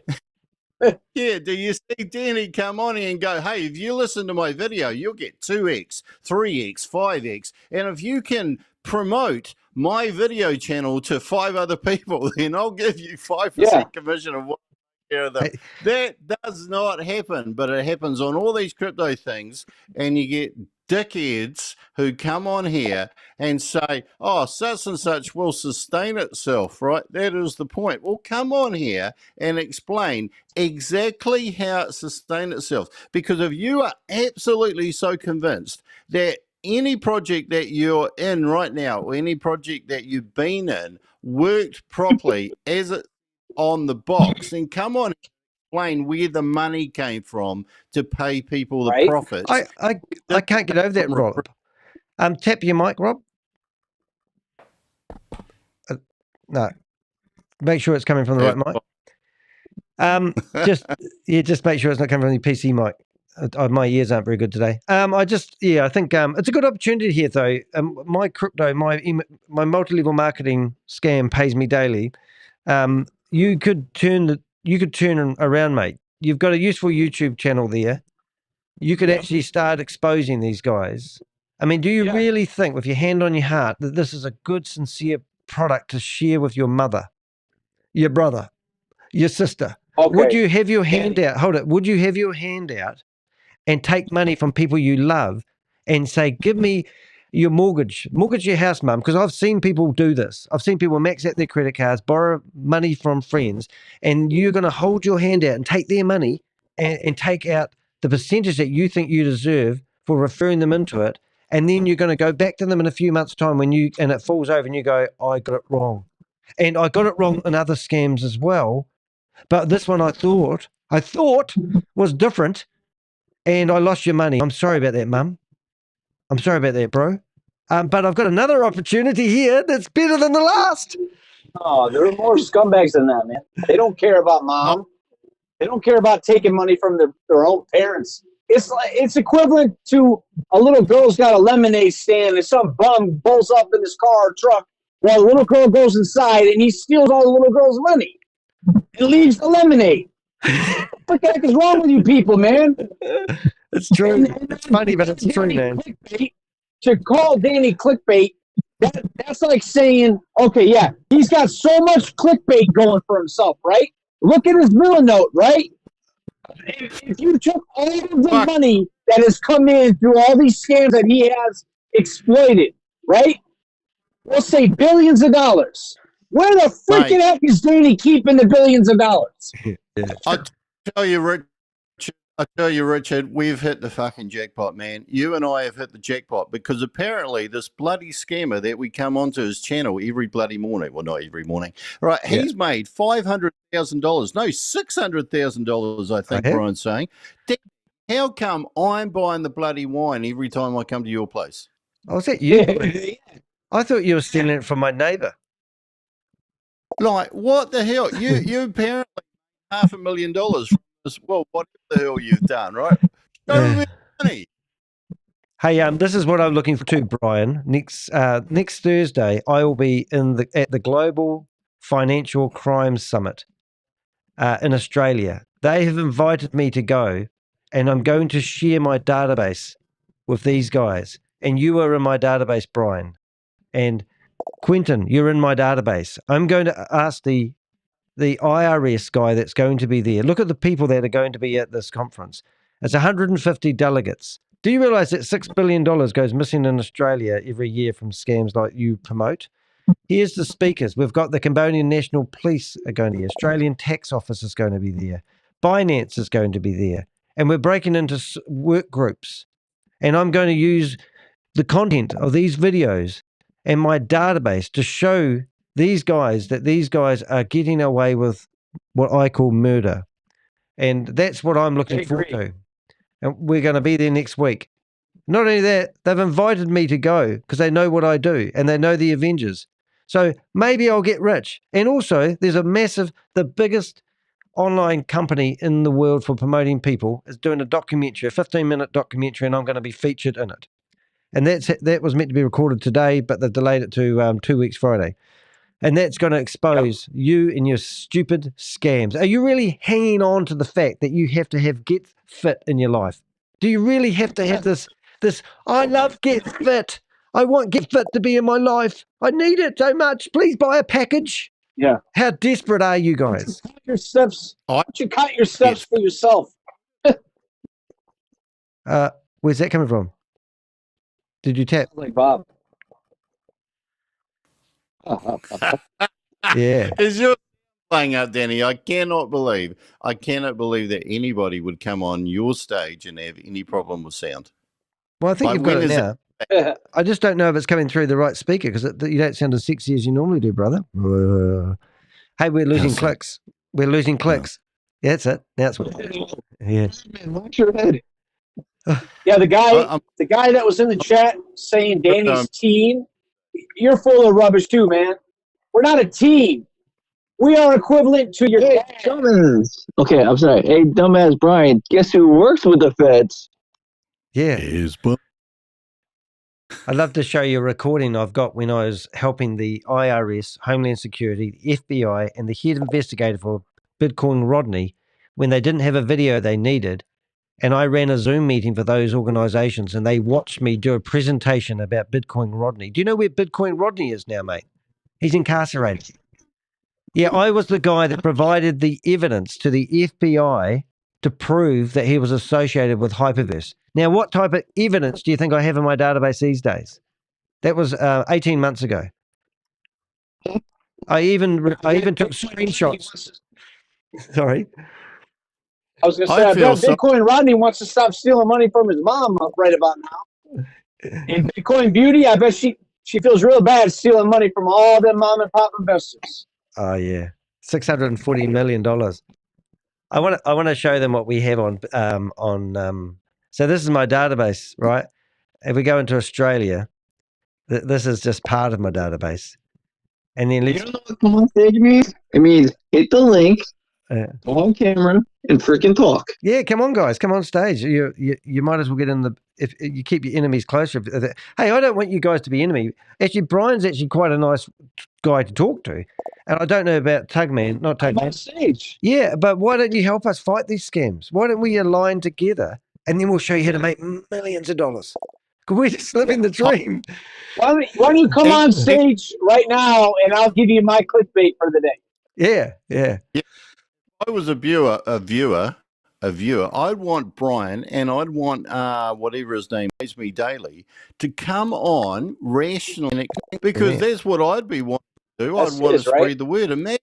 Yeah, do you see Danny come on here and go, hey, if you listen to my video, you'll get 2x, 3x, 5x. And if you can promote my video channel to 5 other people, then I'll give you 5% commission of what of them. That does not happen, but it happens on all these crypto things, and you get dickheads who come on here and say, oh, such and such will sustain itself, right? That is the point. Well, come on here and explain exactly how it sustained itself. Because if you are absolutely so convinced that any project that you're in right now, or any project that you've been in, worked properly as it on the box, then come on, explain where the money came from to pay people the profits. I can't get over that, Rob. Tap your mic, Rob. No, make sure it's coming from the right mic. Just make sure it's not coming from the PC mic. My ears aren't very good today. I think it's a good opportunity here, though. My crypto, my multi-level marketing scam pays me daily. You could turn around, mate. You've got a useful YouTube channel there. You could actually start exposing these guys. I mean, do you really think, with your hand on your heart, that this is a good, sincere product to share with your mother, your brother, your sister? Okay. Would you have your hand out? Hold it. Would you have your hand out and take money from people you love and say, give me your mortgage your house, mum? Because I've seen people do this. I've seen people max out their credit cards, borrow money from friends, and you're going to hold your hand out and take their money and take out the percentage that you think you deserve for referring them into it. And then you're going to go back to them in a few months' time and it falls over and you go, I got it wrong. And I got it wrong in other scams as well. But this one I thought was different, and I lost your money. I'm sorry about that, Mum. I'm sorry about that, bro. But I've got another opportunity here that's better than the last. Oh, there are more scumbags than that, man. They don't care about mom. They don't care about taking money from their own parents. It's equivalent to a little girl's got a lemonade stand and some bum pulls up in his car or truck while the little girl goes inside and he steals all the little girl's money and leaves the lemonade. What the heck is wrong with you people, man? It's true. It's funny, but it's true, man. To call Danny clickbait, that's like saying, okay, yeah, he's got so much clickbait going for himself, right? Look at his Miller note, right? If you took all of the money that has come in through all these scams that he has exploited, right? We'll say billions of dollars. Where the freaking heck is Danny keeping the billions of dollars? I tell you, Richard, we've hit the fucking jackpot, man. You and I have hit the jackpot because apparently this bloody scammer that we come onto his channel every bloody morning, well, not every morning, right? Yeah. He's made $500,000, no, $600,000, I think Brian's saying. How come I'm buying the bloody wine every time I come to your place? Oh, is that you? I thought you were stealing it from my neighbor. Like, what the hell? You apparently $500,000 from this, well, what the hell you've done, right? Show me money. Hey, this is what I'm looking for too, Brian. Next Thursday, I will be at the Global Financial Crime Summit in Australia. They have invited me to go, and I'm going to share my database with these guys. And you are in my database, Brian. And Quentin, you're in my database. I'm going to ask the IRS guy that's going to be there. Look at the people that are going to be at this conference. It's 150 delegates. Do you realize that $6 billion goes missing in Australia every year from scams like you promote? Here's the speakers. We've got the Cambodian National Police are going to be there. Australian Tax Office is going to be there. Binance is going to be there. And we're breaking into work groups. And I'm going to use the content of these videos and my database to show these guys that these guys are getting away with what I call murder. And that's what I'm looking forward to. And we're going to be there next week. Not only that, they've invited me to go because they know what I do and they know the Avengers. So maybe I'll get rich. And also, there's the biggest online company in the world for promoting people is doing a documentary, a 15-minute documentary, and I'm going to be featured in it. And that was meant to be recorded today, but they've delayed it to 2 weeks Friday. And that's going to expose you and your stupid scams. Are you really hanging on to the fact that you have to have GETFIT in your life? Do you really have to have this, I love GETFIT. I want GETFIT to be in my life. I need it so much. Please buy a package. Yeah. How desperate are you guys? Count your steps. Why don't you count your steps for yourself? Where's that coming from? Did you tap? Like Bob. Yeah. Is your playing up, Danny? I cannot believe that anybody would come on your stage and have any problem with sound. Well, I think you've got it now. I just don't know if it's coming through the right speaker because you don't sound as sexy as you normally do, brother. Hey, we're losing clicks. We're losing clicks. Yeah, that's it. Now it's yeah. Man, watch your head. Yeah, the guy that was in the chat saying Danny's team, you're full of rubbish too, man. We're not a team. We are equivalent to your dumbass. Okay, I'm sorry. Hey, dumbass Brian, guess who works with the feds? Yeah. I'd love to show you a recording I've got when I was helping the IRS, Homeland Security, the FBI, and the head investigator for Bitcoin Rodney when they didn't have a video they needed. And I ran a Zoom meeting for those organizations and they watched me do a presentation about Bitcoin Rodney. Do you know where Bitcoin Rodney is now, mate? He's incarcerated. Yeah, I was the guy that provided the evidence to the FBI to prove that he was associated with Hyperverse. Now, what type of evidence do you think I have in my database these days? That was 18 months ago. I even took screenshots. Sorry. I was going to say, I bet Bitcoin Rodney wants to stop stealing money from his mom right about now. And Bitcoin Beauty, I bet she feels real bad stealing money from all them mom and pop investors. Oh yeah, $640 million. I want to show them what we have on. So this is my database, right? If we go into Australia, this is just part of my database. And then let's. You don't know what come on stage means? It means hit the link, go on camera, and freaking talk. Yeah, come on, guys, come on stage. You might as well get in the. If you keep your enemies closer. Hey, I don't want you guys to be enemy. Actually, Brian's actually quite a nice guy to talk to. And I don't know about Tugman, not Tugman. I'm on stage. Yeah, but why don't you help us fight these scams? Why don't we align together and then we'll show you how to make millions of dollars? Because we're just living the dream. Why don't you come on stage right now and I'll give you my clickbait for the day. Yeah. I was a viewer, I'd want Brian and I'd want whatever his name is, me daily, to come on rationally because that's what I'd be wanting to do. I'd want to spread the word. Imagine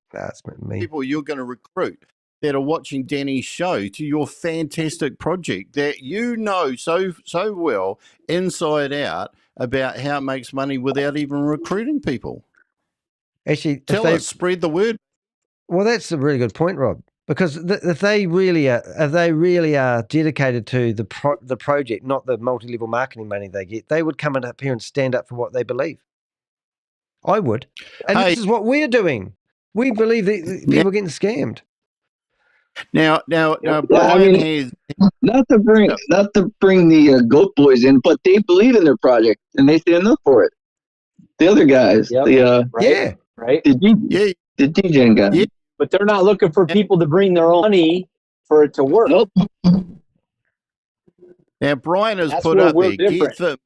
people you're going to recruit that are watching Danny's show to your fantastic project that you know so well inside out about how it makes money without even recruiting people. Actually, tell us, spread the word. Well, that's a really good point, Rob. Because if they really are dedicated to the project, not the multi-level marketing money they get, they would come up here and stand up for what they believe. I would, and this is what we're doing. We believe that people are getting scammed. Now, Brian has not to bring the goat boys in, but they believe in their project and they stand up for it. The other guys, right? The DJ guys. Yeah. But they're not looking for people to bring their own money for it to work. Nope. Now, Brian has put up there, GETFIT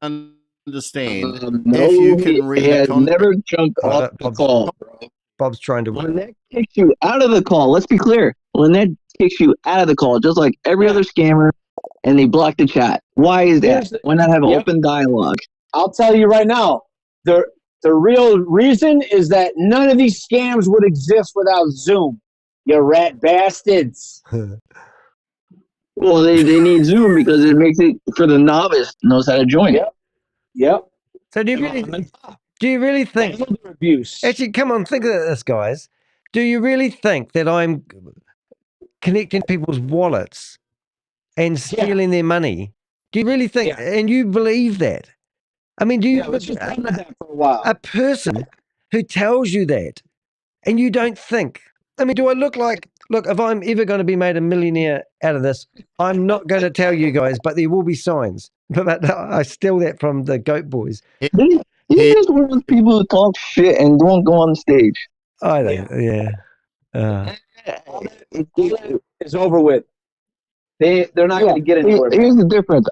Mining, understand if you can read the contract. Never jumped off the call, bro. Bob's trying to. When that kicks you out of the call, let's be clear. When that kicks you out of the call, just like every other scammer, and they block the chat. Why is that? Why not have an open dialogue? I'll tell you right now. The real reason is that none of these scams would exist without Zoom. You rat bastards. Well, they need Zoom because it makes it for the novice knows how to join it. Yep. So do you really think abuse? Actually, come on, think of this, guys. Do you really think that I'm connecting people's wallets and stealing their money? Do you really think and you believe that? I mean, do you that for a while. A person who tells you that and you don't think? I mean, do I look, if I'm ever going to be made a millionaire out of this, I'm not going to tell you guys, but there will be signs. But I steal that from the Goat Boys. You just want people to talk shit and don't go on stage. I don't, It's over with. They're not going to get anywhere. Here's the difference.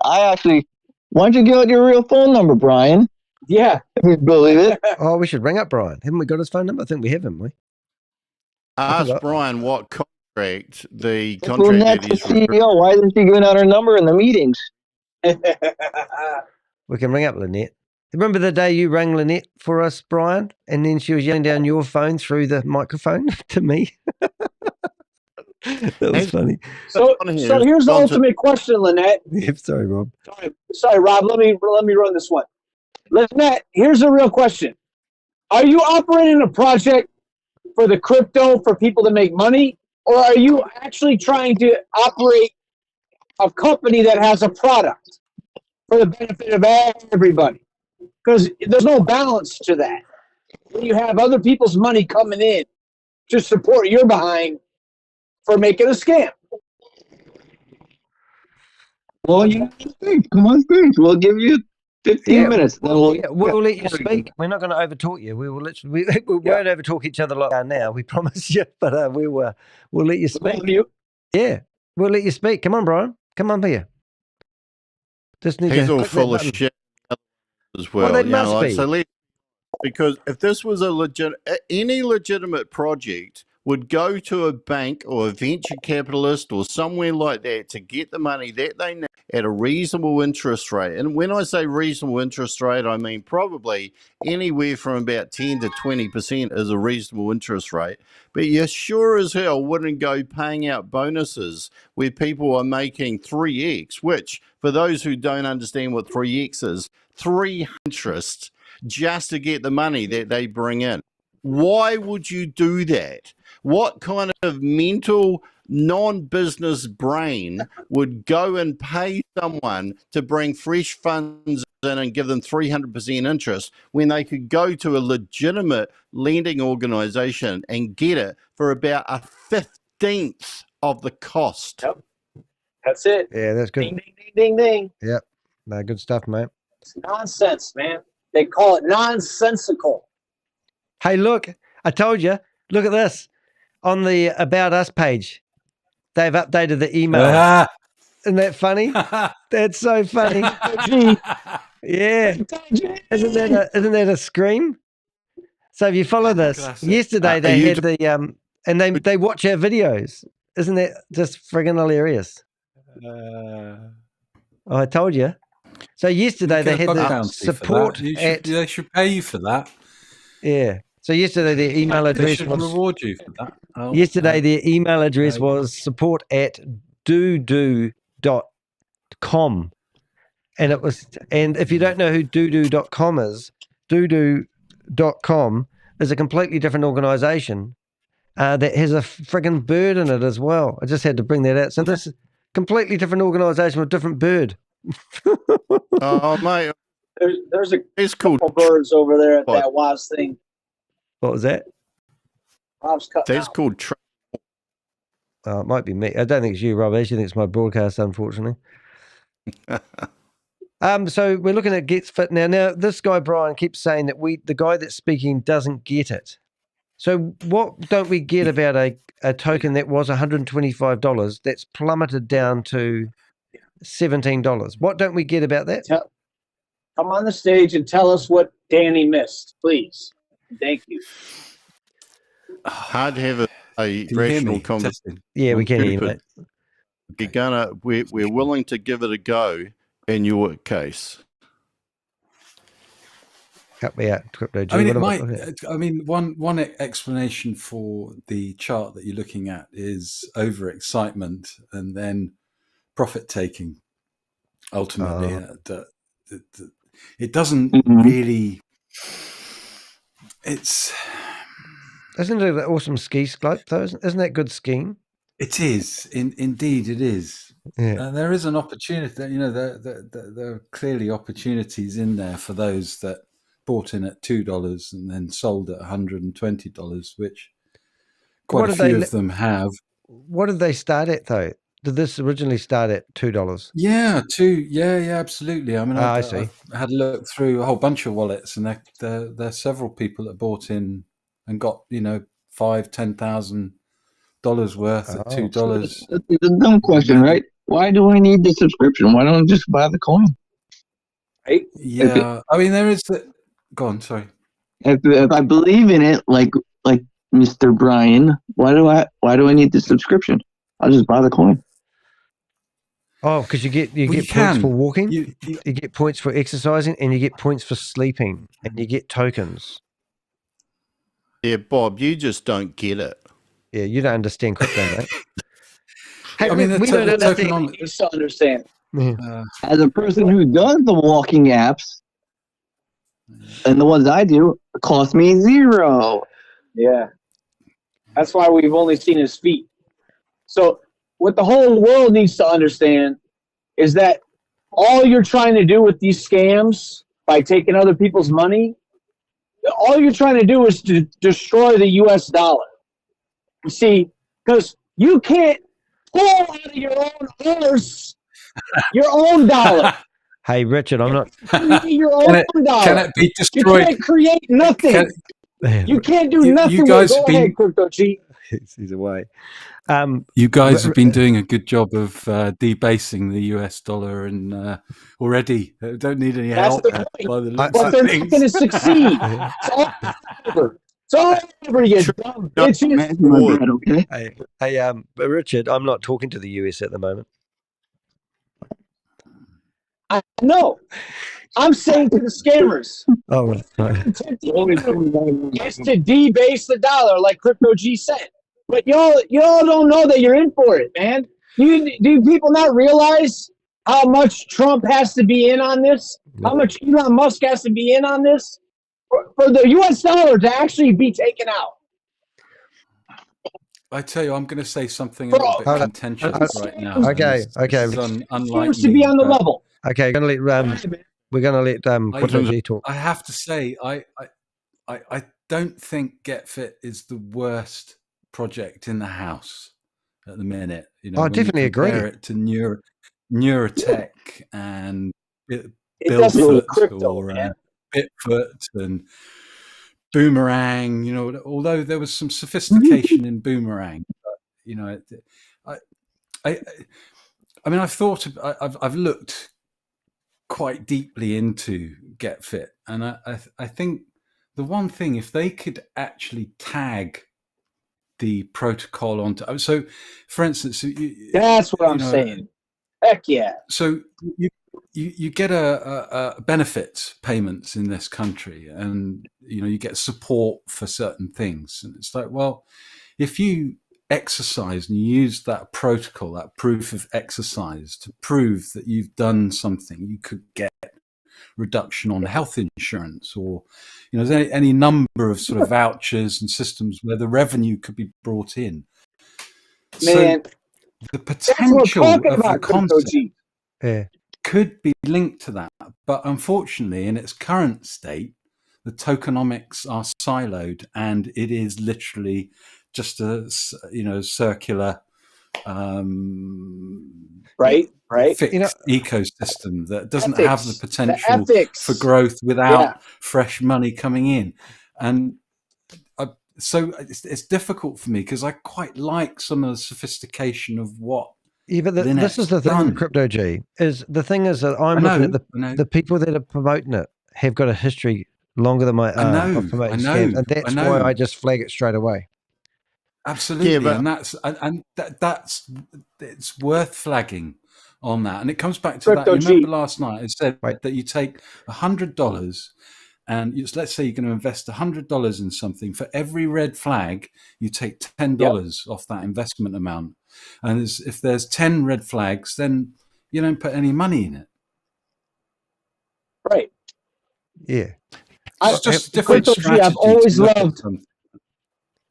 Why don't you give out your real phone number, Brian? Yeah. Believe it. Oh, we should ring up Brian. Haven't we got his phone number? I think we have, haven't we? Ask Brian what contract the Well, contract that's that the he's referring. CEO. Why isn't she giving out her number in the meetings? We can ring up Lynette. Remember the day you rang Lynette for us, Brian, and then she was yelling down your phone through the microphone to me? That was funny. So here's the ultimate question, Lynette. Yep, sorry, Rob. Sorry, Rob. Let me run this one. Lynette, here's the real question: are you operating a project for the crypto for people to make money, or are you actually trying to operate a company that has a product for the benefit of everybody? Because there's no balance to that. When you have other people's money coming in to support your behind for making a scam. Well, you come on stage. We'll give you 15 minutes. Then we'll let you speak. We're not going to overtalk you. We will literally we won't overtalk each other like we are now. We promise you. But we'll let you speak. Yeah, we'll let you speak. Come on, Brian. Come on here. Just need He's to all click full that of button. shit as well. Well, they you know, must like, be. so because if this was any legitimate project would go to a bank or a venture capitalist or somewhere like that to get the money that they need at a reasonable interest rate. And when I say reasonable interest rate, I mean probably anywhere from about 10 to 20% is a reasonable interest rate. But you sure as hell wouldn't go paying out bonuses where people are making 3x, which for those who don't understand what 3x is, 3 interest just to get the money that they bring in. Why would you do that? What kind of mental non-business brain would go and pay someone to bring fresh funds in and give them 300% interest when they could go to a legitimate lending organization and get it for about a 15th of the cost? Yep. That's it. Yeah, that's good. Ding, ding, ding, ding, ding. Yep. No, good stuff, mate. It's nonsense, man. They call it nonsensical. Hey, look, I told you. Look at this. On the About Us page, they've updated the email. Isn't that funny? That's so funny. Yeah. Isn't that a scream? So if you follow this, yesterday they had the and they watch our videos. Isn't that just friggin' hilarious? I told you. So yesterday they had the support they should pay you for that. Yeah. So yesterday their email address They should reward you for that. Yesterday their email address was support@doodoo.com. And it was, and if you don't know who doodoo.com is, doodoo.com is a completely different organization that has a friggin' bird in it as well. I just had to bring that out. So this is a completely different organization with a different bird. Oh, mate. There's a couple birds over there at that WAS thing. What was that? Rob's cutting That's out. called It might be me. I don't think it's you, Rob. I actually think it's my broadcast, unfortunately. So we're looking at GETFIT now. Now, this guy, Brian, keeps saying that the guy that's speaking doesn't get it. So what don't we get about a token that was $125 that's plummeted down to $17? What don't we get about that? Come on the stage and tell us what Danny missed, please. Thank you. hard to have a rational conversation. Yeah, we can hear you, mate. We're willing to give it a go in your case. Help me out, Crypto G. I mean, one explanation for the chart that you're looking at is overexcitement and then profit taking. Ultimately, it doesn't really. Isn't it an awesome ski slope though? Isn't that good skiing? It is. Indeed, it is. Yeah. There is an opportunity. There are clearly opportunities in there for those that bought in at $2 and then sold at $120, which quite a few of them have. What did they start at though? Did this originally start at $2? Yeah, absolutely. I mean, I see. I had a look through a whole bunch of wallets, and there are several people that bought in and got $5,000-$10,000 worth at $2. It's a dumb question, right? Why do I need the subscription? Why don't I just buy the coin? Right? Yeah, I mean, there is Go on, sorry. If I believe in it, like Mr. Brian, why do I need the subscription? I'll just buy the coin. Oh, because you get points for walking, you get points for exercising, and you get points for sleeping, and you get tokens. Yeah, Bob, you just don't get it. Yeah, you don't understand crypto, mate. Hey, I mean, we don't understand. You need to understand. As a person who does the walking apps, and the ones I do, it cost me $0. Yeah. That's why we've only seen his feet. So what the whole world needs to understand is that all you're trying to do with these scams by taking other people's money, all you're trying to do is to destroy the US dollar. You see, because you can't pull out of your own arse your own dollar. Hey, Richard, I'm not. Your own dollar. Can it be destroyed? You can't create nothing. You can't do nothing. You guys Go have ahead, been, Crypto G. He's away. You guys have been doing a good job of debasing the US dollar, and already don't need any help. By the looks But of they're not things. going to succeed. It's all over. It's all over, you dumb bitches. Hey, Richard, I'm not talking to the US at the moment. I know. I'm saying to the scammers. Oh, right. Is to debase the dollar, like Crypto G said. But y'all don't know that you're in for it, man. Do people not realize how much Trump has to be in on this? How much Elon Musk has to be in on this for the U.S. dollar to actually be taken out? I tell you, I'm going to say something a little bit contentious right now. Okay. Seems to be on the level. Okay, we're going to let Quentin G talk. I have to say, I don't think GetFit is the worst project in the house at the minute. You know, I definitely agree. Compare it to Neurotech and Crypto, or Bitfoot and Boomerang. You know, although there was some sophistication in Boomerang, but, you know, I mean, I've looked quite deeply into GetFit, and I think the one thing, if they could actually tag the protocol onto, so for instance, that's what I'm saying. Heck yeah. So you get a benefit payments in this country, and you know, you get support for certain things, and it's like, well, if you exercise and you use that protocol, that proof of exercise, to prove that you've done something, you could get reduction on health insurance, or you know, there's any number of sort of vouchers and systems where the revenue could be brought in. Man, so the potential of the concept could be linked to that, but unfortunately, in its current state, the tokenomics are siloed, and it is literally just a circular fixed ecosystem that doesn't have the potential for growth without fresh money coming in. And so it's difficult for me, because I quite like some of the sophistication of what. Yeah, but this is the thing with Crypto G. The thing is that I'm looking at the people that are promoting it have got a history longer than my own of promoting scams, and that's why I just flag it straight away. Absolutely, and that's it's worth flagging on that. And it comes back to that. You remember last night I said that you take $100, and let's say you're going to invest $100 in something. For every red flag, you take $10 off that investment amount. And if there's 10 red flags, then you don't put any money in it. Right. Yeah. It's just different strategy. I've always loved.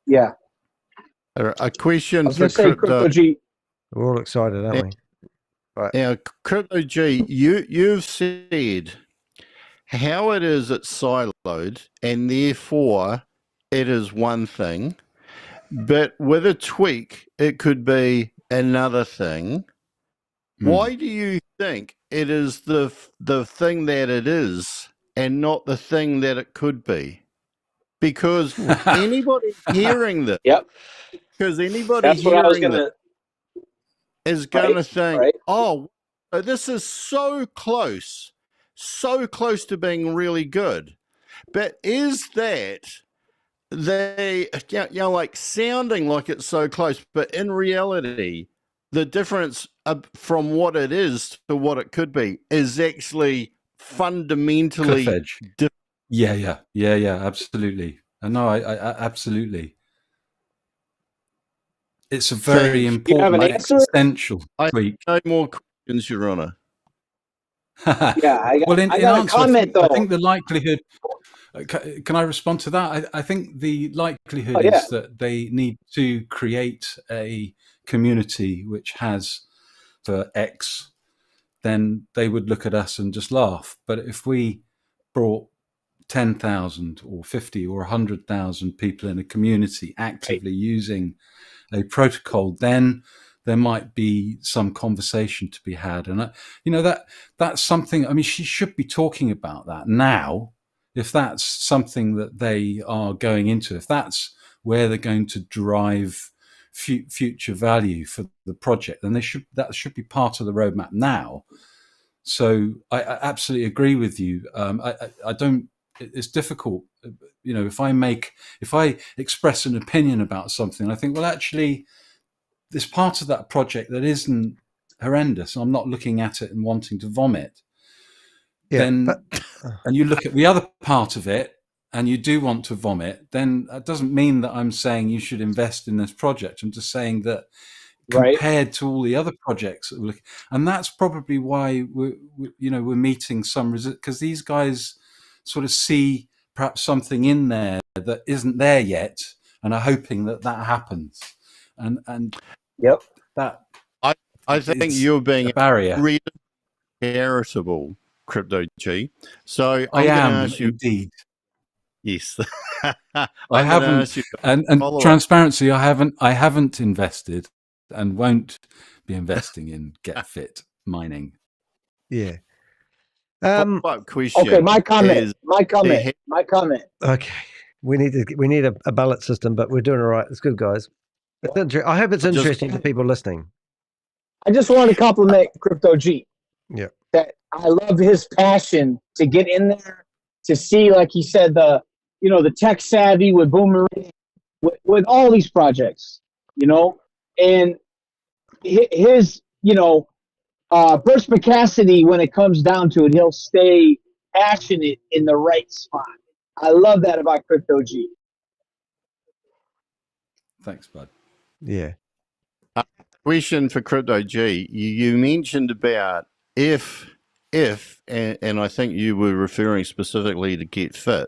Yeah. A question for Crypto G. We're all excited, aren't we? Right. Now, Crypto G, you've said how it is it's siloed, and therefore it is one thing, but with a tweak, it could be another thing. Why do you think it is the thing that it is and not the thing that it could be? Because anybody hearing this, because anybody hearing this is going to think, oh, this is so close to being really good. But is that they, like sounding like it's so close, but in reality, the difference from what it is to what it could be is actually fundamentally Cliff edge. Yeah, absolutely. No, I absolutely. It's a very important existential tweak. No more questions, Your Honor. Yeah, I got a comment though. I think the likelihood. Can I respond to that? I think the likelihood is that they need to create a community which has for X, then they would look at us and just laugh. But if we brought 10,000 or 50 or 100,000 people in a community actively using a protocol, then there might be some conversation to be had. And that's something, I mean, she should be talking about that now. If that's something that they are going into, if that's where they're going to drive future value for the project, then that should be part of the roadmap now. So I absolutely agree with you. I don't. It's difficult, if I express an opinion about something, I think, well, actually, there's part of that project that isn't horrendous. I'm not looking at it and wanting to vomit. And you look at the other part of it and you do want to vomit, then that doesn't mean that I'm saying you should invest in this project. I'm just saying that compared to all the other projects that we're looking, and that's probably why we're meeting some resistance, because these guys sort of see perhaps something in there that isn't there yet and are hoping that happens. And that I think you're being a barrier. Really charitable, Crypto G. So I am ask you, indeed. Yes. I haven't, and transparency, I haven't invested and won't be investing in GETFIT Mining. Yeah. Okay, my comment. Okay, we need a ballot system, but we're doing all right. It's good, guys. I hope it's interesting to people listening. I just want to compliment Crypto G. Yeah. That I love his passion to get in there, to see, like he said, the tech savvy with Boomerang, with all these projects, and his, perspicacity when it comes down to it, he'll stay passionate in the right spot. I love that about Crypto G. Thanks, bud. Yeah. Question for Crypto G. You mentioned about if and I think you were referring specifically to GETFIT.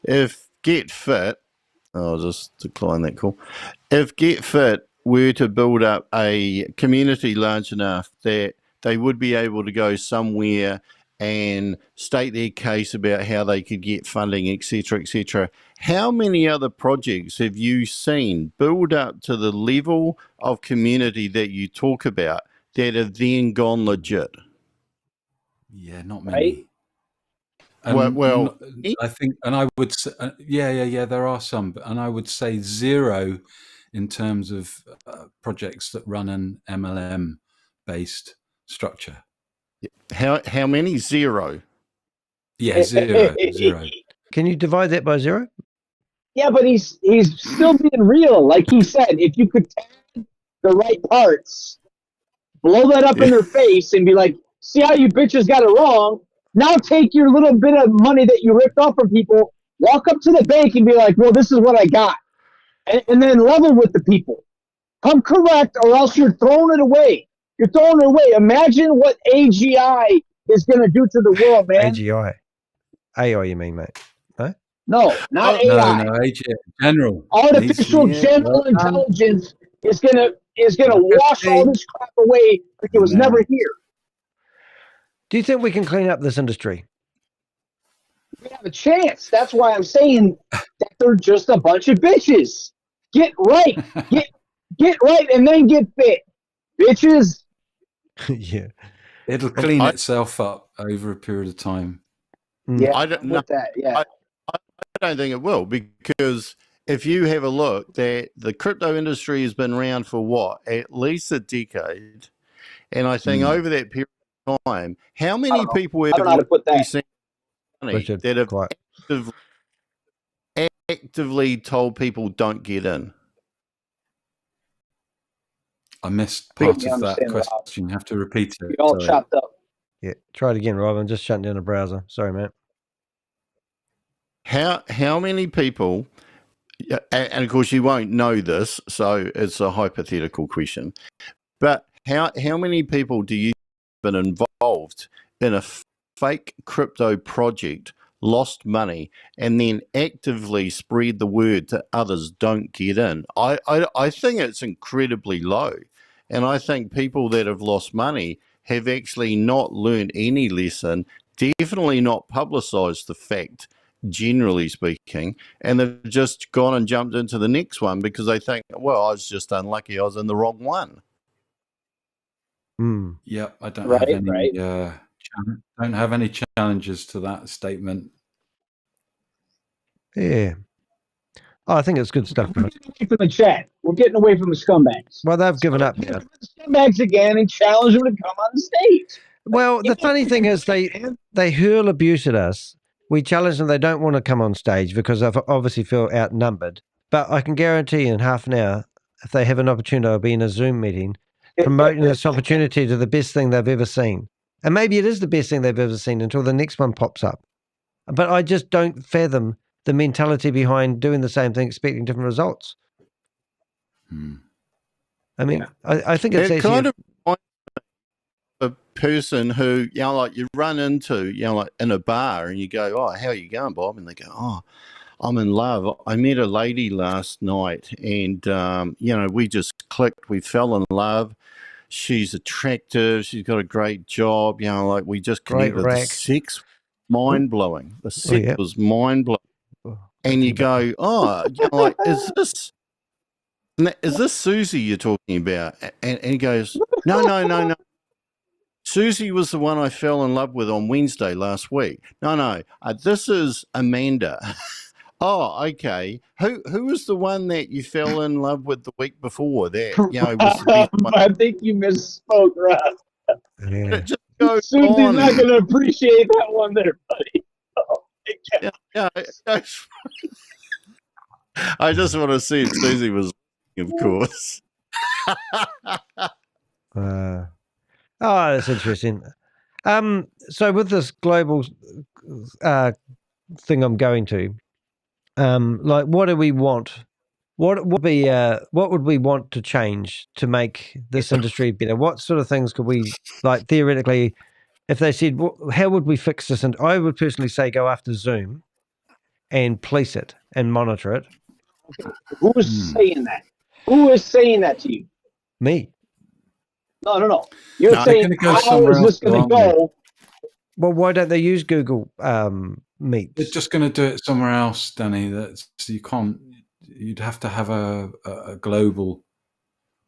If GETFIT, I'll just decline that call. If GETFIT were to build up a community large enough that they would be able to go somewhere and state their case about how they could get funding, etc., how many other projects have you seen build up to the level of community that you talk about that have then gone legit? Yeah, not many. Right? Well, I think, and I would say, there are some, and I would say zero in terms of projects that run an MLM-based structure. How many? Zero. Yeah, zero. Can you divide that by zero? Yeah, but he's still being real. Like he said, if you could tag the right parts, blow that up in their face and be like, see how you bitches got it wrong. Now take your little bit of money that you ripped off from people, walk up to the bank and be like, well, this is what I got. And then level with the people. Come correct, or else you're throwing it away. You're throwing it away. Imagine what AGI is going to do to the world, man. AGI. AI, you mean, mate? Huh? No, not AI. No, AGI. General. Artificial general intelligence is gonna wash all this crap away like it was never here. Do you think we can clean up this industry? We have a chance. That's why I'm saying that they're just a bunch of bitches. Get right. Get right and then get fit. Bitches. Yeah. It'll clean itself up over a period of time. Yeah, I don't know. I don't think it will, because if you have a look, that the crypto industry has been around for what, at least a decade, and I think over that period of time, how many people have seen money that have actively told people don't get in? I missed part of that question. You have to repeat it. You're all chopped up. Yeah, try it again, Rob. I'm just shutting down the browser. Sorry, mate. How many people, and of course you won't know this, so it's a hypothetical question, but how many people do you have been involved in a fake crypto project, lost money, and then actively spread the word to others don't get in? I think it's incredibly low. And I think people that have lost money have actually not learned any lesson, definitely not publicized the fact, generally speaking, and they've just gone and jumped into the next one because they think, well, I was just unlucky, I was in the wrong one. Yeah, I don't have any don't have any challenges to that statement. Yeah. Oh, I think it's good stuff. We're getting away from the chat. We're getting away from the scumbags. Well, they've given up now. Scumbags again and challenge them to come on the stage. Well, the funny thing is they hurl abuse at us. We challenge them. They don't want to come on stage because they obviously feel outnumbered. But I can guarantee in half an hour, if they have an opportunity, I'll be in a Zoom meeting promoting this opportunity to the best thing they've ever seen. And maybe it is the best thing they've ever seen until the next one pops up. But I just don't fathom the mentality behind doing the same thing, expecting different results. I mean, I think it's kind of a person who, you know, like you run into, you know, like in a bar and you go, oh, how are you going, Bob? And they go, oh, I'm in love. I met a lady last night and, you know, we just clicked. We fell in love. She's attractive. She's got a great job. You know, like we just connected. The sex, mind-blowing. The sex was mind-blowing. And you go, oh, you know, like, is this Susie you're talking about? And he goes, no. Susie was the one I fell in love with on Wednesday last week. No, this is Amanda. Oh, okay. Who was the one that you fell in love with the week before? That, you know, was the best one. I think you misspoke, Rob. Yeah. Just go Susie's on. not going to appreciate that one there, buddy. Oh, yeah. I just want to see if Susie was, of course. Oh, that's interesting. So with this global thing I'm going to, like, what do we want? What would we want to change to make this industry better? What sort of things could we, like, theoretically, if they said, how would we fix this? And I would personally say go after Zoom and police it and monitor it. Who is saying that? Who is saying that to you? Me. No. You're saying, how is this going to go? Well, why don't they use Google Meet? They're just going to do it somewhere else, Danny. That's you can't. You'd have to have a global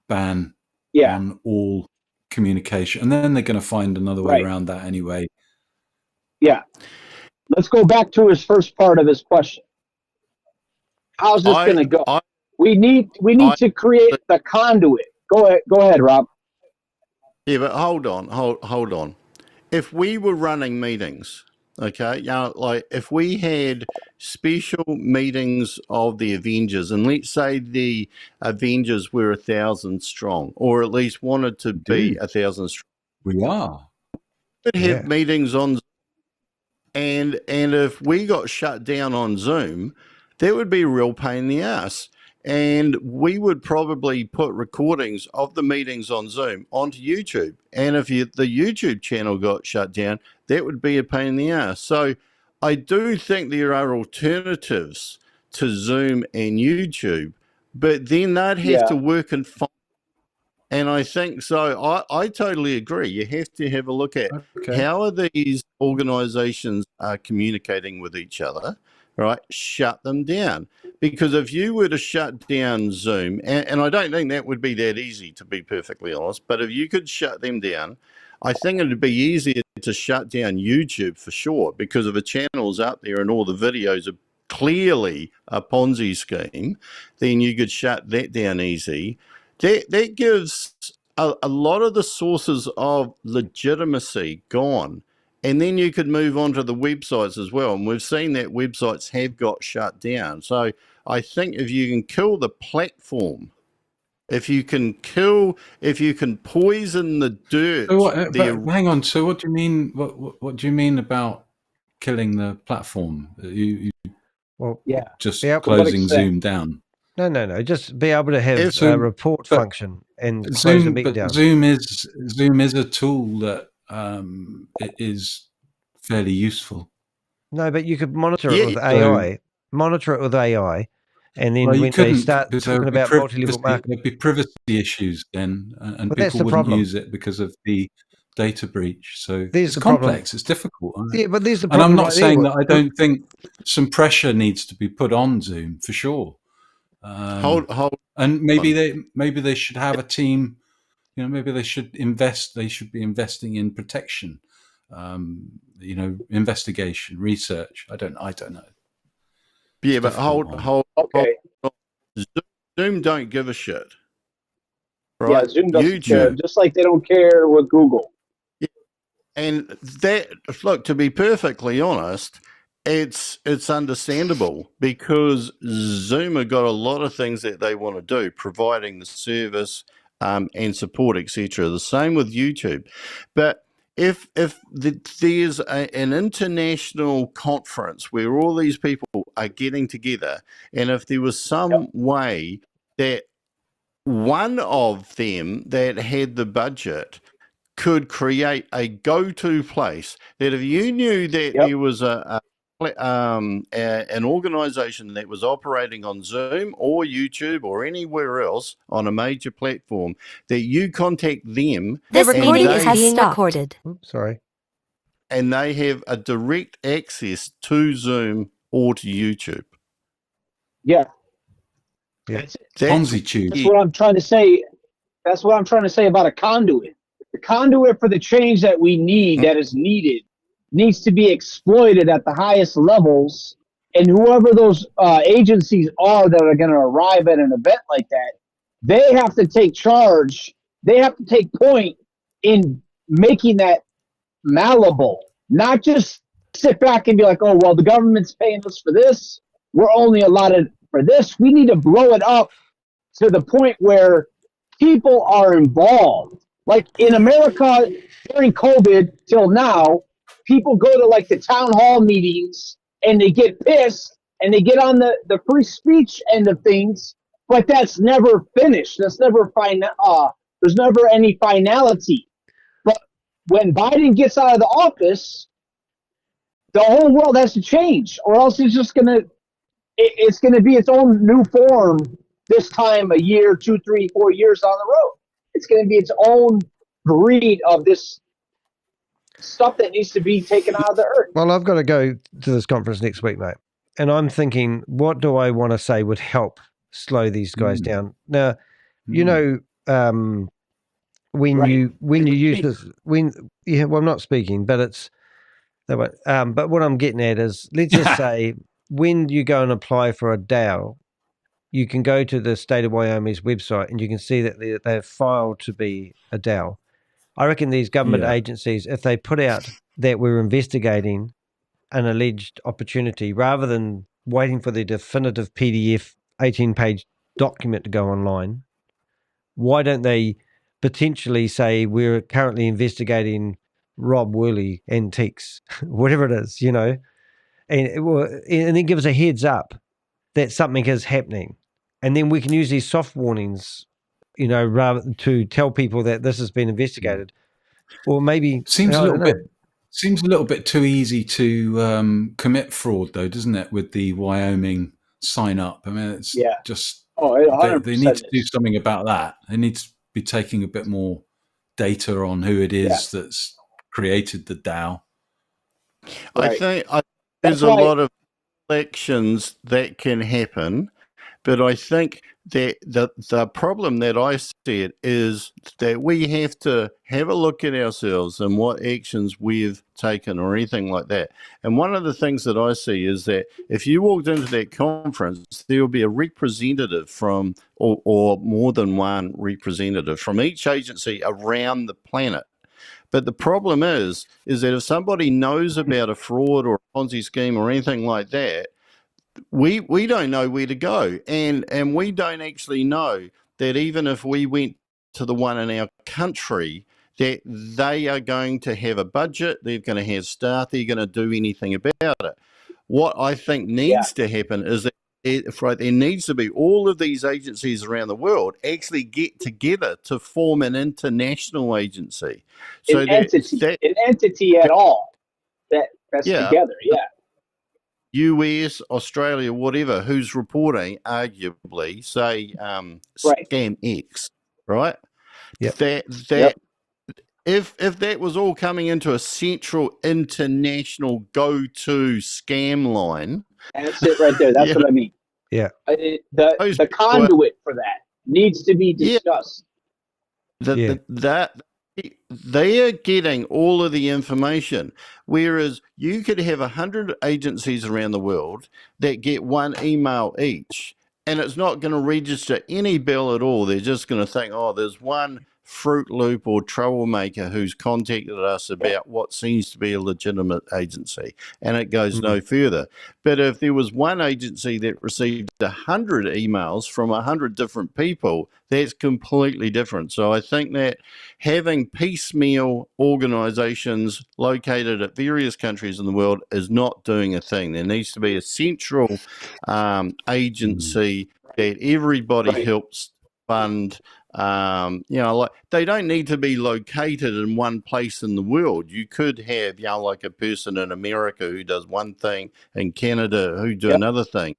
ban on all communication, and then they're going to find another way around that anyway. Yeah. Let's go back to his first part of his question. How's this going to go? We need to create the conduit. Go ahead, Rob. Yeah, but hold on. If we were running meetings, okay, you know, like if we had special meetings of the Avengers, and let's say the Avengers were 1,000 strong, or at least wanted to be 1,000 strong. We are. We'd have meetings on, and if we got shut down on Zoom, that would be a real pain in the ass. And we would probably put recordings of the meetings on Zoom onto YouTube. And if the YouTube channel got shut down, that would be a pain in the ass. So I do think there are alternatives to Zoom and YouTube, but then they'd have to work and find. And I think so. I totally agree. You have to have a look at how are these organizations communicating with each other, right? Shut them down. Because if you were to shut down Zoom, and I don't think that would be that easy, to be perfectly honest, but if you could shut them down, I think it would be easier to shut down YouTube for sure, because if a channel's up there and all the videos are clearly a Ponzi scheme, then you could shut that down easy. That gives a lot of the sources of legitimacy gone. And then you could move on to the websites as well. And we've seen that websites have got shut down. So I think if you can kill the platform, if you can poison the dirt. So but hang on. So what do you mean? What do you mean about killing the platform? You just closing Zoom down. No. Just be able to have a report function and close the meeting down. Zoom is a tool that it is fairly useful. No, but you could monitor it with AI. Monitor it with AI, and then when they start talking about multi-level marketing, there'd be privacy issues then, and people wouldn't use it because of the data breach. So it's complex. It's difficult. Yeah, but there's the problem. And I'm not saying that I don't think some pressure needs to be put on Zoom for sure. And maybe they should have a team. You know, maybe they should invest. They should be investing in protection. You know, investigation, research. I don't know. Yeah, but hold. Zoom don't give a shit. Right? Yeah, Zoom doesn't care. Just like they don't care with Google. Yeah. And that, look, to be perfectly honest, it's understandable because Zoom have got a lot of things that they want to do, providing the service and support, etc. The same with YouTube. But if there's an international conference where all these people are getting together, and if there was some way that one of them that had the budget could create a go-to place, that if you knew that there was an organization that was operating on Zoom or YouTube or anywhere else on a major platform, that you contact them. This recording is being recorded. Oops, sorry. And they have a direct access to Zoom or to YouTube. Yeah. Ponzi tube. That's what I'm trying to say. That's what I'm trying to say about a conduit. The conduit for the change that we need, that is needed, needs to be exploited at the highest levels. And whoever those agencies are that are going to arrive at an event like that, they have to take charge. They have to take point in making that malleable, not just sit back and be like, oh, well, the government's paying us for this. We're only allotted for this. We need to blow it up to the point where people are involved. Like in America during COVID till now, people go to like the town hall meetings and they get pissed and they get on the free speech end of things, but that's never finished. That's never there's never any finality. But when Biden gets out of the office, the whole world has to change, or else it's just it's gonna be its own new form this time a year, 2, 3, 4 years down the road. It's gonna be its own breed of this stuff that needs to be taken out of the earth. Well, I've got to go to this conference next week, mate. And I'm thinking, what do I want to say would help slow these guys down? Now, you know, when you use this, I'm not speaking, but it's, but what I'm getting at is, let's just say when you go and apply for a DAO, you can go to the state of Wyoming's website and you can see that they're filed to be a DAO. I reckon these government agencies, if they put out that we're investigating an alleged opportunity, rather than waiting for the definitive PDF 18-page document to go online, why don't they potentially say we're currently investigating Rob Woolley Antiques, whatever it is, you know, and then give us a heads up that something is happening. And then we can use these soft warnings, you know, rather to tell people that this has been investigated. Or maybe seems a little bit too easy to commit fraud, though, doesn't it? With the Wyoming sign up, I mean, it's just they need to do something about that. They need to be taking a bit more data on who it is that's created the DAO. I think there's a lot of elections that can happen. But I think that the problem that I see it is that we have to have a look at ourselves and what actions we've taken or anything like that. And one of the things that I see is that if you walked into that conference, there will be a representative from, or more than one representative from each agency around the planet. But the problem is that if somebody knows about a fraud or a Ponzi scheme or anything like that, we don't know where to go, and we don't actually know that even if we went to the one in our country, that they are going to have a budget, they're going to have staff, they're going to do anything about it. What I think needs to happen is that there needs to be all of these agencies around the world actually get together to form an international agency. So an entity at all that's together. Yeah. US, Australia, whatever, who's reporting, arguably, say, Scam X, right? Yep. If that was all coming into a central international go-to scam line, that's it right there. That's what I mean. Yeah. The conduit for that needs to be discussed. That they are getting all of the information, whereas you could have 100 agencies around the world that get one email each, and it's not going to register any bill at all. They're just going to think, oh, there's one Fruit Loop or troublemaker who's contacted us about what seems to be a legitimate agency, and it goes no further. But if there was one agency that received 100 emails from 100 different people, that's completely different. So I think that having piecemeal organizations located at various countries in the world is not doing a thing. There needs to be a central agency that everybody helps fund. Like they don't need to be located in one place in the world. You could have, like a person in America who does one thing, in Canada who do another thing.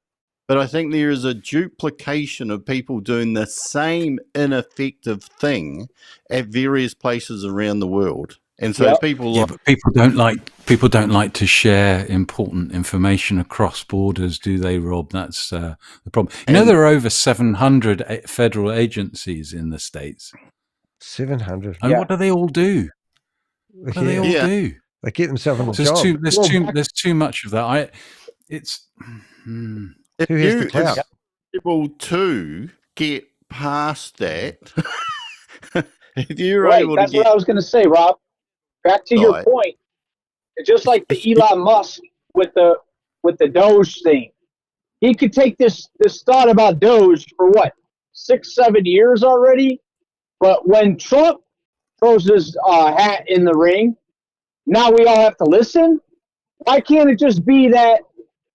But I think there is a duplication of people doing the same ineffective thing at various places around the world. And so but people don't like to share important information across borders, do they, Rob? That's the problem. There are over 700 federal agencies in the States. 700. And what do they all do? What do they all do? They get themselves in the job. There's too much of that. Who has the clout? Able to get past that. If you're able that's to what I was going to say, Rob. Back to your point, just like the Elon Musk with the Doge thing, he could take this thought about Doge for 6-7 years already. But when Trump throws his hat in the ring, now we all have to listen. Why can't it just be that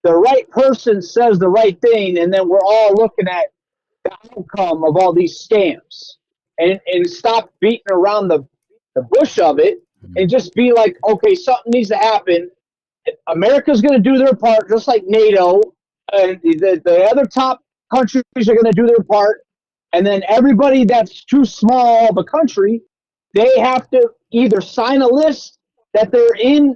the right person says the right thing, and then we're all looking at the outcome of all these scams, and stop beating around the bush of it, and just be like, okay, something needs to happen. America's going to do their part, just like NATO, and the other top countries are going to do their part, and then everybody that's too small of a country, they have to either sign a list that they're in,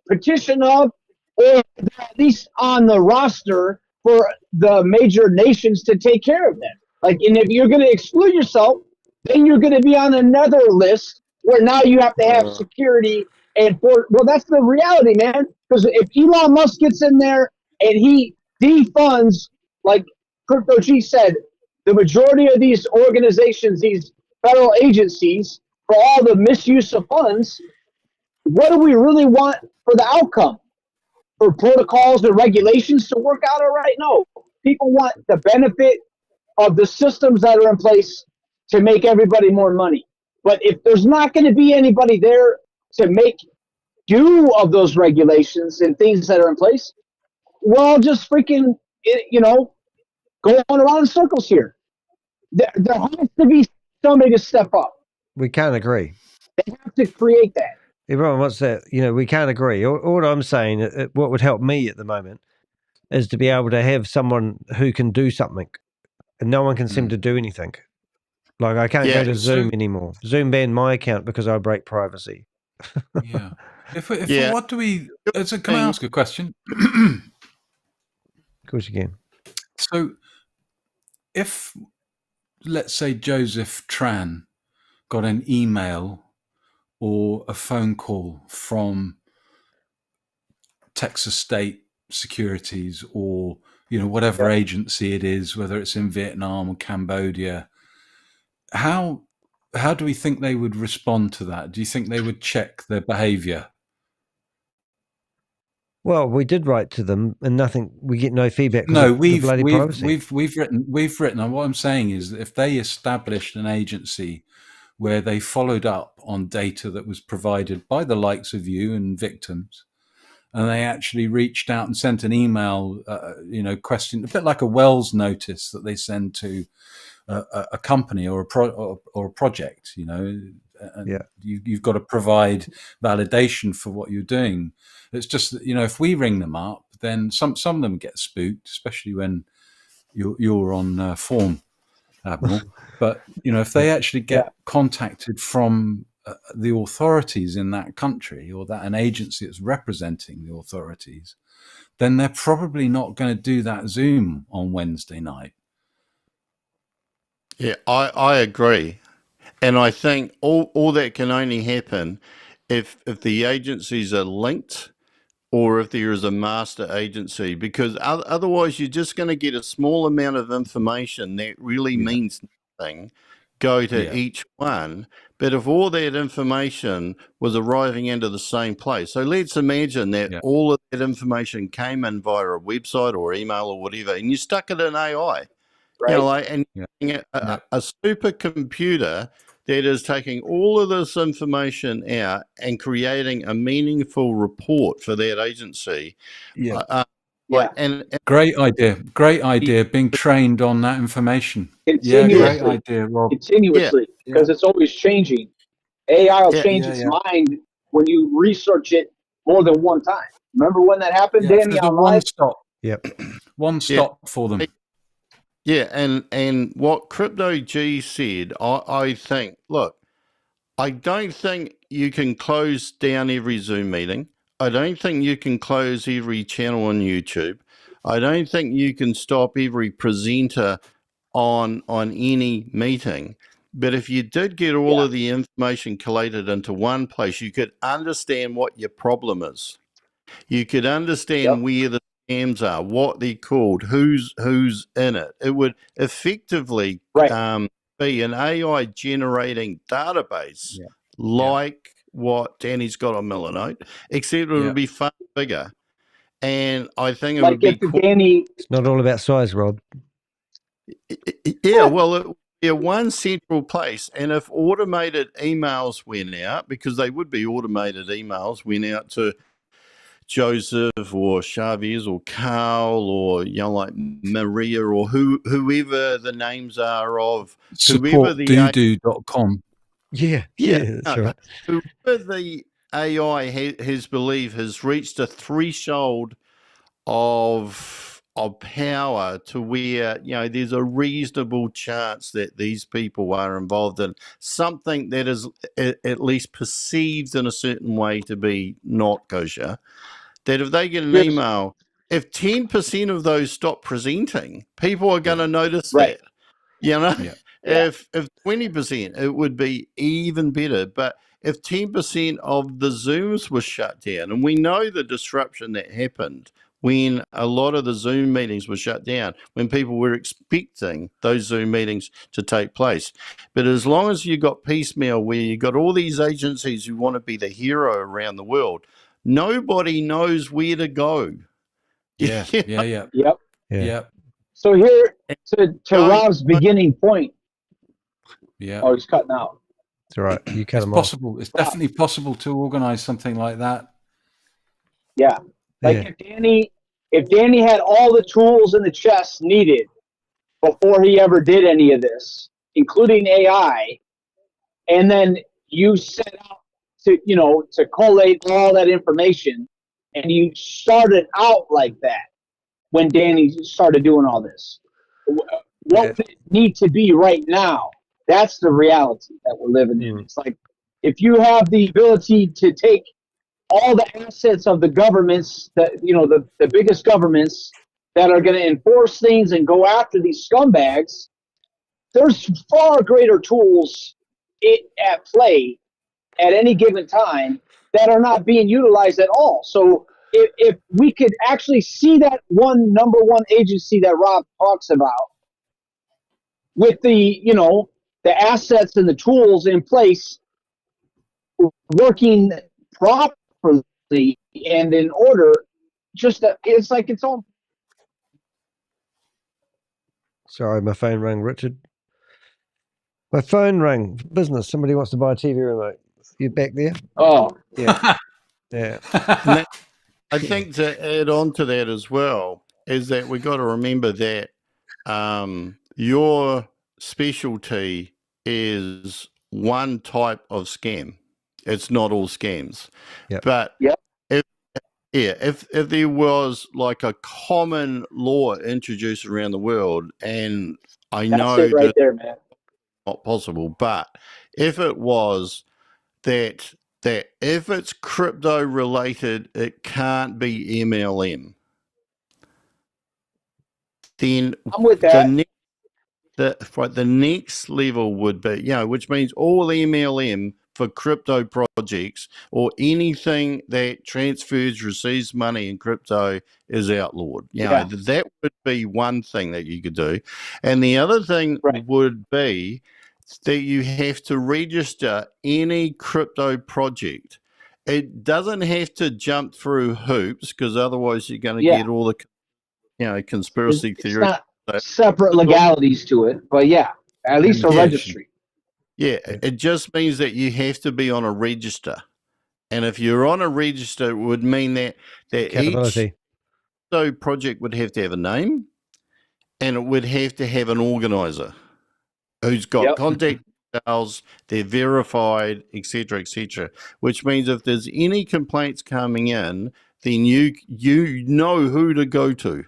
petition of, or they're at least on the roster for the major nations to take care of them. And if you're going to exclude yourself, then you're going to be on another list where now you have to have security that's the reality, man. Because if Elon Musk gets in there and he defunds, like Crypto G said, the majority of these organizations, these federal agencies, for all the misuse of funds, what do we really want for the outcome? For protocols and regulations to work out all right? No. People want the benefit of the systems that are in place to make everybody more money. But if there's not going to be anybody there to make do of those regulations and things that are in place, we're all just freaking, going around in circles here. There has to be somebody to step up. We can't agree. They have to create that. Everyone wants that. We can't agree. All I'm saying, what would help me at the moment is to be able to have someone who can do something, and no one can seem to do anything. Like I can't go to Zoom anymore. Zoom banned my account because I break privacy. Yeah. What do we? Can I ask a question? Of course you can. So, if let's say Joseph Tran got an email or a phone call from Texas State Securities or whatever agency it is, whether it's in Vietnam or Cambodia, how how do we think they would respond to that? Do you think they would check their behavior? Well, we did write to them, and nothing. We get no feedback. No, we've written. And what I'm saying is, that if they established an agency where they followed up on data that was provided by the likes of you and victims, and they actually reached out and sent an email, question, a bit like a Wells notice that they send to a company or a project, and you've got to provide validation for what you're doing. It's just that, if we ring them up, then some of them get spooked, especially when you're on form, Admiral. But if they actually get contacted from the authorities in that country, or that an agency that's representing the authorities, then they're probably not going to do that Zoom on Wednesday night. Yeah, I agree. And I think all that can only happen if the agencies are linked, or if there is a master agency, because otherwise you're just going to get a small amount of information that really means nothing go to each one. But if all that information was arriving into the same place, so let's imagine that all of that information came in via a website or email or whatever, and you stuck it in AI, right? A supercomputer that is taking all of this information out and creating a meaningful report for that agency. And great idea. Being trained on that information. Continuously. Great idea, Rob. Continuously, because it's always changing. AI will change its mind when you research it more than one time. Remember when that happened, Danny? There's a one stop. One stop for them. Yeah, and what Crypto G said, I think, look, I don't think you can close down every Zoom meeting. I don't think you can close every channel on YouTube. I don't think you can stop every presenter on any meeting. But if you did get all of the information collated into one place, you could understand what your problem is. You could understand where the scams are, what they're called, who's in it. It would effectively be an AI generating database like what Danny's got on Melanote, except it would be far bigger. And I think it would be It's not all about size, Rob. Well, it would be one central place. And if automated emails went out, because they would be automated emails, went out to Joseph or Chavez or Carl or like Maria or whoever the names are of whoever the supportdoodoo.com. That's right. Whoever the AI has believed has reached a threshold of power to where there's a reasonable chance that these people are involved in something that is at least perceived in a certain way to be not kosher. That if they get an email, if 10% of those stop presenting, people are going to notice that. If 20%, it would be even better. But if 10% of the Zooms were shut down, and we know the disruption that happened when a lot of the Zoom meetings were shut down, when people were expecting those Zoom meetings to take place. But as long as you got piecemeal, where you got all these agencies who want to be the hero around the world, nobody knows where to go. Yep. So here, to Rob's beginning point. Yeah. Oh, he's cutting out. It's all right. You cut him possible. Off. It's definitely possible to organize something like that. Yeah. If Danny had all the tools in the chest needed before he ever did any of this, including AI, and then you set out to collate all that information, and you started out like that when Danny started doing all this, what would it need to be right now? That's the reality that we're living in. It's like, if you have the ability to take all the assets of the governments that, the biggest governments that are going to enforce things and go after these scumbags, there's far greater tools at play at any given time that are not being utilized at all. So if we could actually see that number one agency that Rob talks about with the, the assets and the tools in place working properly and in order. Just it's like its own. Sorry, my phone rang, Richard. My phone rang. Business. Somebody wants to buy a TV remote. You back there? Oh, yeah, yeah. And that, I think to add on to that as well is that we got to remember that your specialty is one type of scam. It's not all scams. Yep. But if there was like a common law introduced around the world, and I that's know it right that there, man. not possible, but if it was that if it's crypto related, it can't be MLM. Then I'm with that. The next level would be, which means all MLM for crypto projects or anything that transfers, receives money in crypto is outlawed. That would be one thing that you could do. And the other thing would be that you have to register any crypto project. It doesn't have to jump through hoops, because otherwise you're going to get all the conspiracy theory. Separate legalities to it, but at least a registry. Yeah, it just means that you have to be on a register. And if you're on a register, it would mean that each project would have to have a name, and it would have to have an organizer who's got contact details, they're verified, etc., which means if there's any complaints coming in, then you know who to go to.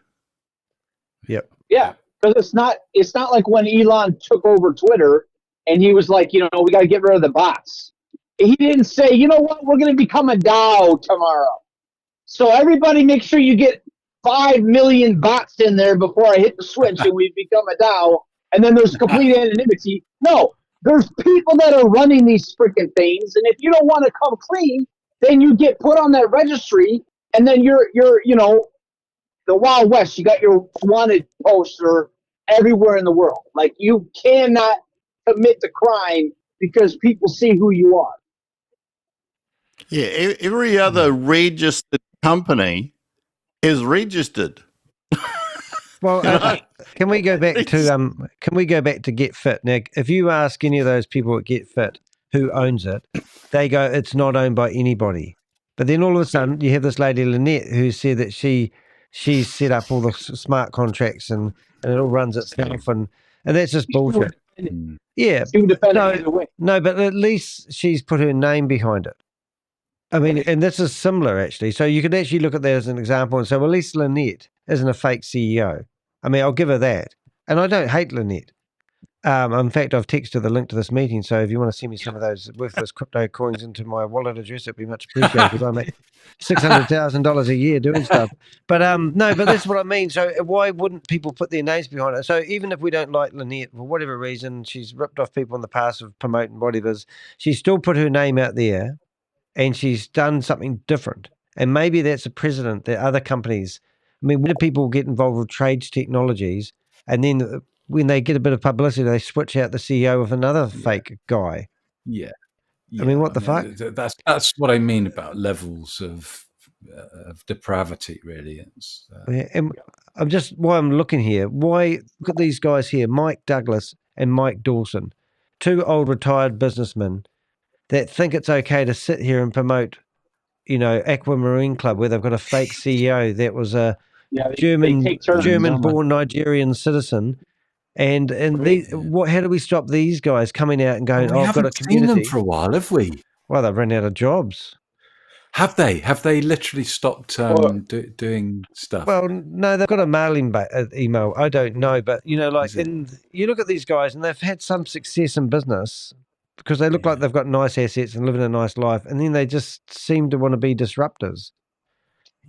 Yep. Yeah, because it's not like when Elon took over Twitter and he was like, we got to get rid of the bots. He didn't say, you know what, we're going to become a DAO tomorrow. So everybody make sure you get 5 million bots in there before I hit the switch and we become a DAO. And then there's complete anonymity. No, there's people that are running these freaking things. And if you don't want to come clean, then you get put on that registry, and then you're the Wild West. You got your wanted poster everywhere in the world. Like, you cannot commit the crime because people see who you are. Yeah, every other registered company is registered. Well, can we go back to GetFit? Now, if you ask any of those people at GetFit who owns it, they go, it's not owned by anybody. But then all of a sudden, you have this lady Lynette who said that she set up all the smart contracts and it all runs itself, and that's just bullshit. Yeah, no, but at least she's put her name behind it. I mean, and this is similar, actually. So you could actually look at that as an example and say, well, at least Lynette isn't a fake CEO. I mean, I'll give her that. And I don't hate Lynette. In fact, I've texted the link to this meeting. So if you want to send me some of those worthless crypto coins into my wallet address, it'd be much appreciated, because I make $600,000 a year doing stuff. But no, but that's what I mean. So why wouldn't people put their names behind it? So even if we don't like Lynette for whatever reason, she's ripped off people in the past of promoting bodybuilders, she's still put her name out there. And she's done something different. And maybe that's a precedent that other companies, I mean, when do people get involved with trades technologies, and then when they get a bit of publicity, they switch out the CEO with another fake guy? Yeah. I mean, what the fuck? That's what I mean about levels of depravity, really. It's, and I'm just, why I'm looking here, look at these guys here, Mike Douglas and Mike Dawson, two old retired businessmen that think it's okay to sit here and promote, Aquamarine Club, where they've got a fake CEO that was a German-born Nigerian citizen, and how do we stop these guys coming out and going, I've got a community? Seen them for a while, have we? Well, they've run out of jobs. Have they? Have they literally stopped doing stuff? Well, no, they've got a mailing email. I don't know, but you look at these guys, and they've had some success in business, because they look like they've got nice assets and living a nice life, and then they just seem to want to be disruptors.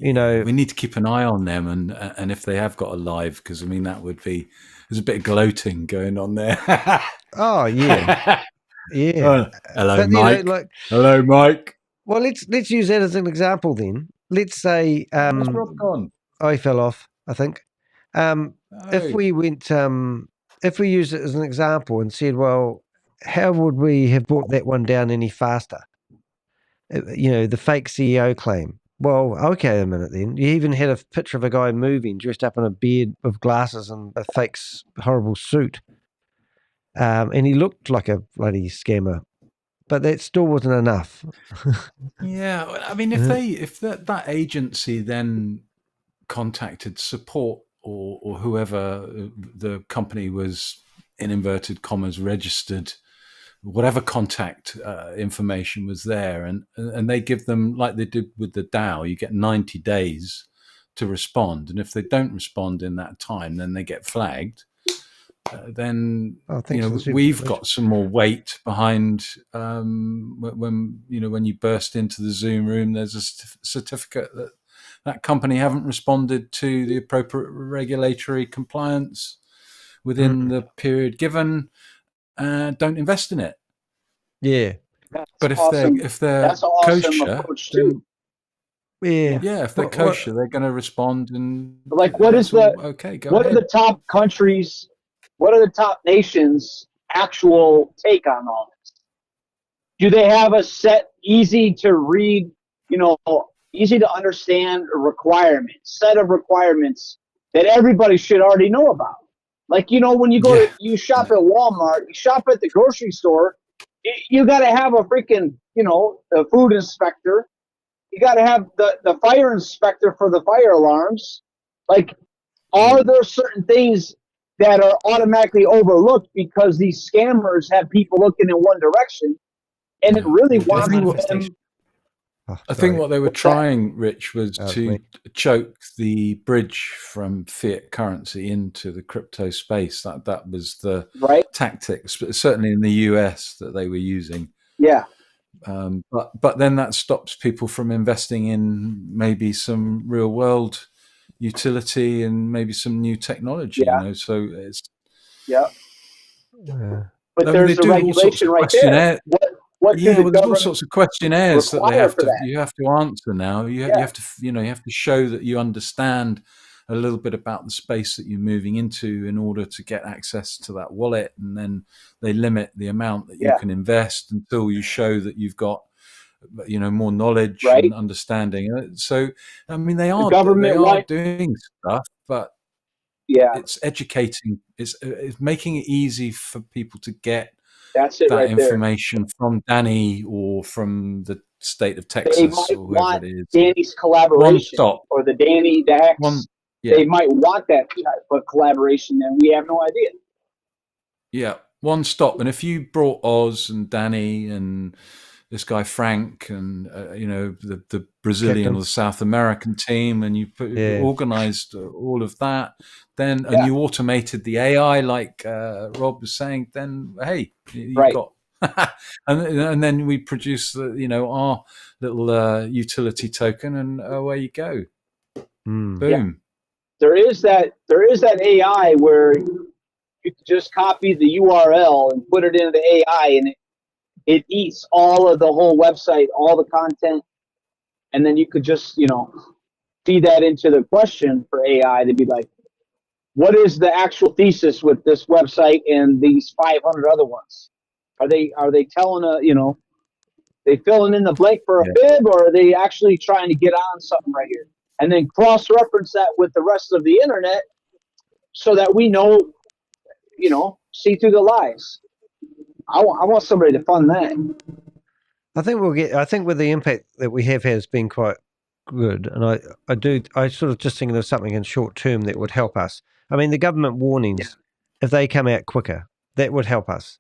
We need to keep an eye on them, and if they have got a live, because I mean there's a bit of gloating going on there. Oh yeah, yeah. Hello, Mike. Hello, Mike. Well, let's use that as an example then. Let's say I fell off, I think. If we went, if we used it as an example and said, well, how would we have brought that one down any faster? The fake CEO claim. Well, okay, a minute then. You even had a picture of a guy moving, dressed up in a beard with glasses and a fake horrible suit. And he looked like a bloody scammer. But that still wasn't enough. Yeah, I mean, if that agency then contacted support or whoever the company was, in inverted commas, registered, whatever contact information was there, and they give them, like they did with the DAO, you get 90 days to respond, and if they don't respond in that time, then they get flagged. Then we've got some more weight behind when you burst into the Zoom room. There's a certificate that company haven't responded to the appropriate regulatory compliance within the period given. Don't invest in it. Yeah, but if they're that's an awesome kosher, approach too. If they're kosher, they're going to respond. And like, what is the okay? Go what ahead. are the top countries? What are the top nations' actual take on all this? Do they have a set, easy to read, easy to understand set of requirements that everybody should already know about? Like, when you go you shop at Walmart, you shop at the grocery store, you got to have a freaking, the food inspector. You got to have the fire inspector for the fire alarms. Like, are there certain things that are automatically overlooked because these scammers have people looking in one direction, and it really wants them? I think what they were trying, Rich, was to choke the bridge from fiat currency into the crypto space. That was the tactics, but certainly in the US that they were using. Yeah. But then that stops people from investing in maybe some real world utility and maybe some new technology. So it's But there's a regulation right there. What there's all sorts of questionnaires that you have to answer now. You have to show that you understand a little bit about the space that you're moving into in order to get access to that wallet, and then they limit the amount that you can invest until you show that you've got more knowledge and understanding. So I mean, they are doing stuff, but it's educating. It's making it easy for people to get that information from Danny or from the state of Texas or whoever it is. Danny's collaboration or the Danny de Hek. They might want that type of collaboration, and we have no idea. Yeah, one stop. And if you brought Oz and Danny and this guy Frank and the Brazilian or the South American team, and you organized all of that, then and you automated the AI like Rob was saying, then hey, you've got and then we produce our little utility token, and away you go. Boom. Yeah. There is that AI where you can just copy the URL and put it into the AI, and it eats all of the whole website, all the content, and then you could just, feed that into the question for AI to be like, what is the actual thesis with this website and these 500 other ones? Are they telling they filling in the blank for a fib, or are they actually trying to get on something right here? And then cross-reference that with the rest of the internet so that we know, see through the lies. I want somebody to fund that. I think with the impact that we have has been quite good, and I sort of just thinking of something in short term that would help us. I mean, the government warnings, if they come out quicker, that would help us.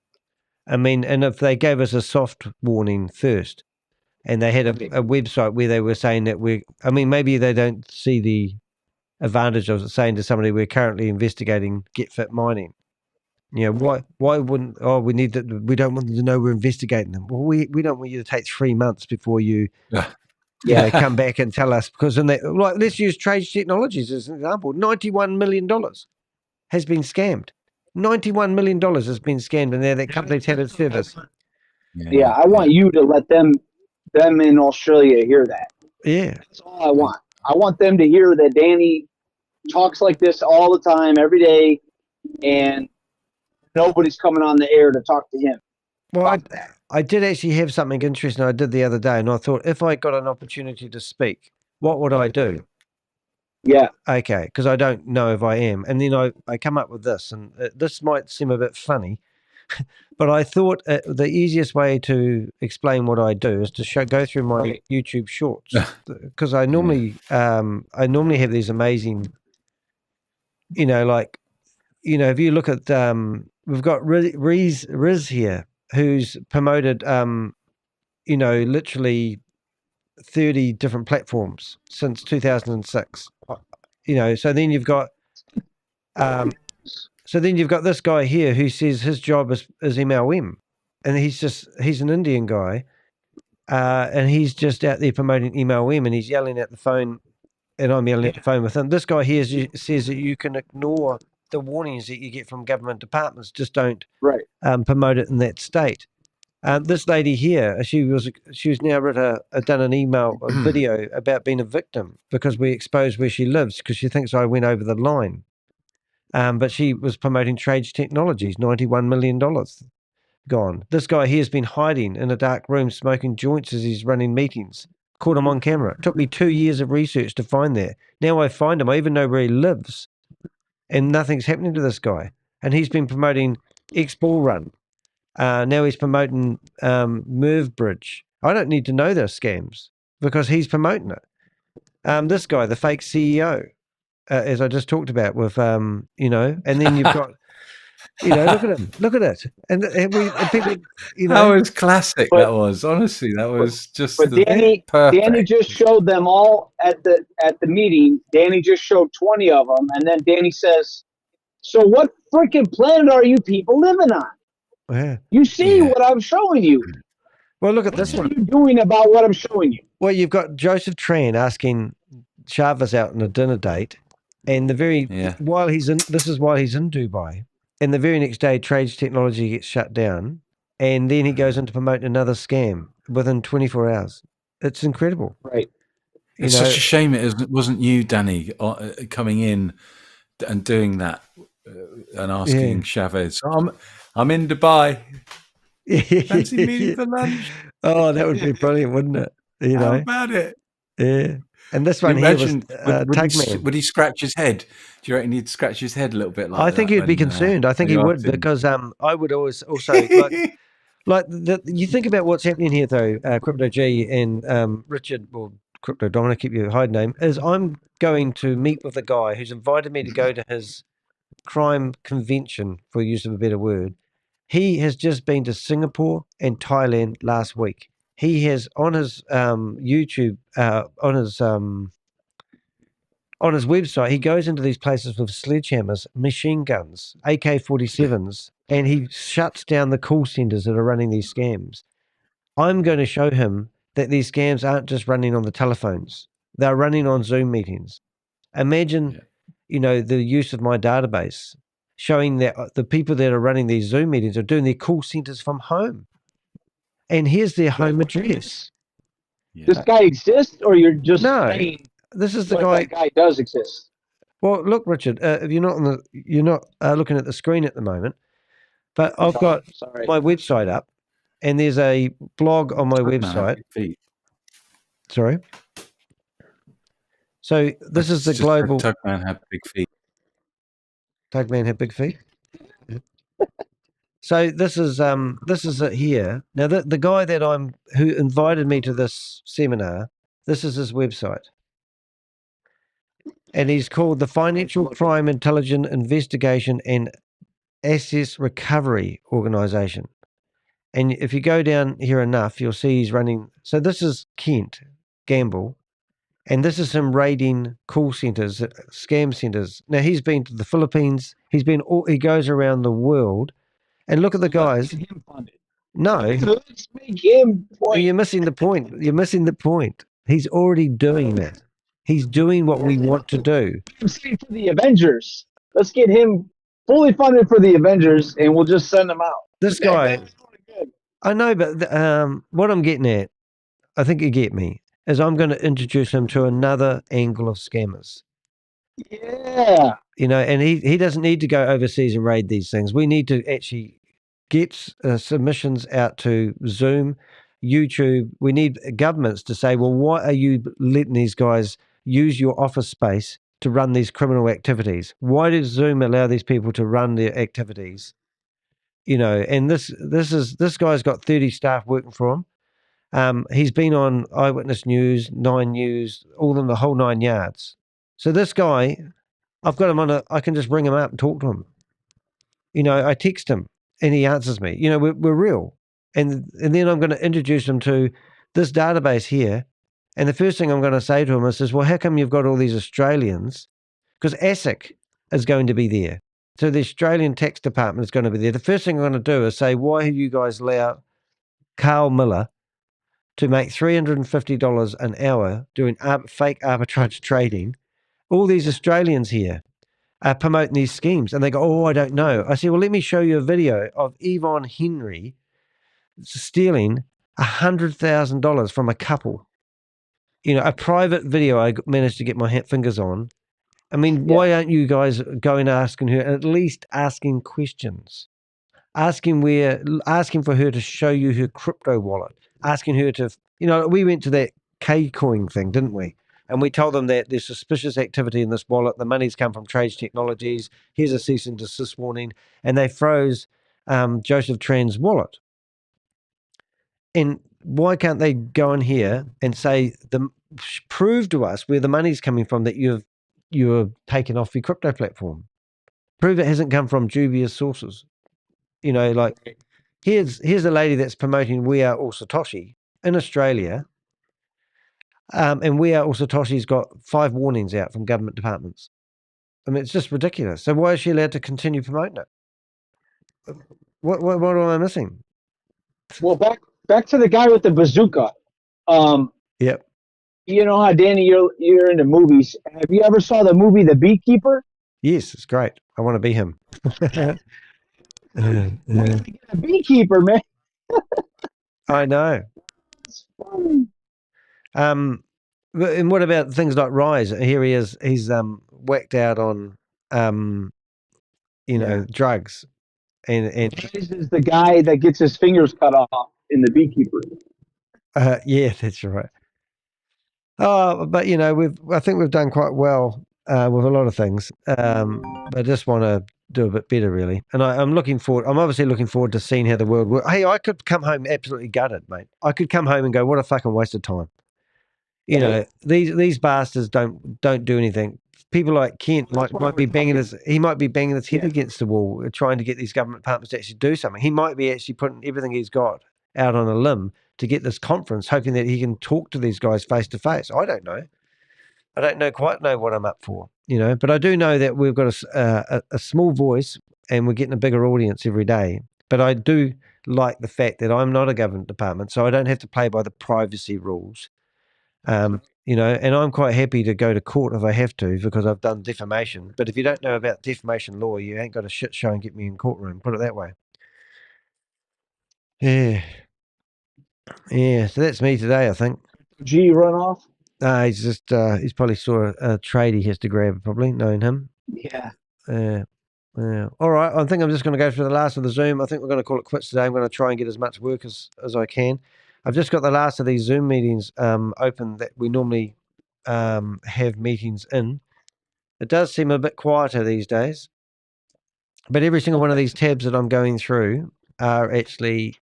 I mean, and if they gave us a soft warning first, and they had a website where they were saying that maybe they don't see the advantage of saying to somebody, we're currently investigating GETFIT Mining. Why wouldn't, we don't want them to know we're investigating them. Well, we don't want you to take 3 months before you come back and tell us, because let's use Trade Technologies as an example. $91 million has been scammed. $91 million has been scammed, and now that company's had its service. Yeah, I want you to let them in Australia hear that. Yeah. That's all I want. I want them to hear that Danny talks like this all the time, every day, and nobody's coming on the air to talk to him. Well, I did actually have something interesting I did the other day, and I thought if I got an opportunity to speak, what would I do? Yeah. Okay, because I don't know if I am. And then I come up with this, and this might seem a bit funny, but I thought the easiest way to explain what I do is to go through my YouTube shorts, because I normally have these amazing, if you look at we've got Riz here, who's promoted literally 30 different platforms since 2006. So then you've got this guy here who says his job is MLM, and he's an Indian guy, and he's just out there promoting MLM, and he's yelling at the phone, and I'm yelling at the phone with him. This guy here says that you can ignore the warnings that you get from government departments, just don't promote it in that state. This lady here, she's now done an email, a video about being a victim because we exposed where she lives because she thinks I went over the line. But she was promoting Trades Technologies, $91 million gone. This guy here has been hiding in a dark room smoking joints as he's running meetings. Caught him on camera. It took me 2 years of research to find that. Now I find him. I even know where he lives. And nothing's happening to this guy. And he's been promoting X-Ball Run. Now he's promoting Merv Bridge. I don't need to know those scams because he's promoting it. This guy, the fake CEO, as I just talked about with, and then you've got, look at it. And people, That was classic, that was. Honestly, that was just Danny just showed them all at the meeting. Danny just showed 20 of them. And then Danny says, so what freaking planet are you people living on? Yeah. You see what I'm showing you. Well, look at this one. What are you doing about what I'm showing you? Well, you've got Joseph Tran asking Chavez out on a dinner date, and while he's in Dubai, and the very next day, Trades Technology gets shut down, and then he goes into promoting another scam within 24 hours. It's incredible. Right. It's such a shame it wasn't you, Danny, coming in and doing that and asking Chavez, I'm in Dubai. Fancy meeting for lunch? Oh, that would be brilliant, wouldn't it? How about it? Yeah. And this one here was would he scratch his head? Do you reckon he'd scratch his head a little bit like I think he'd be concerned. I think he would because I would always also you think about what's happening here though, Crypto G and Richard or Crypto Dominic, keep your hide name, is I'm going to meet with a guy who's invited me to go to his crime convention, for use of a better word. He has just been to Singapore and Thailand last week. He has on his YouTube, on his website, he goes into these places with sledgehammers, machine guns, AK-47s, and he shuts down the call centers that are running these scams. I'm going to show him that these scams aren't just running on the telephones. They're running on Zoom meetings. Imagine, the use of my database, showing that the people that are running these Zoom meetings are doing their call centers from home. And here's their home address. Yeah. This guy exists, or you're just saying this is the guy. That guy does exist. Well, look, Richard, if you're not looking at the screen at the moment, but I've got my website up, and there's a blog on my website. Sorry. So this is the global. Tugman had big feet. Tugman had big feet. So this is it here. Now the guy who invited me to this seminar, this is his website. And he's called the Financial Crime Intelligence Investigation and Assets Recovery Organization. And if you go down here enough, you'll see he's running. So this is Kent Gamble, and this is him raiding call centers, scam centers. Now he's been to the Philippines. He goes around the world. And look at the guys. No, let's make him point. You're missing the point. You're missing the point. He's already doing that. He's doing what we want to do. I'm saying for the Avengers. Let's get him fully funded for the Avengers, and we'll just send him out. This guy. I know, but what I'm getting at, I think you get me, is I'm going to introduce him to another angle of scammers. Yeah. And he doesn't need to go overseas and raid these things. We need to actually get submissions out to Zoom, YouTube. We need governments to say, well, why are you letting these guys use your office space to run these criminal activities? Why does Zoom allow these people to run their activities? You know, and this guy's got 30 staff working for him. He's been on Eyewitness News, 9 News, all in the whole 9 yards. So this guy, I've got him on I can just ring him up and talk to him. You know, I text him and he answers me. You know, we're real. And then I'm going to introduce him to this database here. And the first thing I'm going to say to him is, well, how come you've got all these Australians? Because ASIC is going to be there. So the Australian Tax Department is going to be there. The first thing I'm going to do is say, why have you guys allow Carl Miller to make $350 an hour doing fake arbitrage trading? All these Australians here are promoting these schemes. And they go, oh, I don't know. I say, well, let me show you a video of Yvonne Henry stealing $100,000 from a couple. You know, a private video I managed to get my fingers on. I mean, why aren't you guys going asking her, at least asking questions? Asking for her to show you her crypto wallet. Asking her to, you know, we went to that K-Coin thing, didn't we? And we told them that there's suspicious activity in this wallet. The money's come from Trade Technologies. Here's a cease and desist warning. And they froze Joseph Tran's wallet. And why can't they go in here and say, prove to us where the money's coming from that you've taken off your crypto platform? Prove it hasn't come from dubious sources. You know, like here's a lady that's promoting We Are All Satoshi in Australia. And We Are All Satoshi's got 5 warnings out from government departments. I mean, it's just ridiculous. So why is she allowed to continue promoting it? What am I missing? Well, back to the guy with the bazooka. Yep. You know how, Danny, you're into movies. Have you ever saw the movie The Beekeeper? Yes, it's great. I want to be him. A beekeeper, man. I know. It's funny. And what about things like Rise? Here he is. He's whacked out on, drugs. And Rise is the guy that gets his fingers cut off in The Beekeeper. Yeah, that's right. Oh, but you know, I think we've done quite well with a lot of things. I just want to do a bit better, really. And I'm obviously looking forward to seeing how the world works. Hey, I could come home absolutely gutted, mate. I could come home and go, what a fucking waste of time. You know, these bastards don't do anything. People like Kent might be banging his head against the wall, trying to get these government departments to actually do something. He might be actually putting everything he's got out on a limb to get this conference, hoping that he can talk to these guys face to face. I don't know. I don't quite know what I'm up for, you know, but I do know that we've got a small voice and we're getting a bigger audience every day. But I do like the fact that I'm not a government department, so I don't have to play by the privacy rules. You know, and I'm quite happy to go to court if I have to because I've done defamation. But if you don't know about defamation law, you ain't got a shit show and get me in courtroom. Put it that way. Yeah. Yeah. So that's me today, I think. G run off? He's just he's probably saw a trade he has to grab, probably knowing him. Yeah. All right. I think I'm just going to go for the last of the Zoom. I think we're going to call it quits today. I'm going to try and get as much work as I can. I've just got the last of these Zoom meetings open that we normally have meetings in. It does seem a bit quieter these days, but every single one of these tabs that I'm going through are actually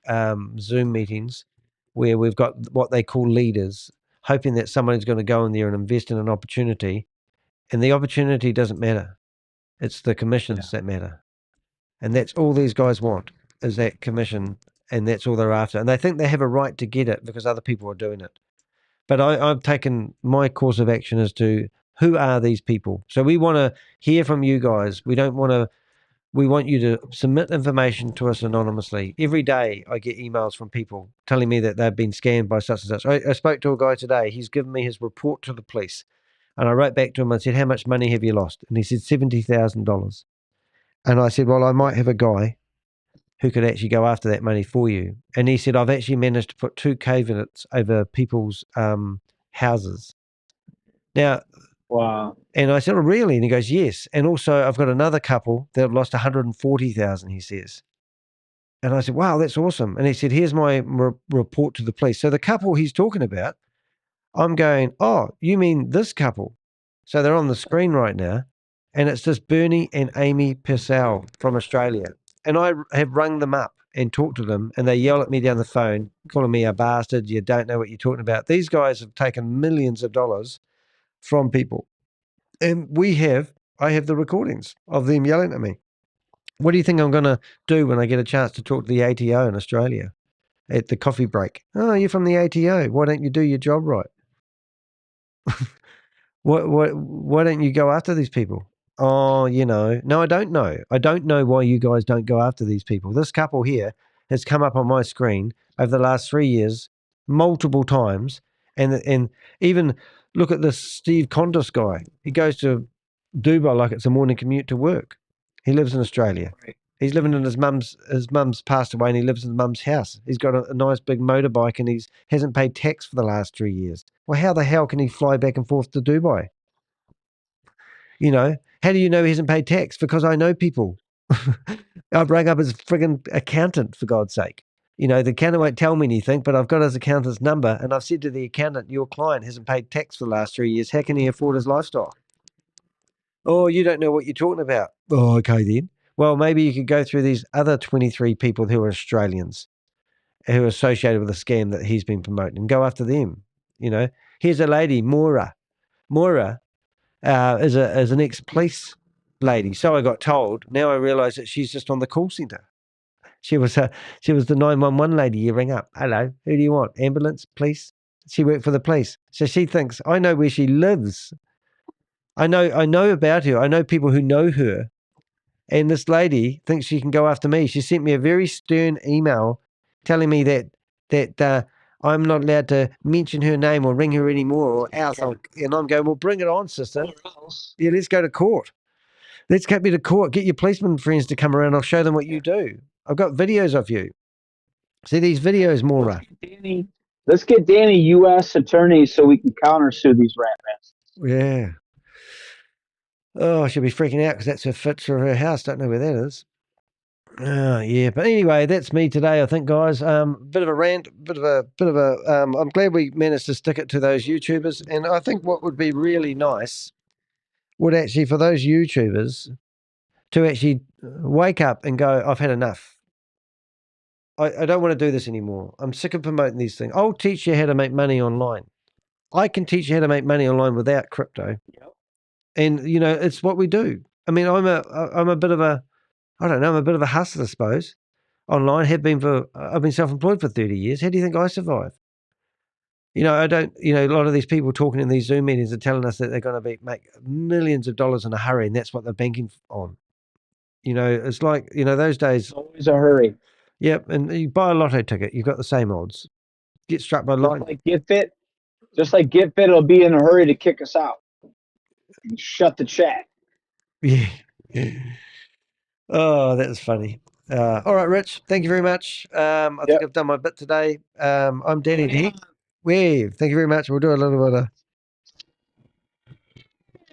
Zoom meetings where we've got what they call leaders, hoping that someone's going to go in there and invest in an opportunity, and the opportunity doesn't matter. It's the commissions that matter. And that's all these guys want is that commission, and that's all they're after. And they think they have a right to get it because other people are doing it. But I've taken my course of action as to who are these people. So we want to hear from you guys. We want you to submit information to us anonymously. Every day I get emails from people telling me that they've been scammed by such and such. I spoke to a guy today. He's given me his report to the police. And I wrote back to him and said, how much money have you lost? And he said, $70,000. And I said, well, I might have a guy who could actually go after that money for you. And he said, I've actually managed to put 2 caveats over people's houses. Now, wow. And I said, oh, really? And he goes, yes. And also I've got another couple that have lost $140,000, he says. And I said, wow, that's awesome. And he said, here's my report to the police. So the couple he's talking about, I'm going, oh, you mean this couple? So they're on the screen right now. And it's this Bernie and Amy Purcell from Australia. And I have rung them up and talked to them, and they yell at me down the phone, calling me a bastard. You don't know what you're talking about. These guys have taken millions of dollars from people. And I have the recordings of them yelling at me. What do you think I'm going to do when I get a chance to talk to the ATO in Australia at the coffee break? Oh, you're from the ATO. Why don't you do your job right? Why don't you go after these people? Oh, no, I don't know. I don't know why you guys don't go after these people. This couple here has come up on my screen over the last 3 years multiple times. And even look at this Steve Condis guy. He goes to Dubai like it's a morning commute to work. He lives in Australia. He's living in his mum's passed away, and he lives in his mum's house. He's got a nice big motorbike, and hasn't paid tax for the last 3 years. Well, how the hell can he fly back and forth to Dubai? How do you know he hasn't paid tax? Because I know people. I've rang up his frigging accountant, for God's sake. The accountant won't tell me anything, but I've got his accountant's number, and I've said to the accountant, your client hasn't paid tax for the last 3 years. How can he afford his lifestyle? Oh, you don't know what you're talking about. Oh, okay then. Well, maybe you could go through these other 23 people who are Australians who are associated with the scam that he's been promoting and go after them. Here's a lady, Maura. Maura is an ex-police lady. So I got told. Now I realise that she's just on the call centre. She was the 911 lady you ring up. Hello, who do you want? Ambulance, police? She worked for the police. So she thinks, I know where she lives. I know about her. I know people who know her. And this lady thinks she can go after me. She sent me a very stern email telling me that I'm not allowed to mention her name or ring her anymore or else. And I'm going, well, bring it on, sister. Yeah, let's go to court. Let's get me to court. Get your policeman friends to come around. I'll show them what you do. I've got videos of you. See these videos, Maura. Let's get Danny U.S. attorney so we can countersue these rat bastards. Yeah. Oh, she'll be freaking out because that's her fit for her house. Don't know where that is. Oh, yeah. But anyway, that's me today, I think, guys. Bit of a rant, I'm glad we managed to stick it to those YouTubers. And I think what would be really nice would actually, for those YouTubers, to actually wake up and go, I've had enough. I don't want to do this anymore. I'm sick of promoting these things. I'll teach you how to make money online. I can teach you how to make money online without crypto. Yep. And, it's what we do. I mean, I'm a bit of a, I'm a bit of a hustler, I suppose. Online, I've been self-employed for 30 years. How do you think I survive? I don't, a lot of these people talking in these Zoom meetings are telling us that they're going to make millions of dollars in a hurry, and that's what they're banking on. It's like, those days. Always a hurry. Yep. And you buy a lotto ticket, you've got the same odds. Get struck by lightning. Just like GetFit, it'll be in a hurry to kick us out. Shut the chat. Yeah. Oh, that was funny. All right, Rich. Thank you very much. I think I've done my bit today. I'm Danny de Hek. Thank you very much. We'll do a little bit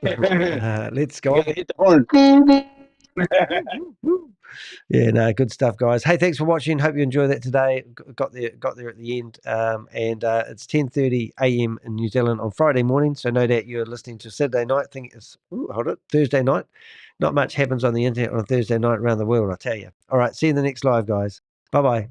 of. Let's go. Hit the horn. Yeah, no, good stuff, guys. Hey, thanks for watching. Hope you enjoyed that today. Got there at the end. And it's 10:30 a.m. in New Zealand on Friday morning. So no doubt you're listening to Saturday night. I think it's Thursday night. Not much happens on the internet on a Thursday night around the world, I tell you. All right, see you in the next live, guys. Bye-bye.